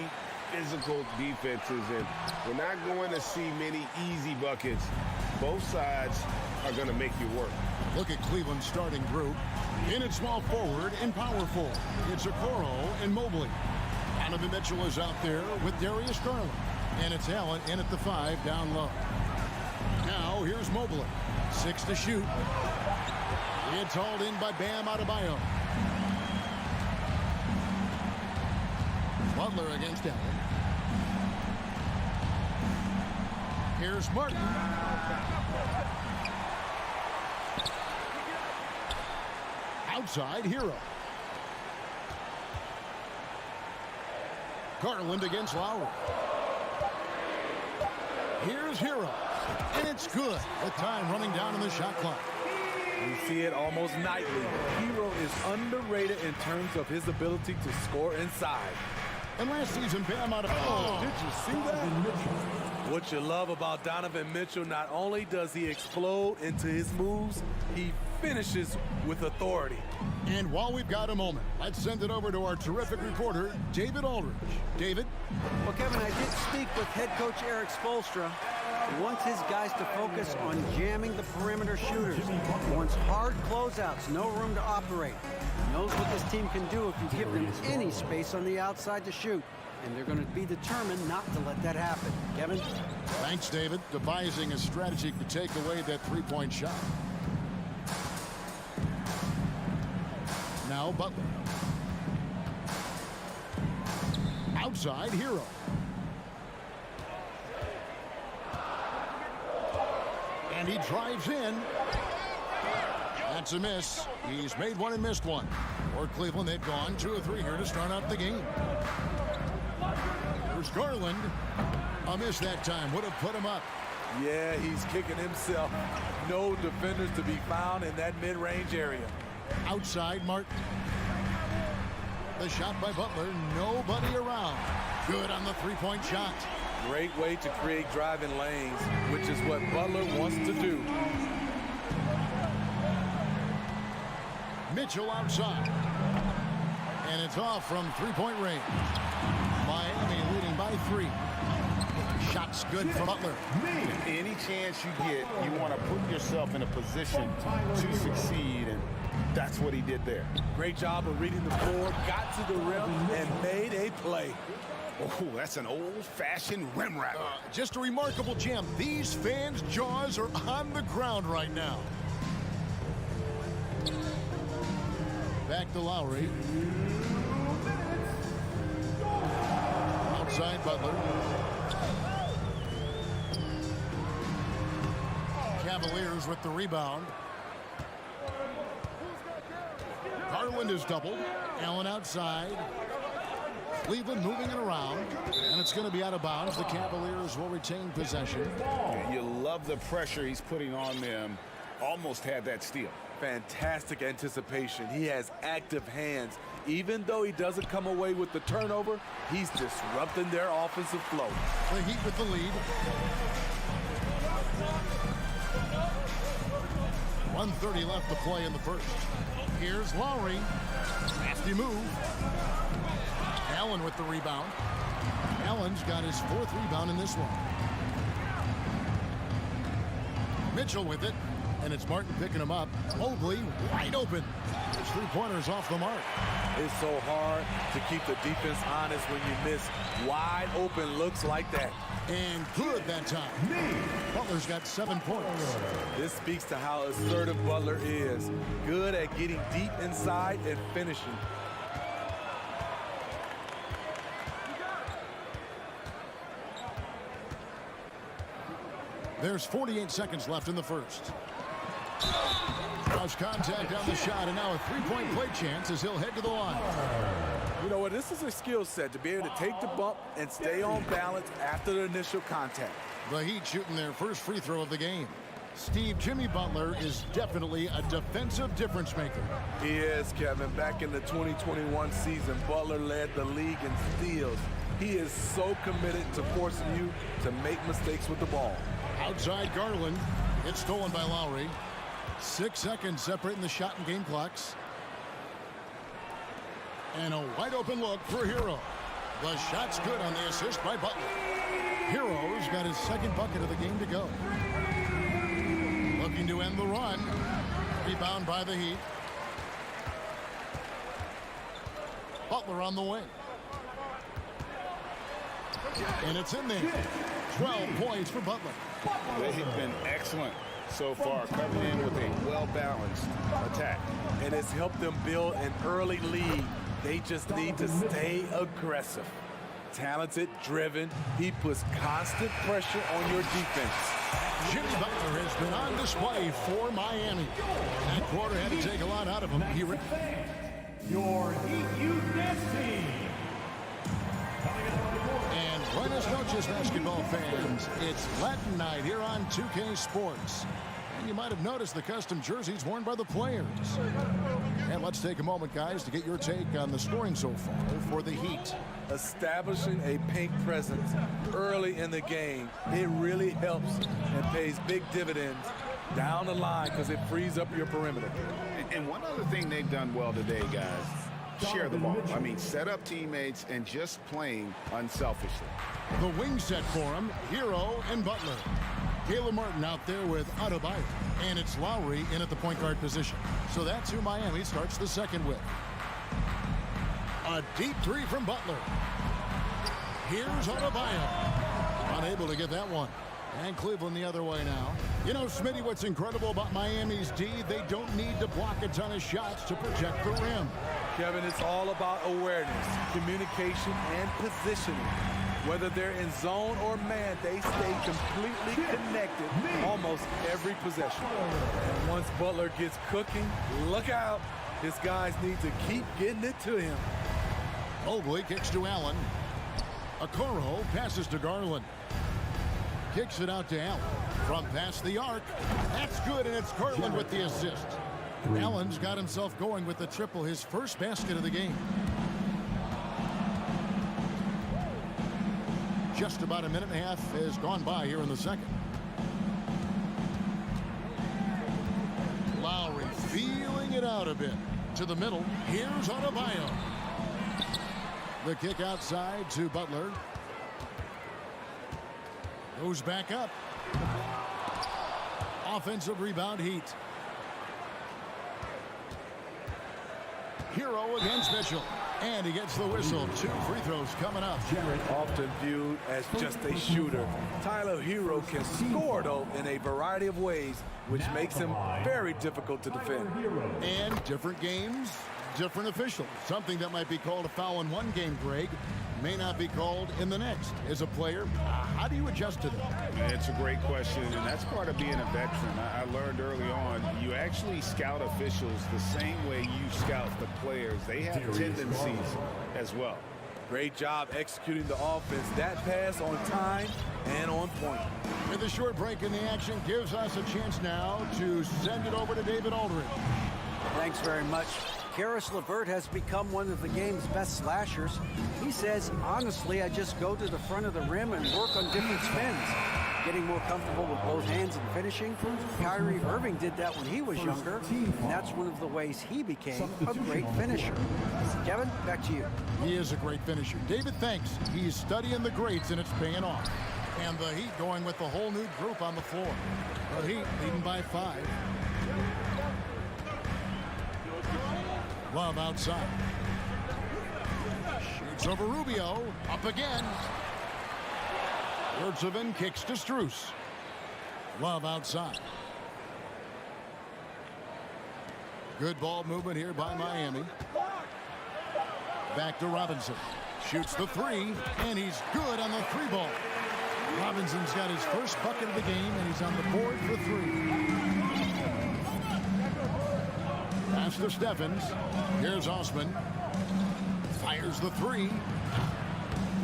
S8: physical defenses, and we're not going to see many easy buckets. Both sides are going to make you work.
S7: Look at Cleveland's starting group. In at small forward and power forward, it's Okoro and Mobley. Donovan Mitchell is out there with Darius Garland. And it's Allen in at the 5 down low. Now here's Mobley. 6 to shoot. It's hauled in by Bam Adebayo. Butler against Allen. Here's Martin. Outside, Hero. Garland against Lowry. Here's Hero. And it's good with time running down in the shot clock.
S13: We see it almost nightly. Hero is underrated in terms of his ability to score inside.
S7: And last season, Bam Adebayo.
S13: Oh, did you see that? What you love about Donovan Mitchell, not only does he explode into his moves, he finishes with authority.
S7: And while we've got a moment, let's send it over to our terrific reporter, David Aldridge. David?
S10: Well, Kevin, I did speak with head coach Eric Spoelstra. He wants his guys to focus on jamming the perimeter shooters. He wants hard closeouts, no room to operate. He knows what this team can do if you give them any space on the outside to shoot. And they're going to be determined not to let that happen. Kevin?
S7: Thanks, David. Devising a strategy to take away that three-point shot. Now Butler. Outside, Hero. And he drives in. That's a miss. He's made one and missed one. For Cleveland, they've gone 2 of 3 here to start out the game. Here's Garland. A miss that time. Would have put him up.
S13: Yeah, he's kicking himself. No defenders to be found in that mid-range area.
S7: Outside, Martin. The shot by Butler. Nobody around. Good on the three-point shot.
S13: Great way to create driving lanes, which is what Butler wants to do.
S7: Mitchell outside. And it's off from three-point range. Miami leading by 3. Shot's good for Butler.
S9: Any chance you get, you want to put yourself in a position to succeed, and that's what he did there.
S13: Great job of reading the floor, got to the rim, and made a play.
S8: Oh, that's an old-fashioned rim rattler.
S7: Just a remarkable jam. These fans' jaws are on the ground right now. Back to Lowry. Outside Butler. Cavaliers with the rebound. Garland is doubled. Allen outside. Cleveland moving it around, and it's going to be out of bounds. The Cavaliers will retain possession.
S9: You love the pressure he's putting on them. Almost had that steal.
S13: Fantastic anticipation. He has active hands. Even though he doesn't come away with the turnover, he's disrupting their offensive flow.
S7: The Heat with the lead. 1:30 left to play in the first. Here's Lowry. Nasty move. Allen with the rebound. Allen's got his 4th rebound in this one. Mitchell with it. And it's Martin picking him up. Mobley wide open. His 3-pointer's off the mark.
S13: It's so hard to keep the defense honest when you miss wide open looks like that.
S7: And good that time. Butler's got 7 points.
S13: This speaks to how assertive Butler is. Good at getting deep inside and finishing.
S7: There's 48 seconds left in the first. Draws contact on the shot, and now a 3-point play chance as he'll head to the line.
S13: You know what? This is a skill set to be able to take the bump and stay on balance after the initial contact.
S7: The Heat shooting their first free throw of the game. Steve, Jimmy Butler is definitely a defensive difference maker.
S13: He is, Kevin. Back in the 2021 season, Butler led the league in steals. He is so committed to forcing you to make mistakes with the ball.
S7: Outside Garland. It's stolen by Lowry. 6 seconds separating the shot and game clocks. And a wide open look for Hero. The shot's good on the assist by Butler. Hero's got his 2nd bucket of the game to go. Looking to end the run. Rebound by the Heat. Butler on the wing. And it's in there. 12 points for Butler.
S9: They have been excellent so far, coming in with a well-balanced attack.
S13: And it's helped them build an early lead. They just need to stay aggressive. Talented, driven, he puts constant pressure on your defense.
S7: Jimmy Butler has been on display for Miami. That quarter had to take a lot out of him.
S5: Your Heat Youth team.
S7: And buenas noches, basketball fans. It's Latin night here on 2K Sports. And you might have noticed the custom jerseys worn by the players. And let's take a moment, guys, to get your take on the scoring so far for the Heat.
S13: Establishing a pink presence early in the game, it really helps and pays big dividends down the line because it frees up your perimeter.
S9: And one other thing they've done well today, guys, share the ball. I mean, set up teammates and just playing unselfishly.
S7: The wing set for him, Hero and Butler. Caleb Martin out there with Adebayo. And it's Lowry in at the point guard position. So that's who Miami starts the second with. A deep 3 from Butler. Here's Adebayo. Unable to get that one. And Cleveland the other way now. You know, Smitty, what's incredible about Miami's D, they don't need to block a ton of shots to protect the rim.
S13: Kevin, it's all about awareness, communication, and positioning. Whether they're in zone or man, they stay completely connected almost every possession. And once Butler gets cooking, look out. His guys need to keep getting it to him.
S7: Mobley kicks to Allen. Okoro passes to Garland. Kicks it out to Allen. From past the arc. That's good, and it's Garland with the assist. Allen's got himself going with the triple, his first basket of the game. Just about a minute and a half has gone by here in the second. Lowry feeling it out a bit. To the middle. Here's Adebayo. The kick outside to Butler. Goes back up. Offensive rebound, Heat. Hero against Mitchell. And he gets the whistle. 2 free throws coming up.
S13: Often viewed as just a shooter, Tyler Hero can score, though, in a variety of ways, which makes him very difficult to defend.
S7: And different games, different officials. Something that might be called a foul in one game, Greg, may not be called in the next. As a player, how do you adjust to that?
S9: It's a great question, and that's part of being a veteran. I learned early on, you actually scout officials the same way you scout the players. They have tendencies as well.
S13: Great job executing the offense. That pass on time and on point.
S7: With a short break in the action, gives us a chance now to send it over to David Aldridge.
S10: Thanks very much. Caris LeVert has become one of the game's best slashers. He says, honestly, I just go to the front of the rim and work on different spins. Getting more comfortable with both hands and finishing. Kyrie Irving did that when he was younger, and that's one of the ways he became a great finisher. Kevin, back to you.
S7: He is a great finisher. David thinks he's studying the greats, and it's paying off. And the Heat going with the whole new group on the floor. The Heat leading by 5. Love outside. Shoots over Rubio. Up again. Yurtseven kicks to Strus. Love outside. Good ball movement here by Miami. Back to Robinson. Shoots the 3, and he's good on the 3 ball. Robinson's got his first bucket of the game, and he's on the board for 3. Pass to Steffens. Here's Osman. Fires the 3.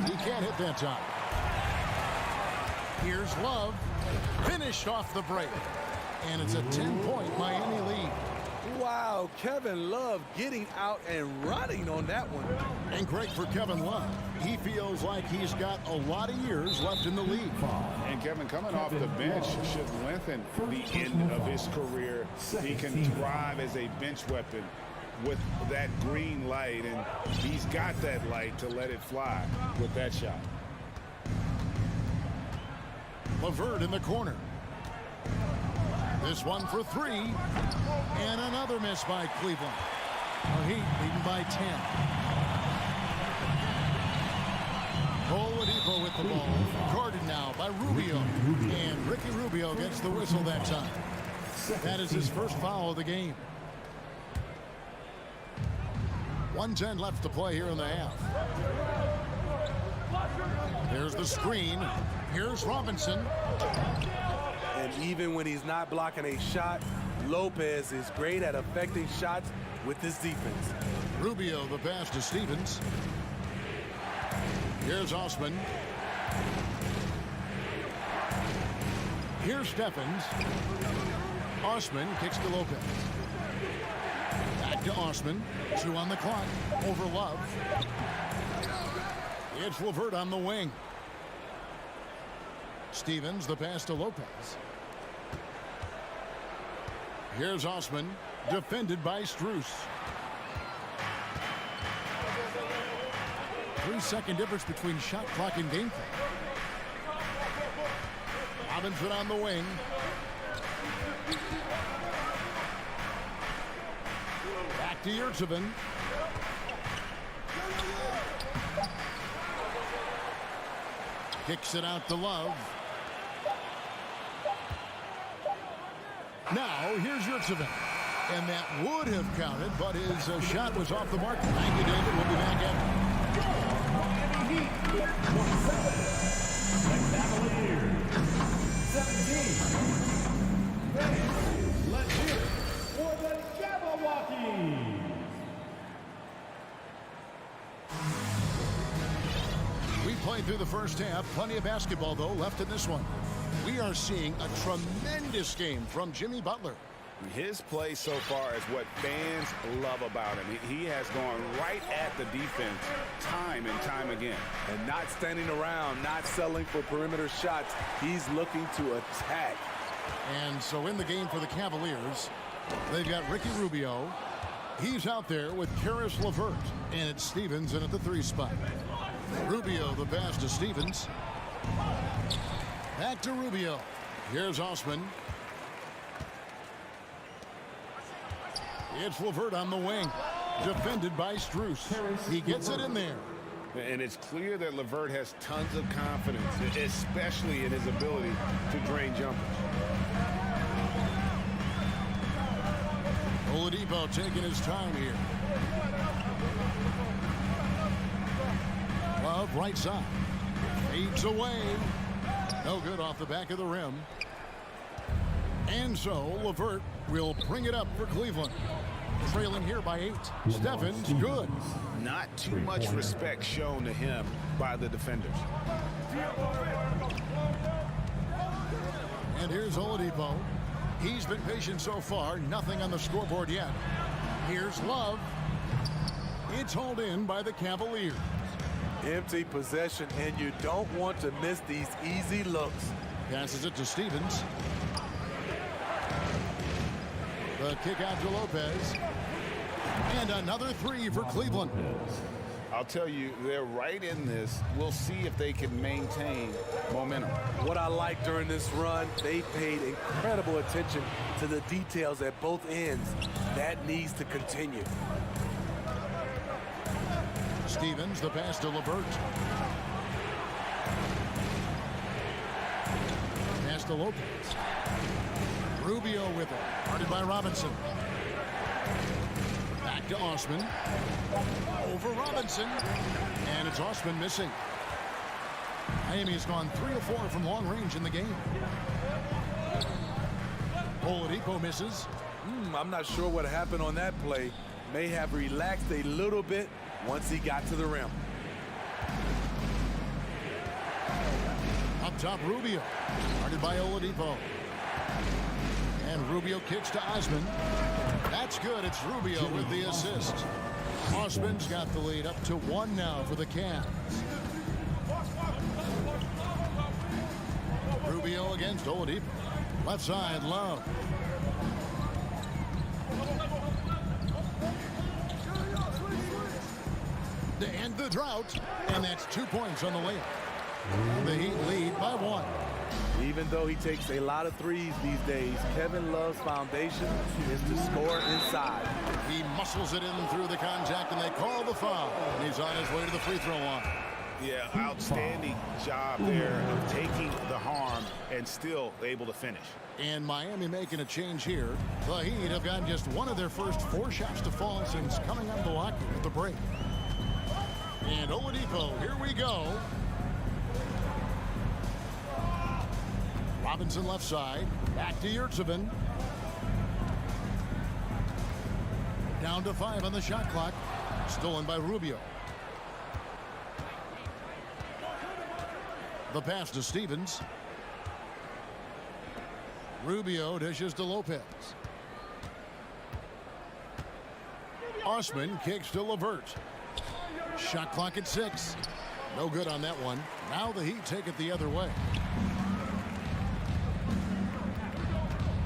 S7: He can't hit that time. Here's Love. Finished off the break. And it's a 10-point Miami lead.
S13: Wow, Kevin Love getting out and running on that one.
S7: And great for Kevin Love. He feels like he's got a lot of years left in the league.
S9: And Kevin, coming off the bench should lengthen the end of his career. He can thrive as a bench weapon with that green light, and he's got that light to let it fly with that shot.
S7: LeVert in the corner. This one for 3. And another miss by Cleveland. The Heat leading by 10. Oladipo with the ball. Guarded now by Rubio. And Ricky Rubio gets the whistle that time. That is his first foul of the game. 1:10 left to play here in the half. Here's the screen. Here's Robinson.
S13: And even when he's not blocking a shot, Lopez is great at affecting shots with his defense.
S7: Rubio the pass to Stevens. Here's Osman. Here's Steffens. Osman kicks to Lopez. Back to Osman. 2 on the clock. Over Love. It's LeVert on the wing. Stevens the pass to Lopez. Here's Osman, defended by Strus. 3-second difference between shot clock and game clock. Robinson on the wing. Back to Yurtseven. Kicks it out to Love. Now, here's Yurtseven. And that would have counted, but his shot was off the mark. Thank you, David. We'll be back at
S5: The Cavaliers, 17. Let's hear it for the Jabberwockies.
S7: We played through the first half. Plenty of basketball, though, left in this one. We are seeing a tremendous game from Jimmy Butler.
S9: His play so far is what fans love about him. He has gone right at the defense time and time again.
S13: And not standing around, not settling for perimeter shots. He's looking to attack.
S7: And so in the game for the Cavaliers, they've got Ricky Rubio. He's out there with Caris LeVert. And it's Stevens in at the 3 spot. Rubio the pass to Stevens. Back to Rubio. Here's Osman. It's LeVert on the wing. Defended by Strus. He gets it in there.
S9: And it's clear that LeVert has tons of confidence, especially in his ability to drain jumpers.
S7: Oladipo taking his time here. Love right side. Fades away. No good off the back of the rim. And so LeVert will bring it up for Cleveland. Trailing here by 8. Steffens good.
S9: Not too much respect shown to him by the defenders.
S7: And here's Oladipo. He's been patient so far. Nothing on the scoreboard yet. Here's Love. It's hauled in by the Cavaliers.
S13: Empty possession, and you don't want to miss these easy looks.
S7: Passes it to Stevens. The kick out to Lopez. And another three for Cleveland.
S9: I'll tell you, they're right in this. We'll see if they can maintain momentum.
S13: What I like during this run, they paid incredible attention to the details at both ends. That needs to continue.
S7: Stevens, the pass to LeVert. Pass to Lopez. Rubio with it. Guarded by Robinson. Back to Osman. Over Robinson. And it's Osman missing. Miami's gone 3 of 4 from long range in the game. Oladipo misses.
S13: I'm not sure what happened on that play. May have relaxed a little bit once he got to the rim.
S7: Up top, Rubio. Guarded by Oladipo. And Rubio kicks to Osman. That's good. It's Rubio with the assist. Osman's got the lead up to 1 now for the Cavs. Rubio against Oladipo. Left side, Love. To end the drought, and that's 2 points on the layup. The Heat lead by 1.
S13: Even though he takes a lot of threes these days, Kevin Love's foundation is to score inside.
S7: He muscles it in through the contact, and they call the foul. And he's on his way to the free throw line.
S8: Yeah, outstanding job there of taking the harm and still able to finish.
S7: And Miami making a change here. The Heat have gotten just one of their first 4 shots to fall since coming out of the locker at the break. And Oladipo, here we go. Robinson left side. Back to Yurtseven. Down to 5 on the shot clock. Stolen by Rubio. The pass to Stevens. Rubio dishes to Lopez. Osman kicks to LeVert. Shot clock at 6. No good on that one. Now the Heat take it the other way.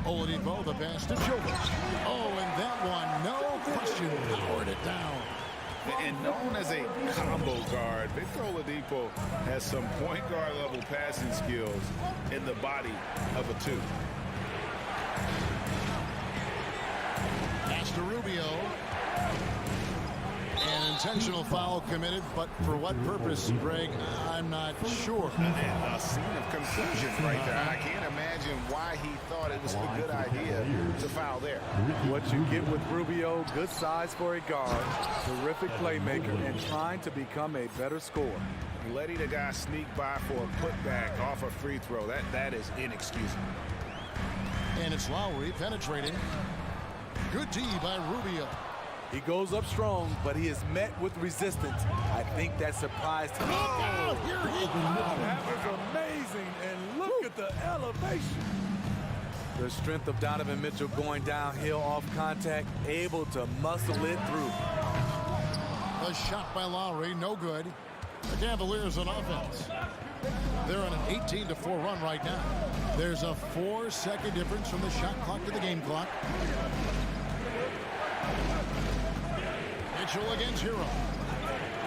S7: Oladipo, the pass to Childress. Oh, and that one, no question, powered it down.
S8: And known as a combo guard, Victor Oladipo has some point guard level passing skills in the body of a 2.
S7: Pass to Rubio. An intentional foul committed, but for what purpose, Greg, I'm not sure.
S8: And a scene of confusion right there. I can't imagine why he thought it was a good idea to foul there.
S13: What you get with Rubio, good size for a guard, terrific playmaker, and trying to become a better scorer.
S8: Letting a guy sneak by for a putback off a free throw, that is inexcusable.
S7: And it's Lowry penetrating. Good D by Rubio.
S13: He goes up strong, but he is met with resistance. I think that surprised him.
S7: Oh, here he goes.
S13: That was amazing, and look at the elevation. The strength of Donovan Mitchell going downhill off contact, able to muscle it through.
S7: The shot by Lowry, no good. The Cavaliers on offense. They're on an 18-4 run right now. There's a 4-second difference from the shot clock to the game clock. Mitchell against Hero.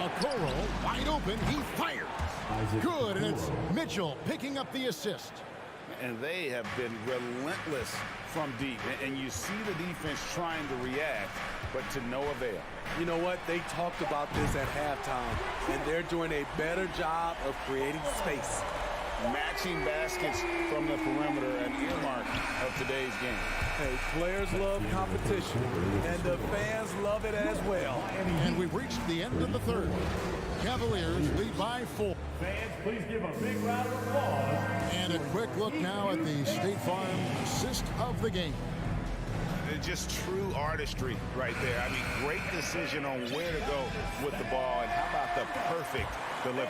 S7: Okoro wide open. He fires. Good, and it's Mitchell picking up the assist.
S8: And they have been relentless from deep. And you see the defense trying to react, but to no avail.
S13: You know what? They talked about this at halftime, and they're doing a better job of creating space.
S8: Matching baskets from the perimeter, an earmark of today's game.
S13: Hey, players love competition, and the fans love it as well.
S7: And we've reached the end of the third. Cavaliers lead by 4.
S5: Fans, please give a big round of applause.
S7: And a quick look now at the State Farm assist of the game.
S8: Just true artistry right there. I mean, great decision on where to go with the ball, and how about the perfect delivery?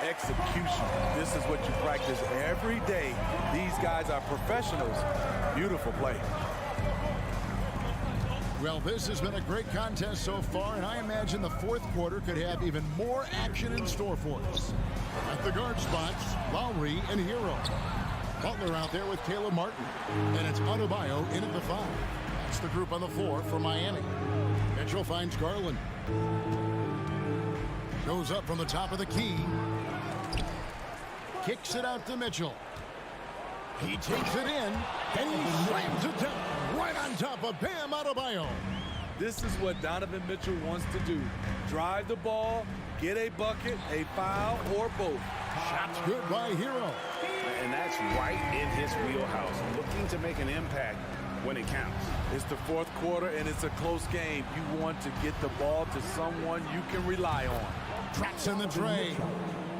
S13: Execution. This is what you practice every day. These guys are professionals. Beautiful play.
S7: Well, this has been a great contest so far, and I imagine the fourth quarter could have even more action in store for us. At the guard spots, Lowry and Hero. Butler out there with Caleb Martin. And it's Adebayo in at the 5. That's the group on the floor for Miami. Mitchell finds Garland. Goes up from the top of the key. Kicks it out to Mitchell. He takes it in, and he slams it down right on top of Bam Adebayo.
S13: This is what Donovan Mitchell wants to do. Drive the ball, get a bucket, a foul, or both.
S7: Shots good by Hero.
S8: And that's right in his wheelhouse, looking to make an impact when it counts.
S13: It's the fourth quarter, and it's a close game. You want to get the ball to someone you can rely on.
S7: Traps in the tray.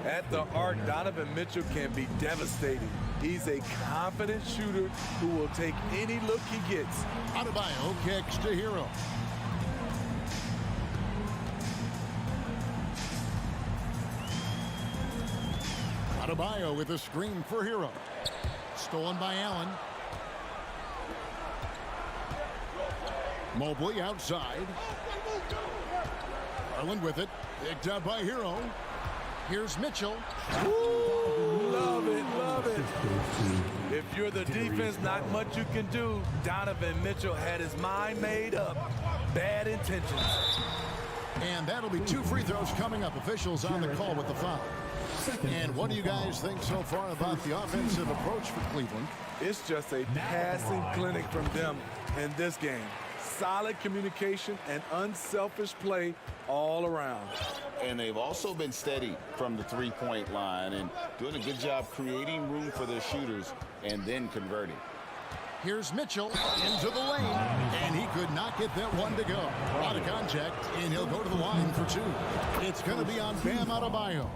S13: At the arc, Donovan Mitchell can be devastating. He's a confident shooter who will take any look he gets.
S7: Adebayo kicks to Hero. Adebayo with a screen for Hero. Stolen by Allen. Mobley outside. Garland with it. Picked up by Hero. Here's Mitchell.
S13: Ooh, love it, love it. If you're the defense, not much you can do. Donovan Mitchell had his mind made up. Bad intentions.
S7: And that'll be 2 free throws coming up. Officials on the call with the foul. And what do you guys think so far about the offensive approach for Cleveland?
S13: It's just a passing clinic from them in this game. Solid communication and unselfish play all around.
S9: And they've also been steady from the three-point line and doing a good job creating room for their shooters and then converting.
S7: Here's Mitchell into the lane, and he could not get that one to go. Out of contact, and he'll go to the line for 2. It's going to be on Bam Adebayo.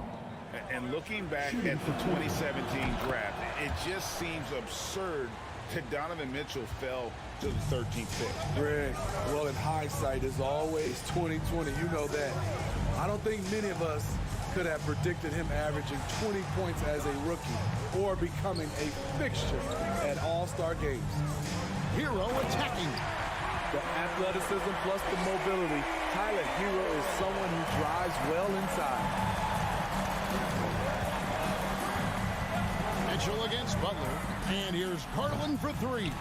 S8: And looking back at the 2017 draft, it just seems absurd that Donovan Mitchell fell to the 13th pick.
S13: Greg, well, in hindsight is always 20/20. You know that. I don't think many of us could have predicted him averaging 20 points as a rookie or becoming a fixture at All-Star games.
S7: Hero attacking.
S13: The athleticism plus the mobility. Tyler Hero is someone who drives well inside.
S7: Mitchell against Butler. And here's Garland for 3.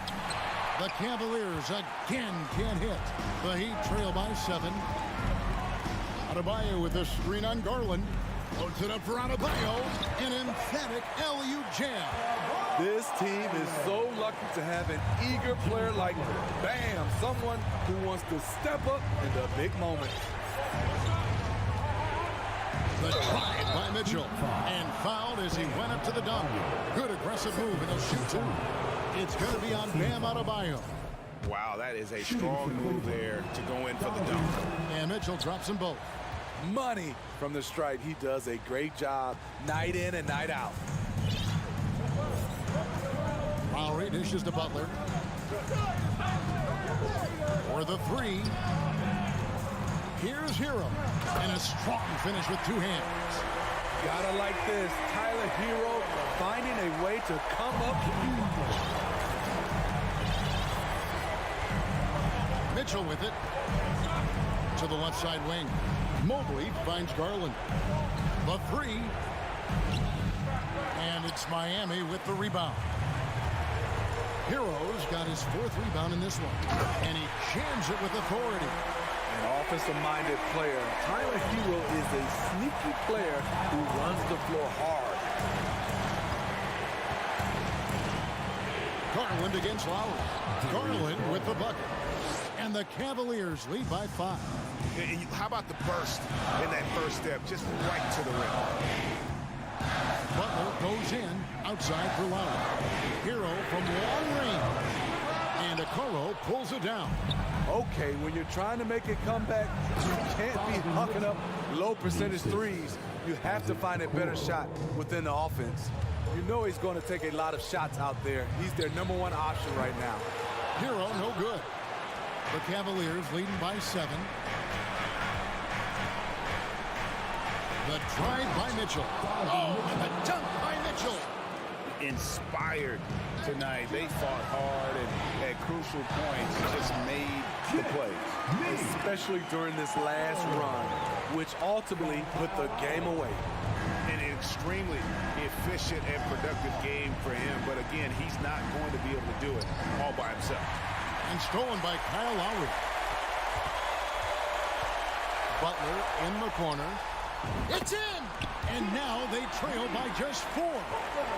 S7: The Cavaliers again can't hit. The Heat trail by 7. Adebayo with a screen on Garland. Loads it up for Adebayo. An emphatic LU jam.
S13: This team is so lucky to have an eager player like Bam, someone who wants to step up in the big moments.
S7: The drive by Mitchell. And fouled as he went up to the dunk. Good aggressive move, and he'll shoot 2. It's going to be on Bam Adebayo.
S8: Wow, that is a strong move there to go in for the dunk.
S7: And Mitchell drops them both.
S13: Money from the stripe. He does a great job night in and night out.
S7: Lowry dishes to Butler. For the 3. Here's Hero. And a strong finish with 2 hands.
S13: Gotta like this. Tyler Hero finding a way to come up.
S7: Mitchell with it. To the left side wing. Mobley finds Garland. The 3. And it's Miami with the rebound. Hero's got his 4th rebound in this one. And he jams it with authority.
S13: An offensive-minded player. Tyler Hero is a sneaky player who runs the floor hard.
S7: Garland against Lowry. Garland with the bucket. And the Cavaliers lead by 5.
S8: And how about the burst in that first step, just right to the rim.
S7: Butler goes in, outside for Lowry. Hero from long range. And Okoro pulls it down.
S13: Okay, when you're trying to make a comeback, you can't be hucking up low percentage threes. You have to find a better shot within the offense. You know he's going to take a lot of shots out there. He's their #1 option right now.
S7: Hero no good. The Cavaliers leading by 7. The drive by Mitchell. Oh, and the dunk by Mitchell.
S8: Inspired tonight. They fought hard and at crucial points just made the plays.
S13: Especially during this last run, which ultimately put the game away.
S9: An extremely efficient and productive game for him, but again, he's not going to be able to do it all by himself.
S7: And stolen by Kyle Lowry. Butler in the corner. It's in! And now they trail by just 4.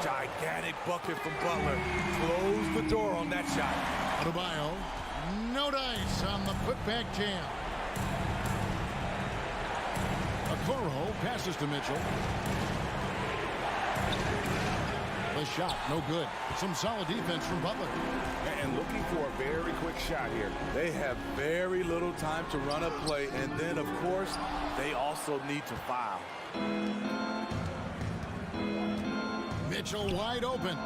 S13: Gigantic bucket from Butler. Close the door on that shot.
S7: Adebayo, no dice on the putback jam. Okoro passes to Mitchell. The shot, no good. Some solid defense from Butler.
S9: And looking for a very quick shot here.
S13: They have very little time to run a play, and then, of course, they also need to foul.
S7: Mitchell wide open.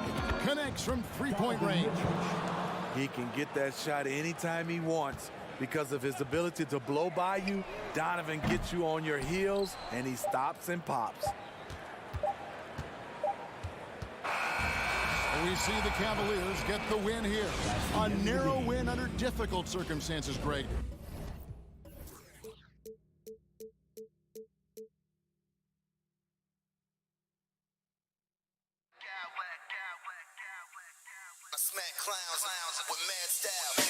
S7: Connects from three-point range.
S13: He can get that shot anytime he wants. Because of his ability to blow by you, Donovan gets you on your heels, and he stops and pops.
S7: We see the Cavaliers get the win here. A narrow win under difficult circumstances, Greg.
S6: I smack clowns with mad style.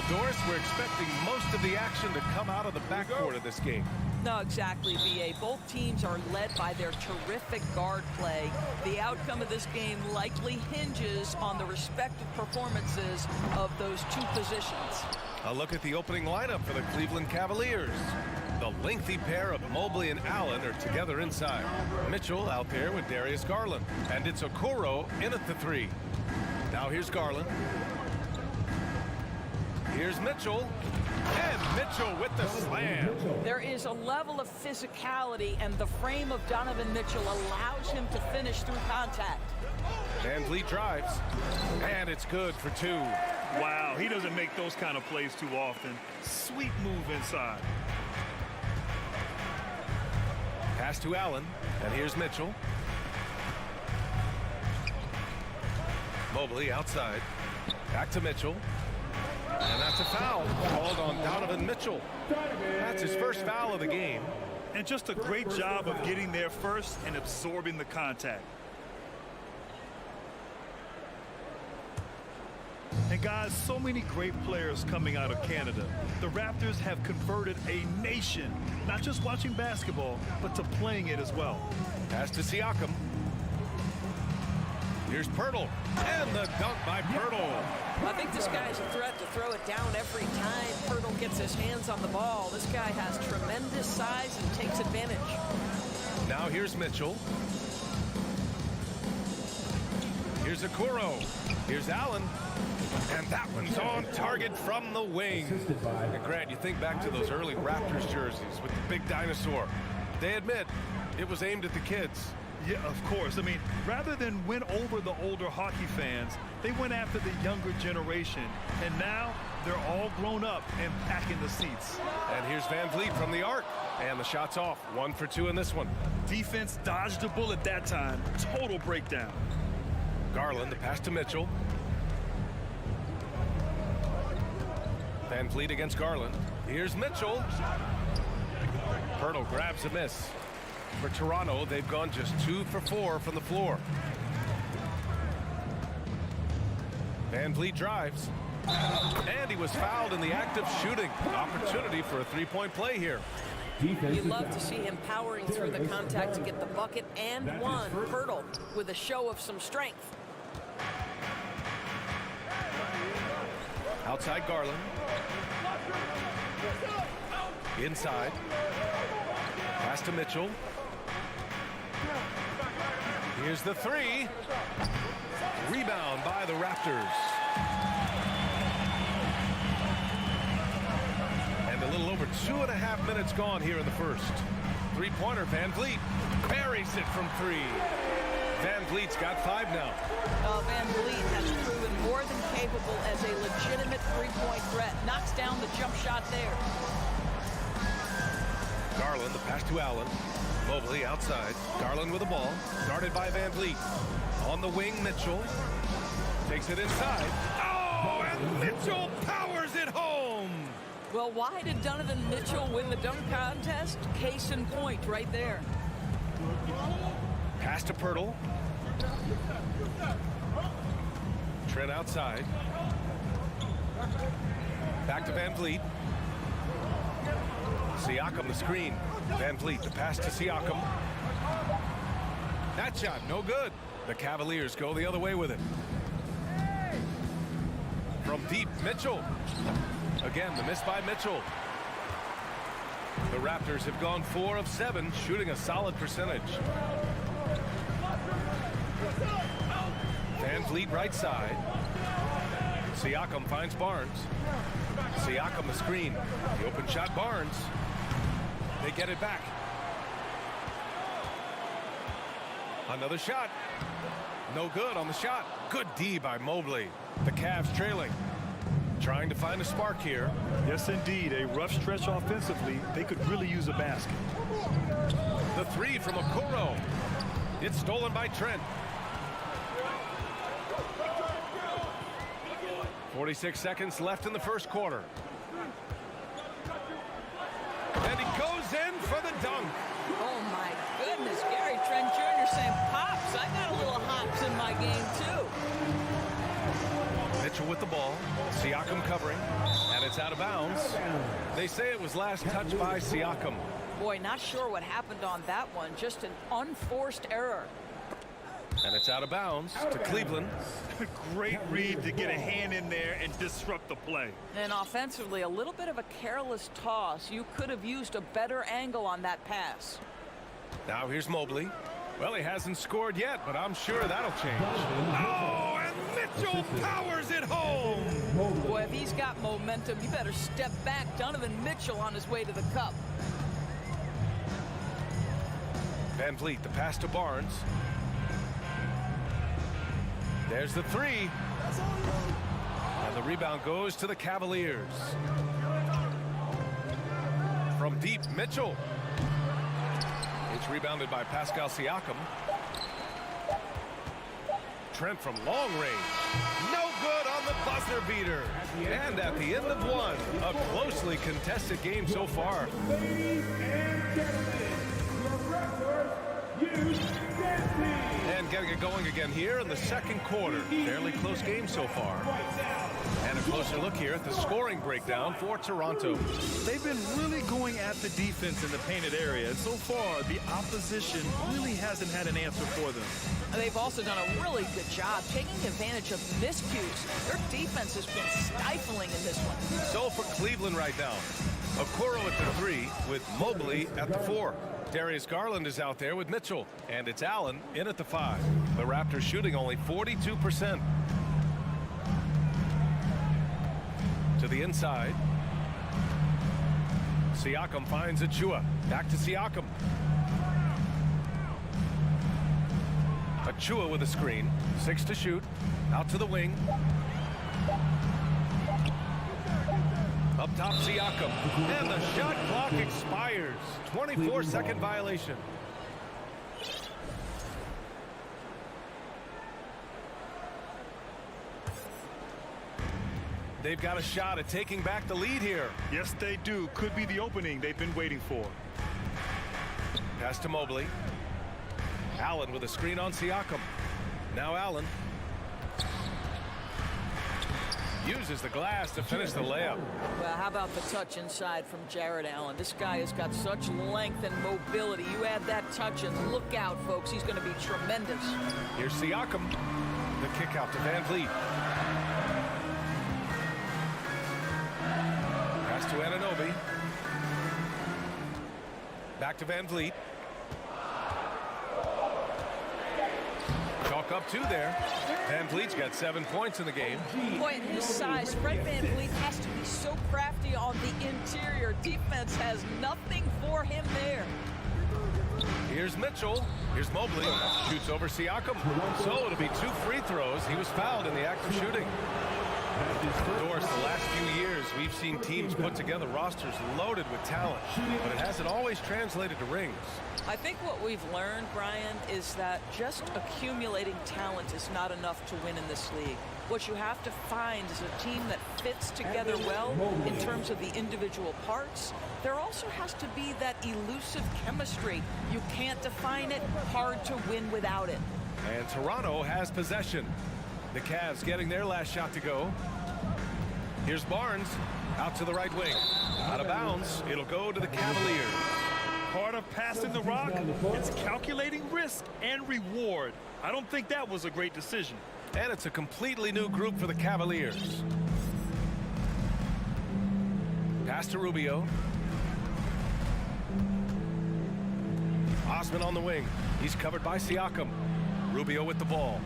S1: Doris, we're expecting most of the action to come out of the backcourt of this game.
S3: No, exactly, B.A. Both teams are led by their terrific guard play. The outcome of this game likely hinges on the respective performances of those two positions.
S1: A look at the opening lineup for the Cleveland Cavaliers. The lengthy pair of Mobley and Allen are together inside. Mitchell out there with Darius Garland. And it's Okoro in at the 3. Now here's Garland. Here's Mitchell. And Mitchell with the slam.
S3: There is a level of physicality, and the frame of Donovan Mitchell allows him to finish through contact.
S1: Van Vliet drives. And it's good for 2.
S2: Wow, he doesn't make those kind of plays too often. Sweet move inside.
S1: Pass to Allen, and here's Mitchell. Mobley outside. Back to Mitchell. And that's a foul called on Donovan Mitchell. That's his first foul of the game.
S2: And just a great job of getting there first and absorbing the contact. And guys, so many great players coming out of Canada. The Raptors have converted a nation, not just watching basketball, but to playing it as well.
S1: Pass to Siakam. Here's Pirtle, and the dunk by Pirtle.
S3: I think this guy's a threat to throw it down every time Pirtle gets his hands on the ball. This guy has tremendous size and takes advantage.
S1: Now here's Mitchell. Here's Okoro. Here's Allen. And that one's on target from the wing. And Grant, you think back to those early Raptors jerseys with the big dinosaur. They admit it was aimed at the kids.
S2: Yeah, of course. I mean, rather than win over the older hockey fans, they went after the younger generation. And now they're all grown up and packing the seats.
S1: And here's Van Vliet from the arc. And the shot's off. 1 for 2 in this one.
S2: Defense dodged a bullet that time. Total breakdown.
S1: Garland, the pass to Mitchell. Van Vliet against Garland. Here's Mitchell. Pirtle grabs a miss. For Toronto, they've gone just 2 for 4 from the floor. Van Vliet drives. And he was fouled in the act of shooting. Opportunity for a 3-point play here.
S3: You love to see him powering through the contact to get the bucket and one. Pirtle with a show of some strength.
S1: Outside Garland. Inside. Pass to Mitchell. Here's the 3. Rebound by the Raptors. And a little over 2.5 minutes gone here in the first. 3-pointer, Van Vliet buries it from 3. Van Vliet's got 5 now.
S3: Van Vliet has proven more than capable as a legitimate 3-point threat. Knocks down the jump shot there.
S1: Garland, the pass to Allen. Mobley outside. Garland with the ball. Guarded by Van Vliet. On the wing, Mitchell. Takes it inside. Oh, and Mitchell powers it home.
S3: Well, why did Donovan Mitchell win the dunk contest? Case in point right there.
S1: Pass to Pirtle. Trent outside. Back to Van Vliet. Siakam the screen. Van Vliet the pass to Siakam. That shot no good. The Cavaliers go the other way with it. From deep, Mitchell. Again, the miss by Mitchell. The Raptors have gone 4 of 7, shooting a solid percentage. Van Vliet right side. Siakam finds Barnes. Siakam the screen. The open shot, Barnes. They get it back. Another shot. No good on the shot. Good D by Mobley. The Cavs trailing. Trying to find a spark here.
S2: Yes, indeed. A rough stretch offensively. They could really use a basket.
S1: The 3 from Okoro. It's stolen by Trent. 46 seconds left in the first quarter. And he goes in for the dunk.
S3: Oh, my goodness. Gary Trent Jr. saying, Pops, I got a little hops in my game, too.
S1: Mitchell with the ball. Siakam covering. And it's out of bounds. They say it was last touched by Siakam.
S3: Boy, not sure what happened on that one. Just an unforced error.
S1: And it's out of bounds to Cleveland.
S2: Great read to get a hand in there and disrupt the play.
S3: And offensively, a little bit of a careless toss. You could have used a better angle on that pass.
S1: Now here's Mobley. Well, he hasn't scored yet, but I'm sure that'll change. Oh, and Mitchell powers it home.
S3: Boy, if he's got momentum, you better step back. Donovan Mitchell on his way to the cup.
S1: Van Vliet, the pass to Barnes. There's the three. And the rebound goes to the Cavaliers. From deep, Mitchell. It's rebounded by Pascal Siakam. Trent from long range. No good on the buzzer beater. And at the end of one, a closely contested game so far. And getting it going again here in the second quarter. Fairly close game so far. And a closer look here at the scoring breakdown for Toronto.
S2: They've been really going at the defense in the painted area. And so far, the opposition really hasn't had an answer for them.
S3: They've also done a really good job taking advantage of miscues. Their defense has been stifling in this one.
S1: So for Cleveland right now, Okoro at the 3 with Mobley at the 4. Darius Garland is out there with Mitchell, and it's Allen in at the 5. The Raptors shooting only 42%. To the inside. Siakam finds Achua. Back to Siakam. Achua with a screen. 6 to shoot. Out to the wing. Up top, Siakam. And the shot clock expires. 24-second violation. They've got a shot at taking back the lead here.
S2: Yes, they do. Could be the opening they've been waiting for.
S1: Pass to Mobley. Allen with a screen on Siakam. Now Allen. Uses the glass to finish the layup.
S3: Well, how about the touch inside from Jared Allen? This guy has got such length and mobility. You add that touch and look out, folks. He's going to be tremendous.
S1: Here's Siakam. The kick out to Van Vliet. Pass to Anunoby. Back to Van Vliet. Chalk up 2 there. Van Vliet's got 7 points in the game.
S3: Boy, at his size, Fred Van Vliet has to be so crafty on the interior. Defense has nothing for him there.
S1: Here's Mitchell. Here's Mobley. Shoots over Siakam. So it'll be 2 free throws. He was fouled in the act of shooting. Doris, the last few years, we've seen teams put together rosters loaded with talent, but it hasn't always translated to rings.
S3: I think what we've learned, Brian, is that just accumulating talent is not enough to win in this league. What you have to find is a team that fits together well in terms of the individual parts. There also has to be that elusive chemistry. You can't define it, hard to win without it.
S1: And Toronto has possession. The Cavs getting their last shot to go. Here's Barnes out to the right wing. Out of bounds. It'll go to the Cavaliers.
S2: Part of passing the rock, it's calculating risk and reward. I don't think that was a great decision.
S1: And it's a completely new group for the Cavaliers. Pass to Rubio. Osman on the wing. He's covered by Siakam. Rubio with the ball.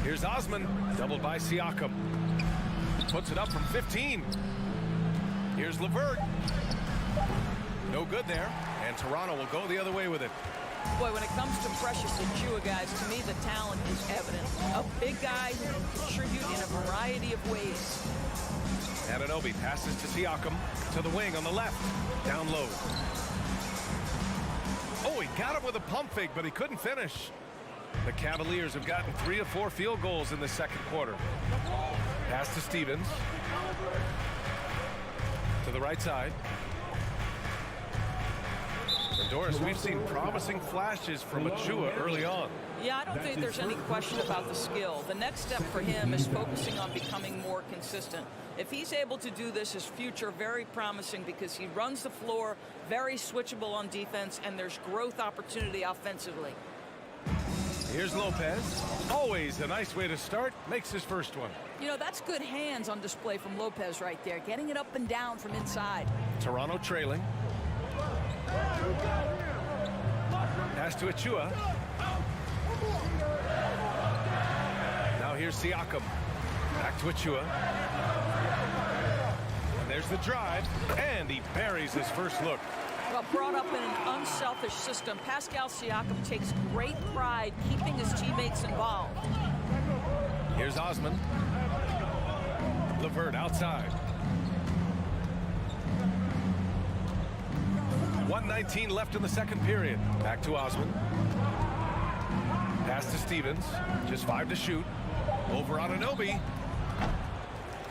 S1: Here's Osman, doubled by Siakam. Puts it up from 15. Here's LeVert. No good there, and Toronto will go the other way with it.
S3: Boy, when it comes to Precious Achua, guys, to me the talent is evident. A big guy who can contribute in a variety of ways.
S1: Anunoby passes to Siakam, to the wing on the left, down low. Oh, he got it with a pump fake, but he couldn't finish. The Cavaliers have gotten 3 of 4 field goals in the second quarter. Pass to Stevens. To the right side. And Doris, we've seen promising flashes from Achua early on.
S3: Yeah, I don't think there's any question about the skill. The next step for him is focusing on becoming more consistent. If he's able to do this, his future very promising because he runs the floor, very switchable on defense, and there's growth opportunity offensively.
S1: Here's Lopez. Always a nice way to start. Makes his first one.
S3: You know, that's good hands on display from Lopez right there, getting it up and down from inside.
S1: Toronto trailing. Pass to Achua. Now here's Siakam. Back to Achua. And there's the drive, and he buries his first look.
S3: Well, brought up in an unselfish system, Pascal Siakam takes great pride keeping his teammates involved.
S1: Here's Osman. LeVert outside. 1:19 left in the second period. Back to Osman. Pass to Stevens. Just 5 to shoot. Over on Anunoby.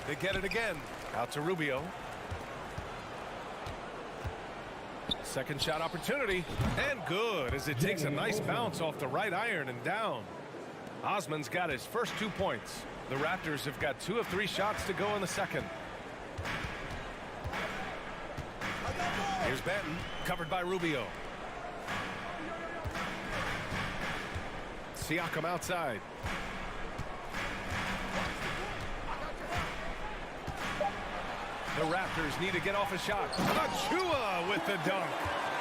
S1: They get it again. Out to Rubio. Second shot opportunity. And good as it takes a nice bounce off the right iron and down. Osman's got his first 2 points. The Raptors have got 2 of 3 shots to go in the second. Here's Benton, covered by Rubio. Siakam outside. The Raptors need to get off a shot. Achua with the dunk.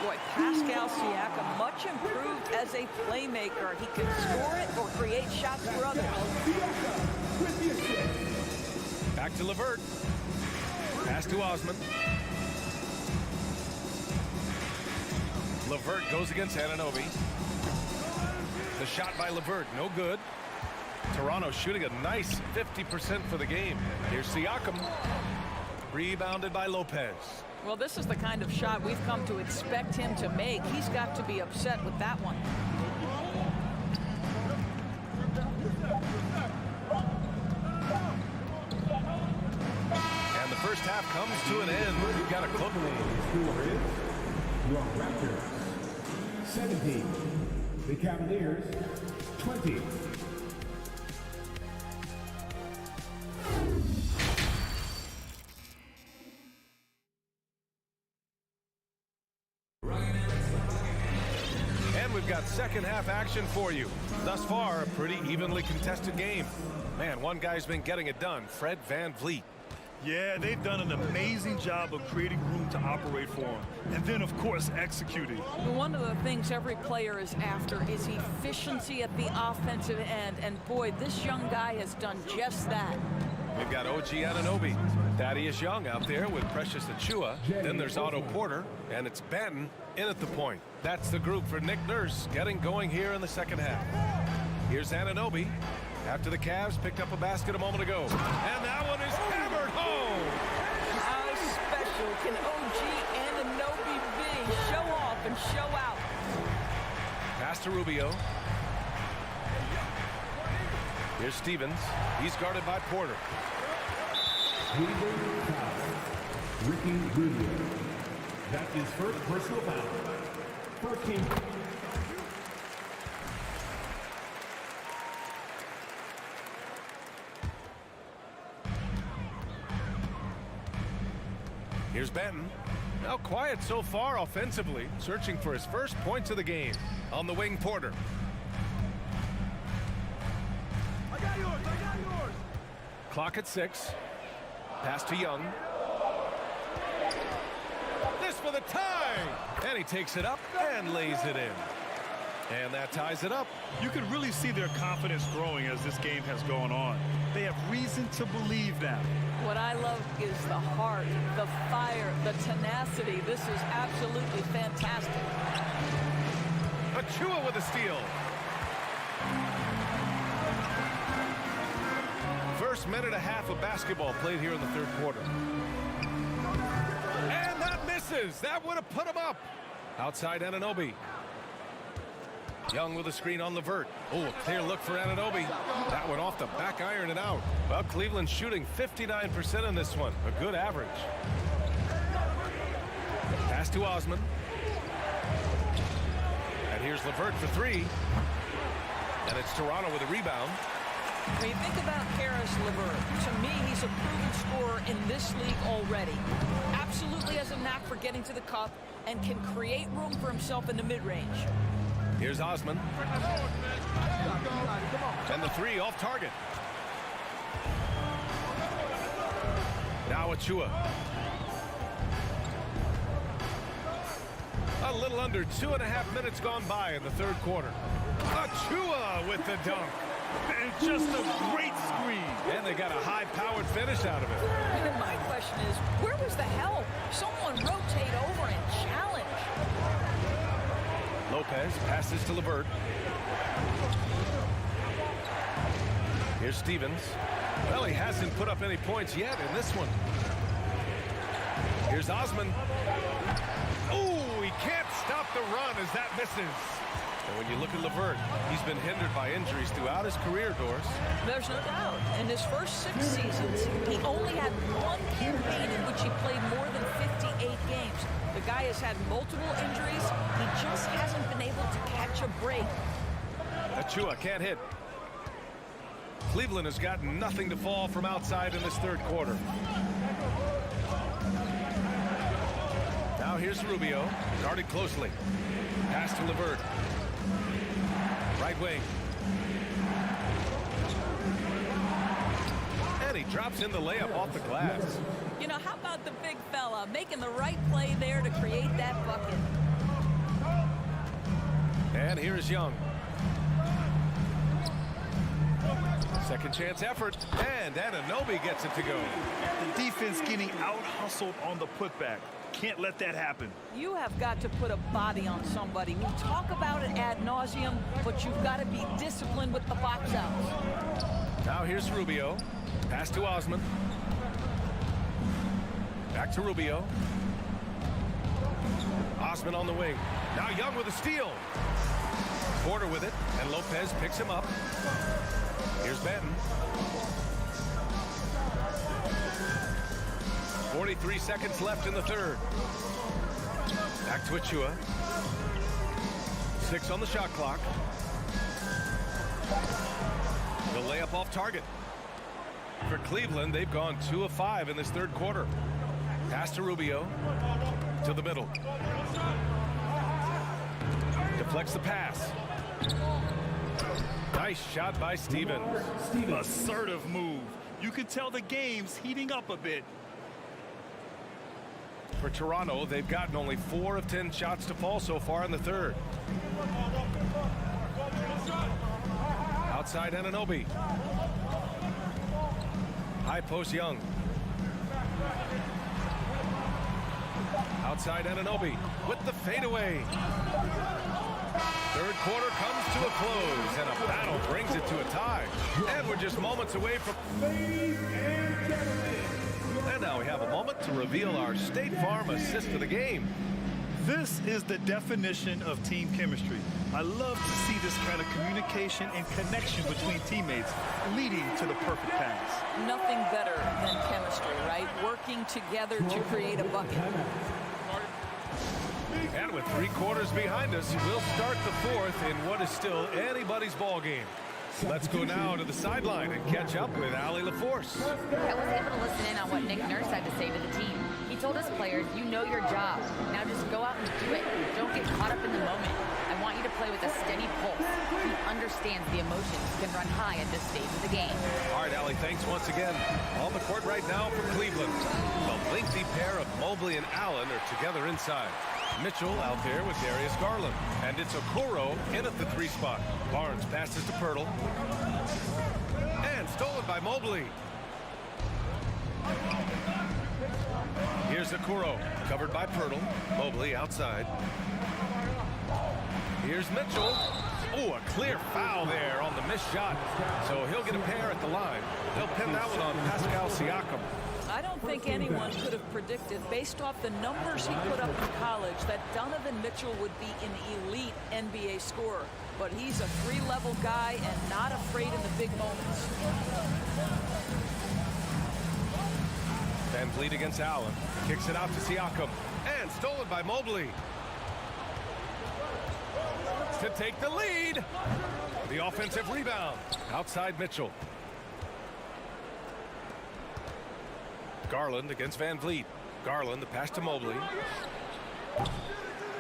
S3: Boy, Pascal Siakam much improved as a playmaker. He can score it or create shots for others.
S1: Back to LeVert. Pass to Osman. LeVert goes against Anunoby. The shot by LeVert, no good. Toronto shooting a nice 50% for the game. Here's Siakam. Rebounded by Lopez.
S3: Well, this is the kind of shot we've come to expect him to make. He's got to be upset with that one.
S1: And the first half comes to an end. We've got a close.
S5: Your Raptors 17, the Cavaliers 20.
S1: And we've got second half action for you. Thus far, a pretty evenly contested game. Man, one guy's been getting it done, Fred VanVleet.
S2: Yeah, they've done an amazing job of creating room to operate for him. And then, of course, executing.
S3: One of the things every player is after is efficiency at the offensive end. And boy, this young guy has done just that.
S1: We've got OG Anunoby, Thaddeus Young out there with Precious Achua. Then there's Otto Porter, and it's Benton in at the point. That's the group for Nick Nurse getting going here in the second half. Here's Anunoby. After the Cavs picked up a basket a moment ago. And that one is hammered home.
S3: How special can OG Anunoby be? Show off and show out.
S1: Pass to Rubio. Here's Stevens. He's guarded by Porter.
S5: Ricky Rubio. That is first personal foul. First team.
S1: Here's Benton. Now quiet so far offensively, searching for his first points of the game. On the wing, Porter.
S2: I got yours.
S1: Clock at 6. Pass to Young. This for the tie! And he takes it up and lays it in. And that ties it up.
S2: You can really see their confidence growing as this game has gone on. They have reason to believe now.
S3: What I love is the heart, the fire, the tenacity. This is absolutely fantastic.
S1: Achua with a steal. First minute and a half of basketball played here in the third quarter. And that misses. That would have put him up. Outside Anunoby. Young with a screen on LeVert. Oh, a clear look for Anunoby. That one off the back iron and out. Well, Cleveland shooting 59% in this one. A good average. Pass to Osman. And here's LeVert for 3. And it's Toronto with a rebound.
S3: When you think about Karis LeVert, to me, he's a proven scorer in this league already. Absolutely has a knack for getting to the cup and can create room for himself in the mid-range.
S1: Here's Osman. And the three off target. Now Achua. A little under 2.5 minutes gone by in the third quarter. Achua with the dunk.
S2: And just a great screen.
S1: And they got a high-powered finish out of it.
S3: And my question is, where was the help? Someone rotate over and challenge.
S1: Lopez passes to LeVert. Here's Stevens. Well, he hasn't put up any points yet in this one. Here's Osman. Ooh, he can't stop the run as that misses. And when you look at LeVert, he's been hindered by injuries throughout his career, Doris.
S3: There's no doubt. In his first 6 seasons, he only had one campaign in which he played more than 58 games. The guy has had multiple injuries. He just hasn't been able to catch a break.
S1: Achua can't hit. Cleveland has got nothing to fall from outside in this third quarter. Now here's Rubio, guarded closely. Pass to LeVert. Right wing. And he drops in the layup off the glass.
S3: You know, how about the big fella making the right play there to create that bucket?
S1: And here is Young. Second chance effort, and Anunoby gets it to go.
S2: The defense getting out-hustled on the putback. Can't let that happen.
S3: You have got to put a body on somebody. We talk about it ad nauseum, but you've got to be disciplined with the box outs.
S1: Now here's Rubio. Pass to Osman. Back to Rubio. Osman on the wing. Now Young with a steal. Porter with it, and Lopez picks him up. Here's Benton. 43 seconds left in the third. Back to Achua. 6 on the shot clock. The layup off target. For Cleveland, they've gone 2 of 5 in this third quarter. Pass to Rubio. To the middle. Deflects the pass. Nice shot by Stevens.
S2: Assertive move. You can tell the game's heating up a bit.
S1: For Toronto, they've gotten only 4 of 10 shots to fall so far in the third. Outside Anunoby. High post Young. Outside Anunoby with the fadeaway. Third quarter comes to a close, and a battle brings it to a tie. And we're just moments away from... And now we have a moment to reveal our State Farm assist of the game.
S2: This is the definition of team chemistry. I love to see this kind of communication and connection between teammates leading to the perfect pass.
S3: Nothing better than chemistry, right? Working together to create a bucket.
S1: And with 3 quarters behind us, we'll start the fourth in what is still anybody's ball game. Let's go now to the sideline and catch up with Allie LaForce.
S4: I was able to listen in on what Nick Nurse had to say to the team. He told his players, you know your job. Now just go out and do it. Don't get caught up in the moment. I want you to play with a steady pulse. He understands the emotions can run high at this stage of the game.
S1: All right, Allie, thanks once again. On the court right now for Cleveland. The lengthy pair of Mobley and Allen are together inside. Mitchell out there with Darius Garland. And it's Okoro in at the 3 spot. Barnes passes to Pirtle. And stolen by Mobley. Here's Okoro, covered by Pirtle. Mobley outside. Here's Mitchell. Oh, a clear foul there on the missed shot. So he'll get a pair at the line. They'll pin that one on Pascal Siakam.
S3: I don't think anyone could have predicted, based off the numbers he put up in college, that Donovan Mitchell would be an elite NBA scorer. But he's a 3-level guy and not afraid in the big moments.
S1: Van Vliet against Allen. Kicks it out to Siakam. And stolen by Mobley. To take the lead. The offensive rebound. Outside Mitchell. Garland against Van Vliet. Garland, the pass to Mobley.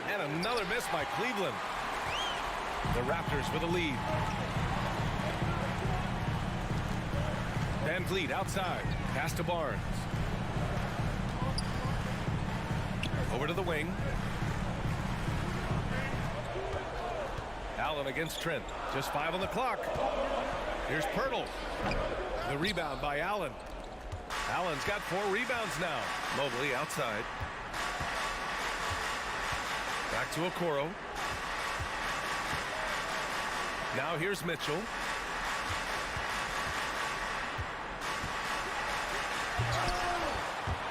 S1: And another miss by Cleveland. The Raptors with a lead. Van Vliet outside. Pass to Barnes. Over to the wing. Allen against Trent. Just 5 on the clock. Here's Pirtle. The rebound by Allen. Allen's got 4 rebounds now. Mobley outside. Back to Okoro. Now here's Mitchell.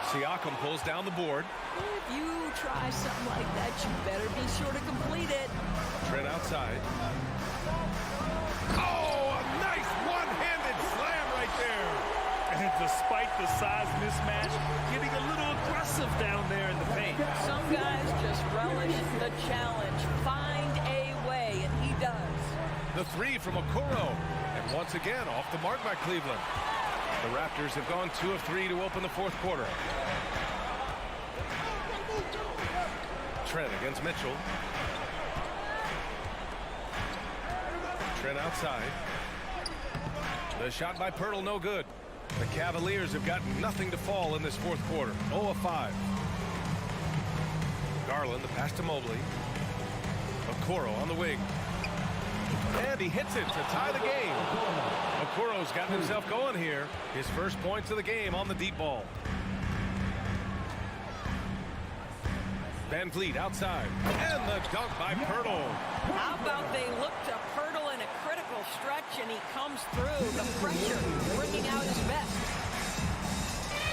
S1: Siakam pulls down the board.
S3: If you try something like that, you better be sure to complete it.
S1: Trent outside. Oh, a nice one-handed slam right there.
S2: And despite the size mismatch, getting a little aggressive down there in the paint.
S3: Some guys just relish the challenge. Find a way, and he does.
S1: The 3 from Okoro. And once again, off the mark by Cleveland. The Raptors have gone 2 of 3 to open the 4th quarter. Trent against Mitchell. Trent outside. The shot by Pirtle, no good. The Cavaliers have got nothing to fall in this 4th quarter. 0 of 5. Garland, the pass to Mobley. Okoro on the wing. And he hits it to tie the game. Okoro's gotten himself going here. His first points of the game on the deep ball. Van Vliet outside. And the dunk by Pirtle.
S3: How about they look to Pirtle in a critical stretch, and he comes through. The pressure bringing out his best.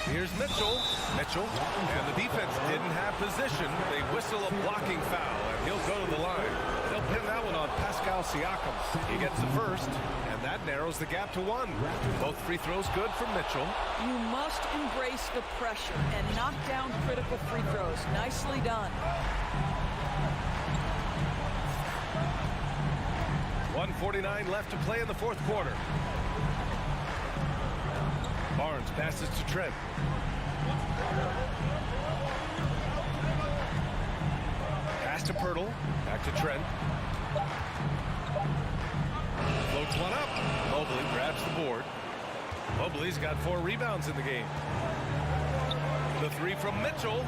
S1: Here's Mitchell. Mitchell. And the defense didn't have position. They whistle a blocking foul, and he'll go to the line. They'll pin that one on Pascal Siakam. He gets the first, and that narrows the gap to 1. Both free throws good from Mitchell.
S3: You must embrace the pressure and knock down critical free throws. Nicely done.
S1: 1:49 left to play in the 4th quarter. Barnes passes to Trent. Pass to Pirtle. Back to Trent. Floats one up. Mobley grabs the board. Mobley's got 4 rebounds in the game. The 3 from Mitchell.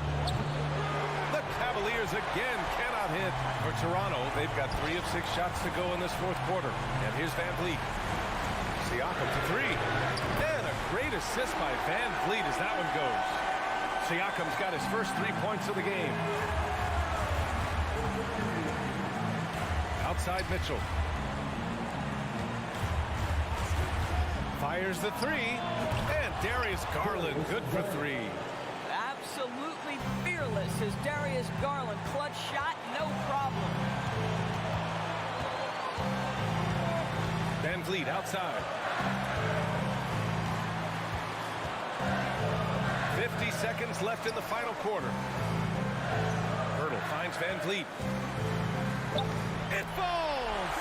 S1: The Cavaliers again cannot hit. For Toronto, they've got 3 of 6 shots to go in this 4th quarter. And here's Van Vliet. Siakam to 3. And a great assist by Van Vliet as that one goes. Siakam's got his first 3 points of the game. Outside Mitchell. Fires the 3. And Darius Garland good for 3.
S3: Absolutely fearless is Darius Garland. Clutch shot, no problem.
S1: Van Vliet outside. 50 seconds left in the final quarter. Pirtle finds Van Vliet.
S2: It falls!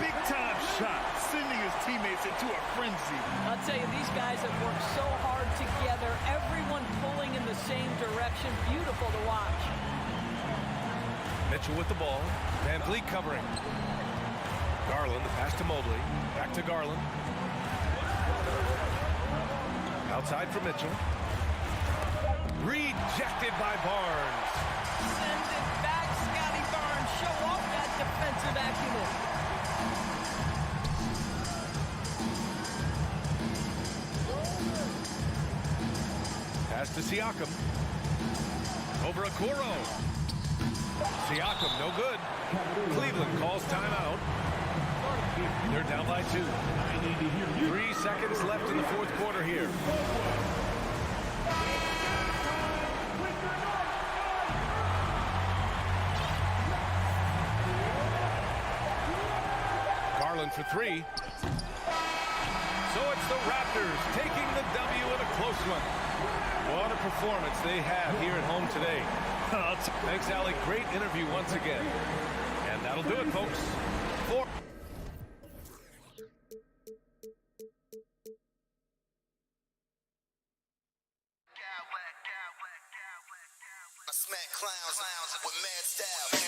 S2: Big time shot, sending his teammates into a frenzy.
S3: I'll tell you, these guys have worked so hard together. Everyone pulling in the same direction. Beautiful to watch.
S1: Mitchell with the ball. Van Vliet covering. Garland, the pass to Mobley. Back to Garland. Outside for Mitchell. Rejected by Barnes.
S3: Send it back, Scotty Barnes. Show off that defensive acumen.
S1: Pass to Siakam. Over Okoro. Siakam, no good. Cleveland calls timeout. They're down by 2. 3 seconds left in the 4th quarter here. Garland for 3. So it's the Raptors taking the W in a close one. What a performance they have here at home today. Thanks, Allie. Great interview once again. And that'll do it, folks.
S6: clowns with mad style.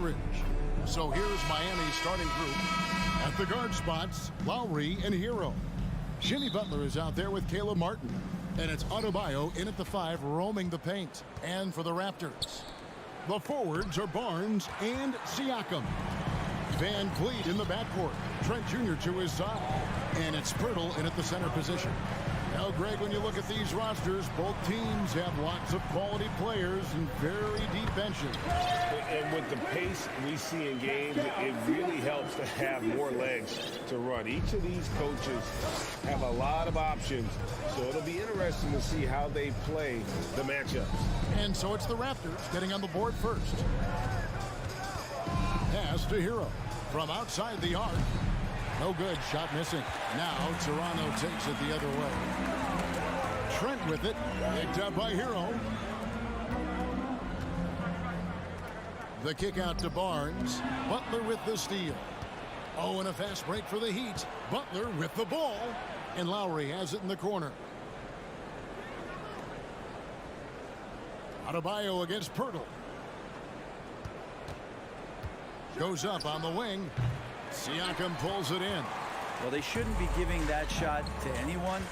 S7: Aldridge. So here's Miami's starting group. At the guard spots, Lowry and Hero. Jimmy Butler is out there with Caleb Martin. And it's Adebayo in at the 5, roaming the paint. And for the Raptors, the forwards are Barnes and Siakam. Van Vliet in the backcourt. Trent Jr. to his side. And it's Pirtle in at the center position. Now, Greg, when you look at these rosters, both teams have lots of quality players and very deep benches.
S8: And with the pace we see in games, it really helps to have more legs to run. Each of these coaches have a lot of options, so it'll be interesting to see how they play the matchups.
S7: And so it's the Raptors getting on the board first. Pass to Hero from outside the arc. No good. Shot missing. Now Toronto takes it the other way. Trent with it. Picked up by Hero. The kick out to Barnes. Butler with the steal. Oh, and a fast break for the Heat. Butler with the ball. And Lowry has it in the corner. Adebayo against Pirtle. Goes up on the wing. Siakam pulls it in.
S12: Well, they shouldn't be giving that shot to anyone,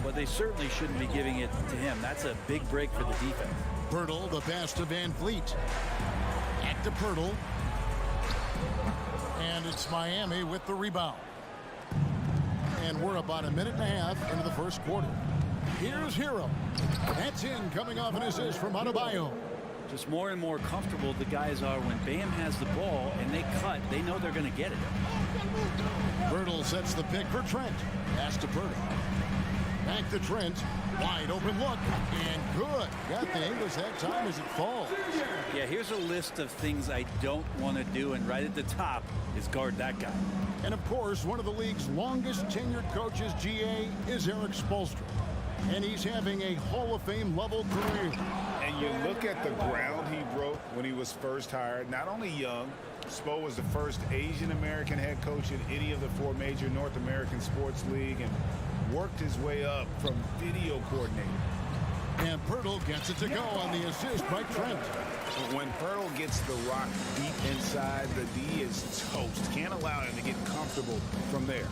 S12: but they certainly shouldn't be giving it to him. That's a big break for the defense.
S7: Pirtle, the pass to Van Vliet. Back to Pirtle. And it's Miami with the rebound. And we're about a minute and a half into the first quarter. Here's Hero. That's in, coming off an assist from Adebayo.
S12: Just more and more comfortable the guys are when Bam has the ball and they cut. They know they're going to get it.
S7: Pirtle sets the pick for Trent. Pass to Pirtle. Back to Trent. Wide open look. And good. Got the English that time as it falls.
S12: Yeah, here's a list of things I don't want to do. And right at the top is guard that guy.
S7: And of course, one of the league's longest tenured coaches, GA, is Eric Spoelstra. And he's having a Hall of Fame level career.
S9: And you look at the ground he broke when he was first hired. Not only young, Spo was the first Asian American head coach in any of the 4 major North American sports league and worked his way up from video coordinator.
S7: And Pirtle gets it to go on the assist by Trent.
S9: When Pirtle gets the rock deep inside, the D is toast. Can't allow him to get comfortable from there.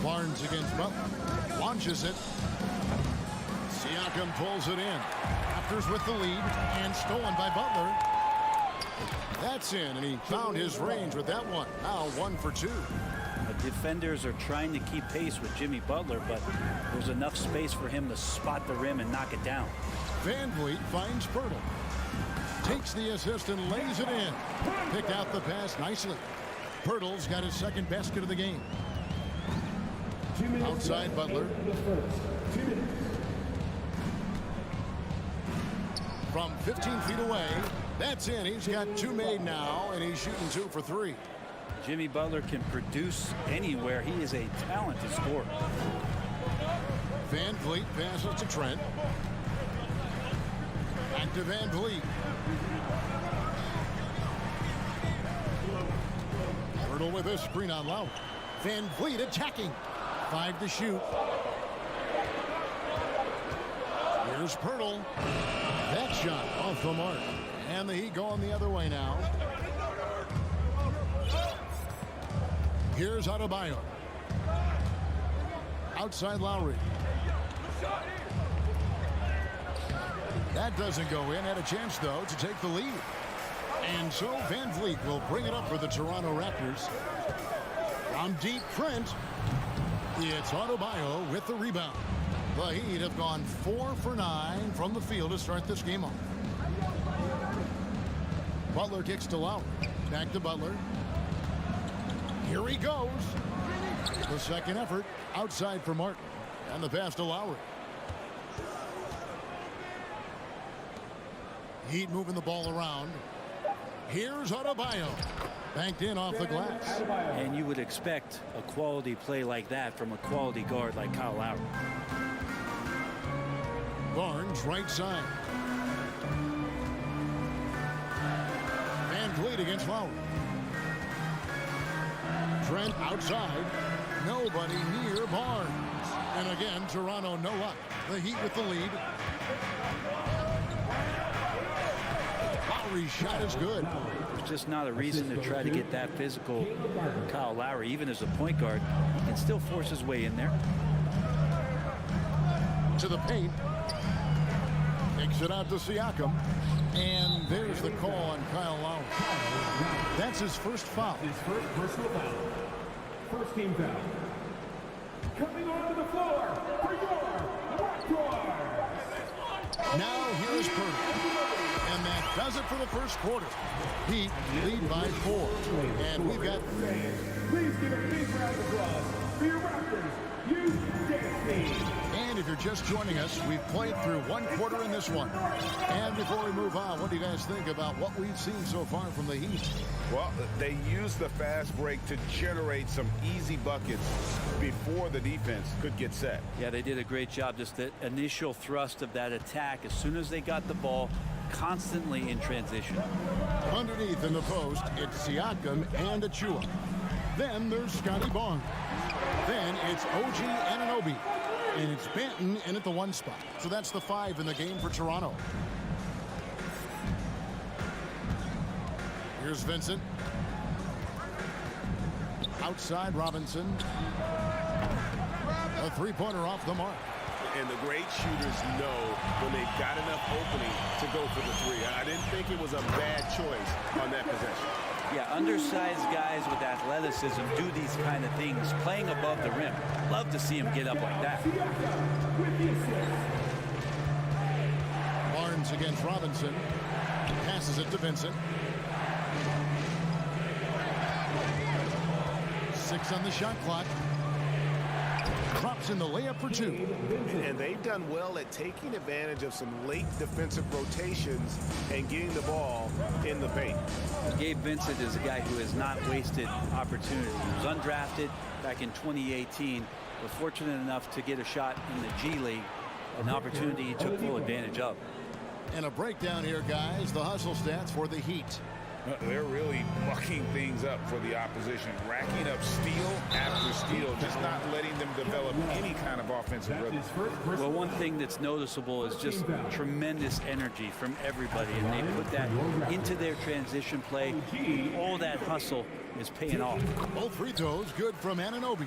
S7: Barnes against Butler. Launches it. Siakam pulls it in. Raptors with the lead and stolen by Butler. That's in, and he found his range with that one. Now 1 for 2.
S12: The defenders are trying to keep pace with Jimmy Butler, but there's enough space for him to spot the rim and knock it down.
S7: Van Vliet finds Pirtle. Takes the assist and lays it in. Picked out the pass nicely. Pirtle's got his second basket of the game. Outside Butler. From 15 feet away. That's in. He's got 2 made now, and he's shooting 2 for 3.
S12: Jimmy Butler can produce anywhere. He is a talented scorer.
S7: Van Vliet passes to Trent. Back to Van Vliet. Pirtle with a screen on Lowry. Van Vliet attacking. 5 to shoot. Here's Pirtle. That shot off the mark. And the Heat going the other way now. Here's Adebayo. Outside Lowry. That doesn't go in. Had a chance, though, to take the lead. And so Van Vliet will bring it up for the Toronto Raptors. From deep, Trent. It's Adebayo with the rebound. The Heat have gone 4 for 9 from the field to start this game off. Butler kicks to Lowry. Back to Butler. Here he goes. The second effort outside for Martin. And the pass to Lowry. Heat moving the ball around. Here's Adebayo. Banked in off the glass.
S12: And you would expect a quality play like that from a quality guard like Kyle Lowry.
S7: Barnes right side. Van Vliet against Lowry. Trent outside. Nobody near Barnes. And again, Toronto no luck. The Heat with the lead. Lowry's shot is good.
S12: There's just not a reason to try to get that physical. Kyle Lowry, even as a point guard, he can still force his way in there.
S7: To the paint. Takes it out to Siakam. And there's the call on Kyle Lowry. That's his first foul.
S5: His first personal foul. First team foul. Coming onto the floor for your Raptors.
S7: Now here's Purdy. And that does it for the first quarter. Heat lead by 4. And we've got...
S5: Please give a big round of applause for your Raptors. You dance me.
S7: And if you're just joining us, we've played through one quarter in this one. And before we move on, what do you guys think about what we've seen so far from the Heat?
S8: Well, they used the fast break to generate some easy buckets before the defense could get set.
S12: Yeah, they did a great job. Just the initial thrust of that attack, as soon as they got the ball, constantly in transition.
S7: Underneath in the post, it's Siakam and Achua. Then there's Scotty Barnes. Then it's OG Anunoby. And it's Banton in at the 1 spot. So that's the 5 in the game for Toronto. Here's Vincent. Outside Robinson. A 3-pointer off the mark.
S8: And the great shooters know when they've got enough opening to go for the 3. I didn't think it was a bad choice on that possession.
S12: Yeah, undersized guys with athleticism do these kind of things, playing above the rim. Love to see him get up like that.
S7: Barnes against Robinson. Passes it to Vincent. 6 on the shot clock. Drops in the layup for 2.
S8: And they've done well at taking advantage of some late defensive rotations and getting the ball in the paint.
S12: Gabe Vincent is a guy who has not wasted opportunity. He was undrafted back in 2018, but fortunate enough to get a shot in the G League, an opportunity he took full advantage of.
S7: And a breakdown here, guys. The hustle stats for the Heat.
S9: They're really mucking things up for the opposition, racking up steal after steal, just not letting them develop any kind of offensive rhythm.
S12: Well, one thing that's noticeable is just tremendous energy from everybody, and they put that into their transition play. All that hustle is paying off.
S7: Both free throws good from Anunoby.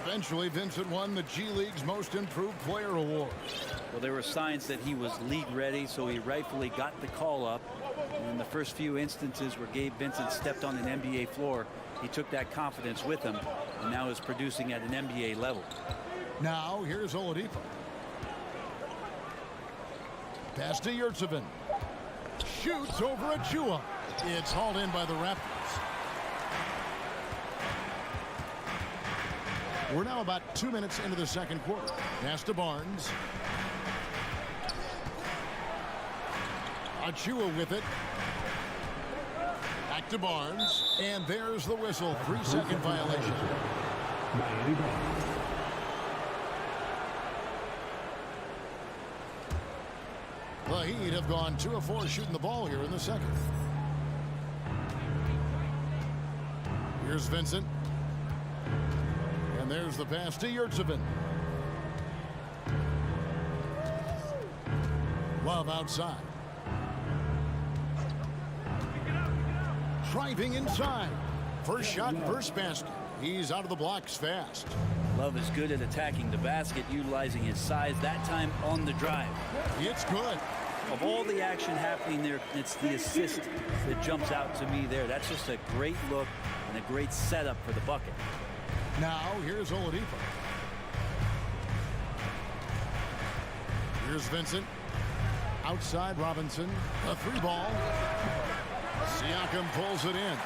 S7: Eventually, Vincent won the G League's Most Improved Player award.
S12: Well, there were signs that he was league ready, so he rightfully got the call up. And in the first few instances where Gabe Vincent stepped on an NBA floor, he took that confidence with him and now is producing at an NBA level.
S7: Now, here's Oladipo. Pass to Yurtsevin. Shoots over Achua. It's hauled in by the Raptors. We're now about 2 minutes into the second quarter. Pass to Barnes. Achua with it. Back to Barnes. And there's the whistle. 3-second violation. The Heat have gone 2 of 4 shooting the ball here in the second. Here's Vincent. And there's the pass to Yurtsevin. Love outside. Driving inside. First shot, first basket. He's out of the blocks fast.
S12: Love is good at attacking the basket, utilizing his size, that time on the drive.
S7: It's good.
S12: Of all the action happening there, it's the assist that jumps out to me there. That's just a great look and a great setup for the bucket.
S7: Now, here's Oladipo. Here's Vincent. Outside Robinson. A 3-ball. Siakam pulls it in.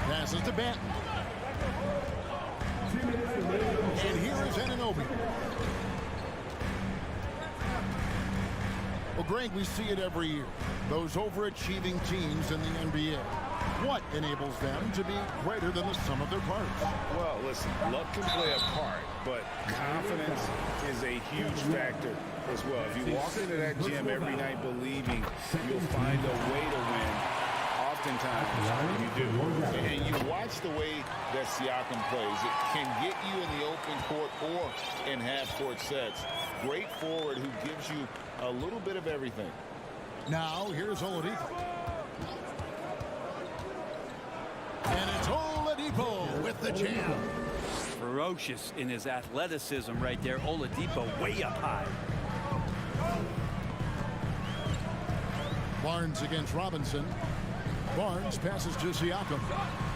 S7: Passes to Banton. And here is Anunoby. Well, Greg, we see it every year. Those overachieving teams in the NBA. What enables them to be greater than the sum of their parts?
S9: Well, listen, luck can play a part, but confidence is a huge factor as well. If you walk into that gym every night believing you'll find a way to win, oftentimes you do. And you watch the way that Siakam plays. It can get you in the open court or in half-court sets. Great forward who gives you a little bit of everything.
S7: Now here's Oladipo. And it's Oladipo with the jam.
S12: Ferocious in his athleticism right there. Oladipo way up high.
S7: Barnes against Robinson. Barnes passes to Siakam.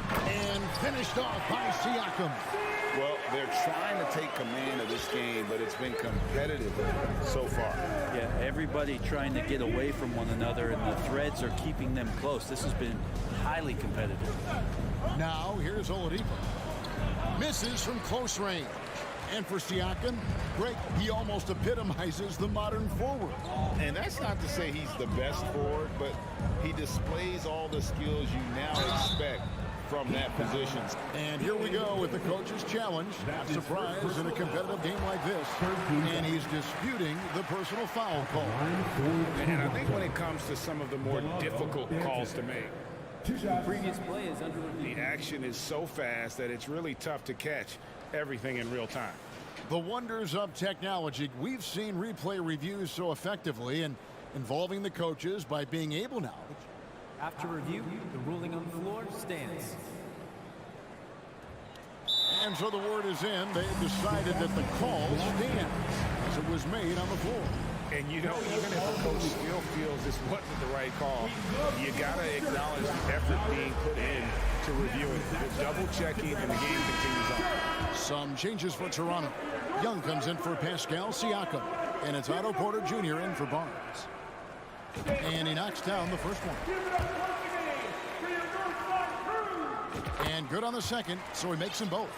S7: And finished off by Siakam.
S9: Well, they're trying to take command of this game, but it's been competitive so far.
S12: Yeah, everybody trying to get away from one another, and the threads are keeping them close. This has been highly competitive.
S7: Now here's Oladipo. Misses from close range. And for Siakam, Greg, he almost epitomizes the modern forward.
S9: And that's not to say he's the best forward, but he displays all the skills you now expect from that position.
S7: And here we go with the coach's challenge. Not surprised in a competitive game like this. And he's disputing the personal foul call.
S8: And I think when it comes to some of the more difficult calls to make,
S5: The previous play is under review.
S8: the action is so fast that it's really tough to catch everything in real time.
S7: The wonders of technology. We've seen replay reviews so effectively and involving the coaches by being able now.
S14: After review, the ruling on the floor stands.
S7: And so the word is in. They have decided that the call stands as it was made on the floor.
S8: And you know, even if a coach still feels this wasn't the right call, you got to acknowledge the effort being put in to review it. You're double checking, and the game continues on.
S7: Some changes for Toronto. Young comes in for Pascal Siakam. And it's Otto Porter Jr. in for Barnes. And he knocks down the first one. And good on the second, so he makes them both.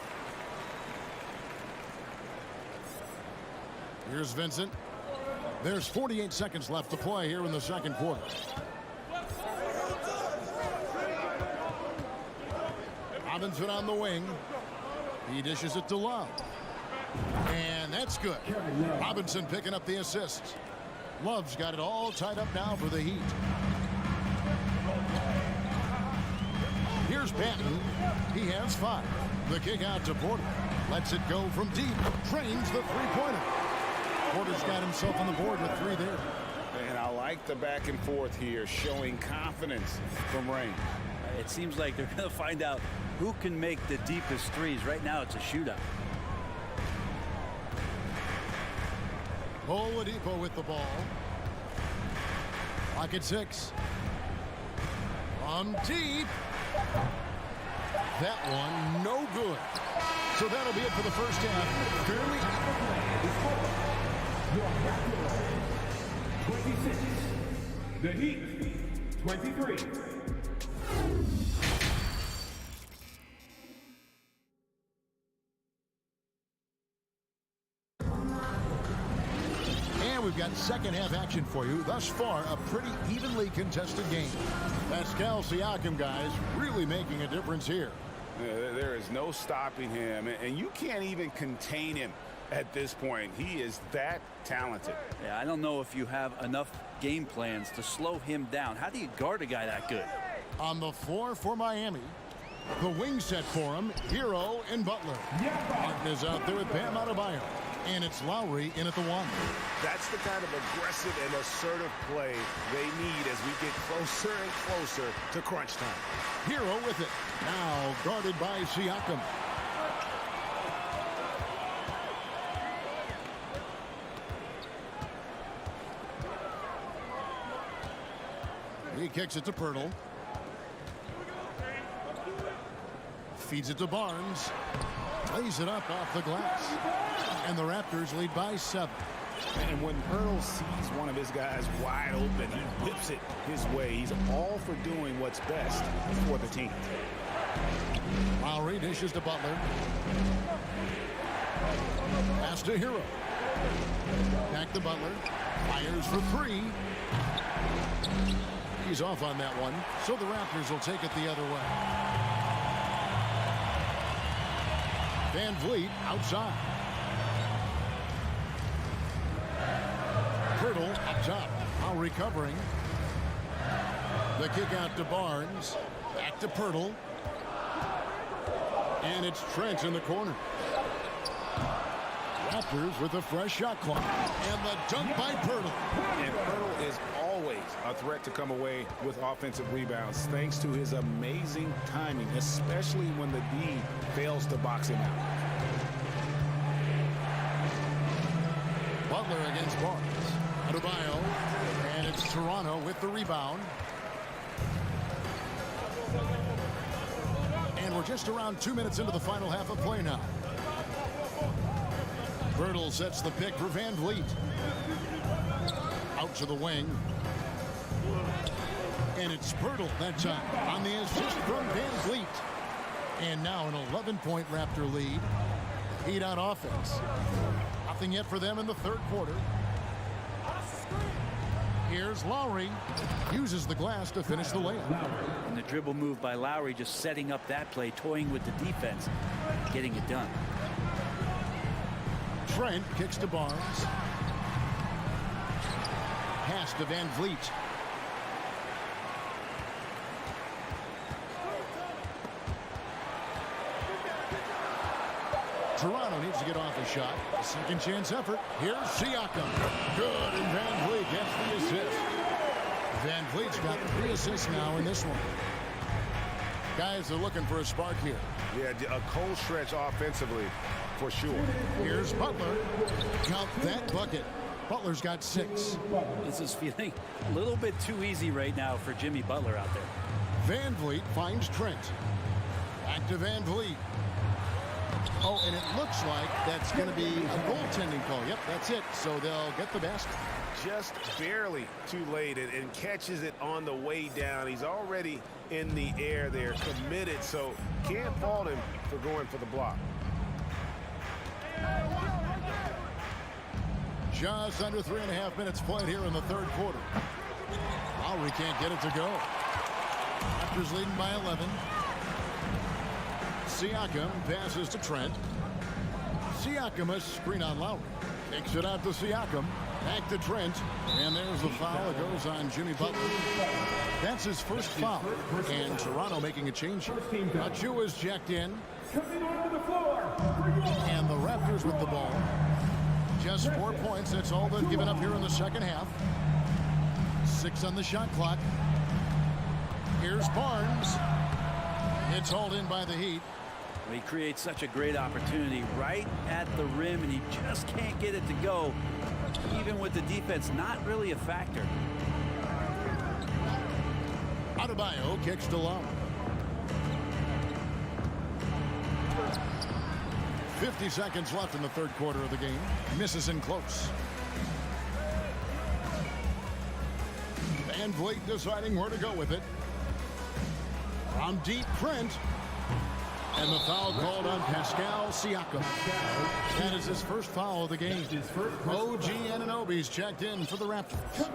S7: Here's Vincent. There's 48 seconds left to play here in the second quarter. Robinson on the wing. He dishes it to Love. And that's good. Robinson picking up the assist. Love's got it all tied up now for the Heat. Here's Patton. He has 5. The kick out to Porter. Lets it go from deep. Trains the three-pointer. Porter's got himself on the board with 3 there.
S9: And I like the back and forth here, showing confidence from range.
S12: It seems like they're going to find out who can make the deepest threes. Right now, it's a shootout.
S7: Oladipo with the ball. Clock at 6. From deep. That one, no good. So that'll be it for the first half.
S5: The Heat, 23.
S7: And we've got second half action for you. Thus far, a pretty evenly contested game. Pascal Siakam, guys, really making a difference here.
S8: There is no stopping him, and you can't even contain him at this point. He is that talented.
S12: Yeah, I don't know if you have enough game plans to slow him down. How do you guard a guy that good?
S7: On the floor for Miami, the wing set for him, Hero and Butler. Martin is out there with Bam Adebayo. And it's Lowry in at the 1.
S8: That's the kind of aggressive and assertive play they need as we get closer and closer to crunch time.
S7: Hero with it. Now guarded by Siakam. He kicks it to Pirtle. Feeds it to Barnes. Lays it up off the glass. And the Raptors lead by 7.
S8: And when Pirtle sees one of his guys wide open, he whips it his way. He's all for doing what's best for the team.
S7: Lowry dishes to Butler. Pass to Hero. Back to Butler. Fires for 3. He's off on that one, so the Raptors will take it the other way. Van Vliet outside. Pirtle up top. Now recovering. The kick out to Barnes. Back to Pirtle. And it's Trent in the corner. Raptors with a fresh shot clock. And the dunk by Pirtle.
S8: And Pirtle is
S9: always a threat to come away with offensive rebounds thanks to his amazing timing, especially when the D fails to box him out.
S7: Butler against Barnes. Adebayo, and it's Toronto with the rebound. And we're just around 2 minutes into the final half of play now. Birtle sets the pick for Van Vliet. Out to the wing. And it's Birtle that time on the assist from Van Vliet. And now an 11-point Raptor lead. Heat on offense. Nothing yet for them in the third quarter. Here's Lowry. Uses the glass to finish the layup.
S12: And the dribble move by Lowry, just setting up that play, toying with the defense, getting it done.
S7: Trent kicks to Barnes. Pass to Van Vliet. Toronto needs to get off a shot. A second chance effort. Here's Siakam. Good, and Van Vliet gets the assist. Van Vliet's got 3 assists now in this one. Guys are looking for a spark here.
S8: Yeah, a cold stretch offensively, for sure.
S7: Here's Butler. Count that bucket. Butler's got 6.
S12: This is feeling a little bit too easy right now for Jimmy Butler out there.
S7: Van Vliet finds Trent. Back to Van Vliet. Oh, and it looks like that's going to be a goaltending call. Yep, that's it. So they'll get the basket.
S8: Just barely too late and catches it on the way down. He's already in the air there, committed, so can't fault him for going for the block.
S7: Just under 3.5 minutes played here in the third quarter. Lowry can't get it to go. Raptors leading by 11. Siakam passes to Trent. Siakam a screen on Lowry. Takes it out to Siakam. Back to Trent. And there's the foul. It goes on Jimmy Butler. That's his first foul. And Toronto making a change here. Achua's jacked in. And the Raptors with the ball. Just 4 points. That's all they've given up here in the second half. 6 on the shot clock. Here's Barnes. It's hauled in by the Heat.
S12: He creates such a great opportunity right at the rim, and he just can't get it to go, even with the defense not really a factor.
S7: Adebayo kicks to Lowry. 50 seconds left in the third quarter of the game. Misses in close. Van Vliet deciding where to go with it. From deep, Trent. And the foul called on Pascal Siakam. That is his first foul of the game. OG Anunoby's checked in for the Raptors.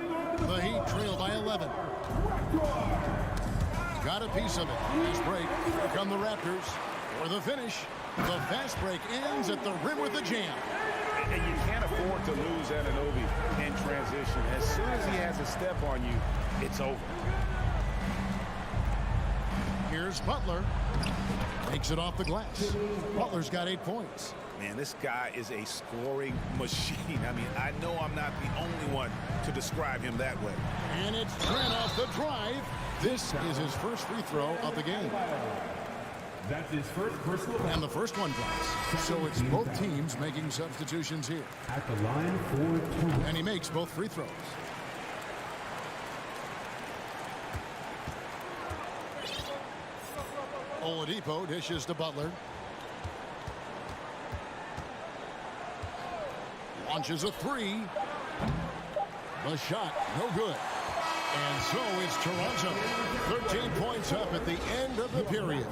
S7: The Heat trail by 11. Got a piece of it. Fast break. Here come the Raptors for the finish. The fast break ends at the rim with a jam.
S9: And you can't afford to lose Anunoby in transition. As soon as he has a step on you, it's over.
S7: Here's Butler. Takes it off the glass. Butler's got 8 points.
S9: Man, this guy is a scoring machine. I mean, I know I'm not the only one to describe him that way.
S7: And it's Trent off the drive. This is his first free throw of the game.
S5: That's his first personal.
S7: And the first one drops. So it's both teams making substitutions here.
S5: At the line for 2.
S7: And he makes both free throws. Oladipo dishes to Butler. Launches a 3. The shot, no good. And so it's Toronto. 13 points up at the end of the period.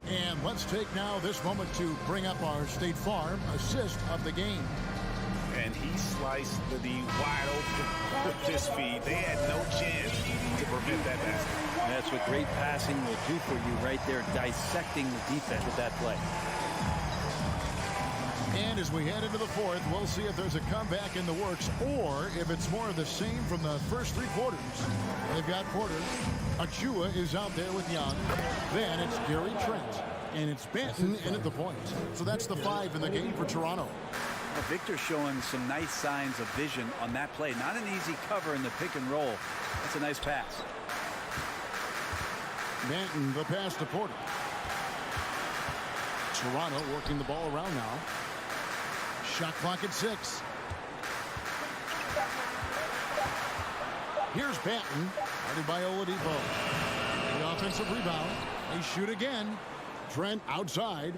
S7: And let's take now this moment to bring up our State Farm assist of the game.
S9: And he sliced the D wide open with this feed. They had no chance to prevent that basket.
S12: And that's what great passing will do for you right there, dissecting the defense with that play.
S7: And as we head into the fourth, we'll see if there's a comeback in the works or if it's more of the same from the first 3 quarters. They've got Porter. Achua is out there with Young. Then it's Gary Trent. And it's Banton in at the point. So that's the 5 in the game for Toronto.
S12: Well, Victor showing some nice signs of vision on that play. Not an easy cover in the pick and roll. That's a nice pass.
S7: Manton, the pass to Porter. Toronto working the ball around now. Shot clock at 6. Here's Banton, guarded by Oladipo. The offensive rebound. They shoot again. Trent outside.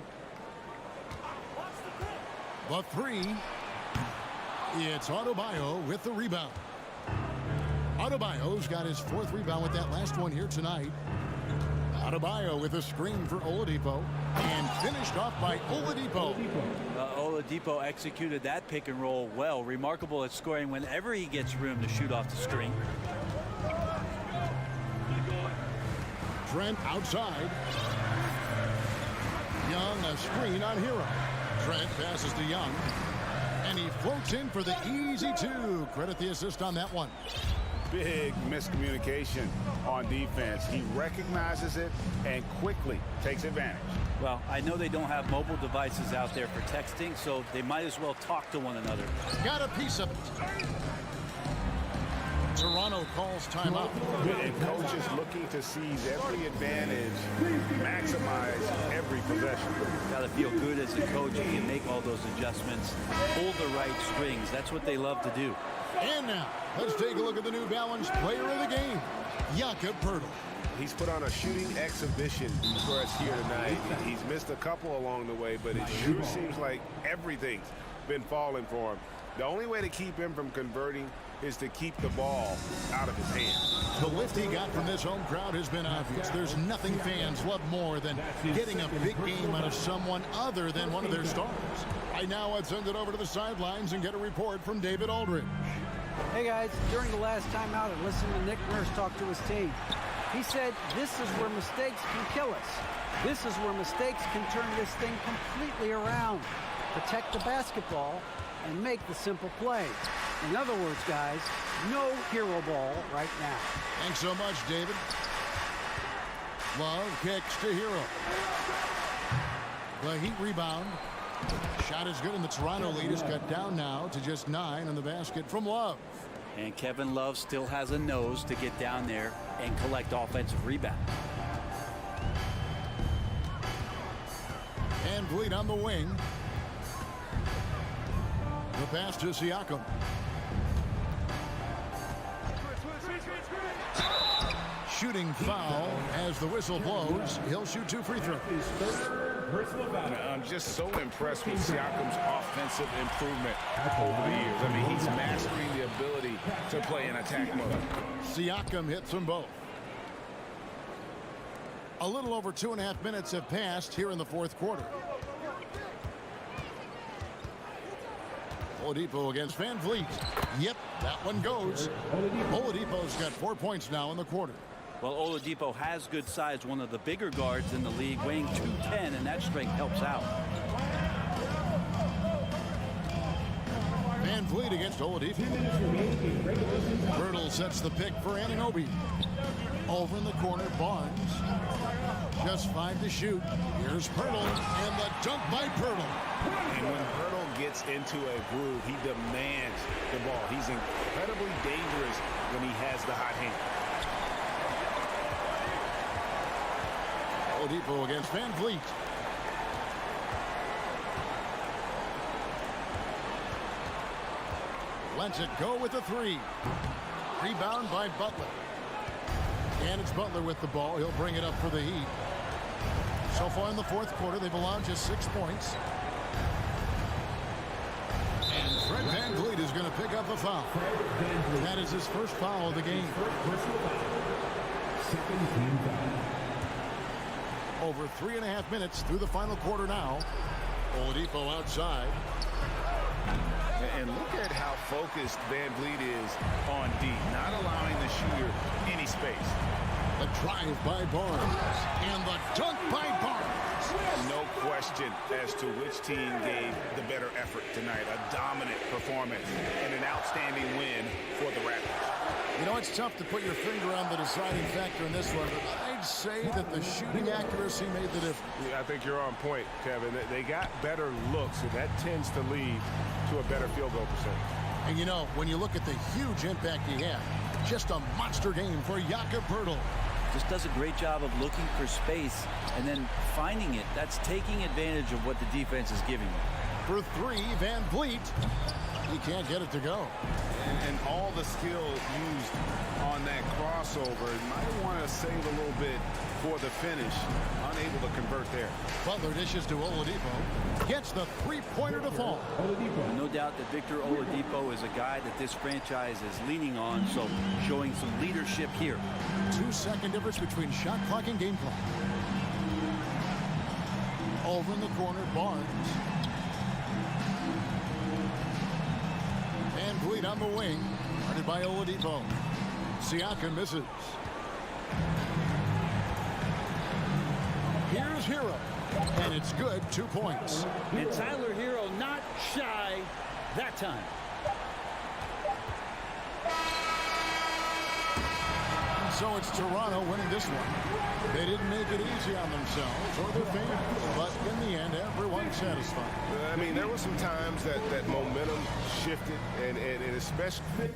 S7: The 3. It's Adebayo with the rebound. Adebayo's got his 4th rebound with that last one here tonight. Adebayo with a screen for Oladipo and finished off by Oladipo.
S12: Oladipo executed that pick and roll well. Remarkable at scoring whenever he gets room to shoot off the screen.
S7: Trent outside. Young, a screen on Hero. Trent passes to Young. And he floats in for the easy 2. Credit the assist on that one.
S8: Big miscommunication on defense. He recognizes it and quickly takes advantage.
S12: Well, I know they don't have mobile devices out there for texting, so they might as well talk to one another.
S7: Got a piece of it. Toronto calls timeout.
S8: And coaches looking to seize every advantage, maximize every possession.
S12: Got to feel good as a coach. You can make all those adjustments, pull the right strings. That's what they love to do.
S7: And now, let's take a look at the New Balance player of the game, Jakob Poeltl.
S8: He's put on a shooting exhibition for us here tonight. He's missed a couple along the way, but it sure seems like everything's been falling for him. The only way to keep him from converting is to keep the ball out of his hand.
S7: The lift he got from this home crowd has been obvious. There's nothing fans love more than getting a big game out of someone other than one of their stars. Right now, let's send it over to the sidelines and get a report from David Aldridge.
S10: Hey guys, during the last timeout, I listened to Nick Nurse talk to his team. He said, this is where mistakes can kill us. This is where mistakes can turn this thing completely around. Protect the basketball and make the simple play. In other words, guys, no hero ball right now.
S7: Thanks so much, David. Love kicks to Hero. The Heat rebound. Shot is good, and the Toronto lead is cut down now to just 9 on the basket from Love.
S12: And Kevin Love still has a nose to get down there and collect offensive rebound.
S7: And Vliet on the wing. The pass to Siakam. Shooting foul as the whistle blows. He'll shoot 2 free throws.
S9: I'm just so impressed with Siakam's offensive improvement over the years. I mean, he's mastering the ability to play in attack mode.
S7: Siakam hits them both. A little over 2.5 minutes have passed here in the 4th quarter. Oladipo against Van Vliet. Yep, that one goes. Oladipo's got 4 points now in the quarter.
S12: Well, Oladipo has good size, one of the bigger guards in the league, weighing 210, and that strength helps out.
S7: Van Vliet against Oladipo. Poeltl sets the pick for Anunoby. Over in the corner, Barnes. Just 5 to shoot. Here's Poeltl, and the dunk by Poeltl.
S8: And when Poeltl gets into a groove, he demands the ball. He's incredibly dangerous when he has the hot hand.
S7: Oladipo against Van Vliet. Lets it go with the 3. Rebound by Butler. And it's Butler with the ball. He'll bring it up for the Heat. So far in the 4th quarter, they've allowed just 6 points. And Fred Van Vliet is going to pick up the foul. That is his first foul of the game.
S5: Second team foul.
S7: Over 3.5 minutes through the final quarter now. Oladipo outside.
S9: And look at how focused Van Vliet is on D, not allowing the shooter any space.
S7: The drive by Barnes. And the dunk by Barnes.
S8: No question as to which team gave the better effort tonight. A dominant performance and an outstanding win for the Raptors.
S7: You know, it's tough to put your finger on the deciding factor in this one, but I would say that the shooting accuracy made the difference.
S8: Yeah, I think you're on point, Kevin. They got better looks, and that tends to lead to a better field goal percentage.
S7: And you know, when you look at the huge impact he had, just a monster game for Jakob Poeltl.
S12: Just does a great job of looking for space and then finding it. That's taking advantage of what the defense is giving you.
S7: For three, Van Vliet. He can't get it to go.
S9: And all the skill used on that crossover. Might want to save a little bit for the finish. Unable to convert there.
S7: Butler dishes to Oladipo. Gets the three-pointer to fall.
S12: No doubt that Victor Oladipo is a guy that this franchise is leaning on, so showing some leadership here.
S7: 2-second difference between shot clock and game clock. Over in the corner, Barnes. Van Vliet on the wing, guarded by Oladipo. Siakam misses. Here's Hero, and it's good, 2 points.
S12: And Tyler Hero not shy that time.
S7: So it's Toronto winning this one. They didn't make it easy on themselves or their fans, but in the end, everyone's satisfied.
S8: I mean, there were some times that momentum shifted, and especially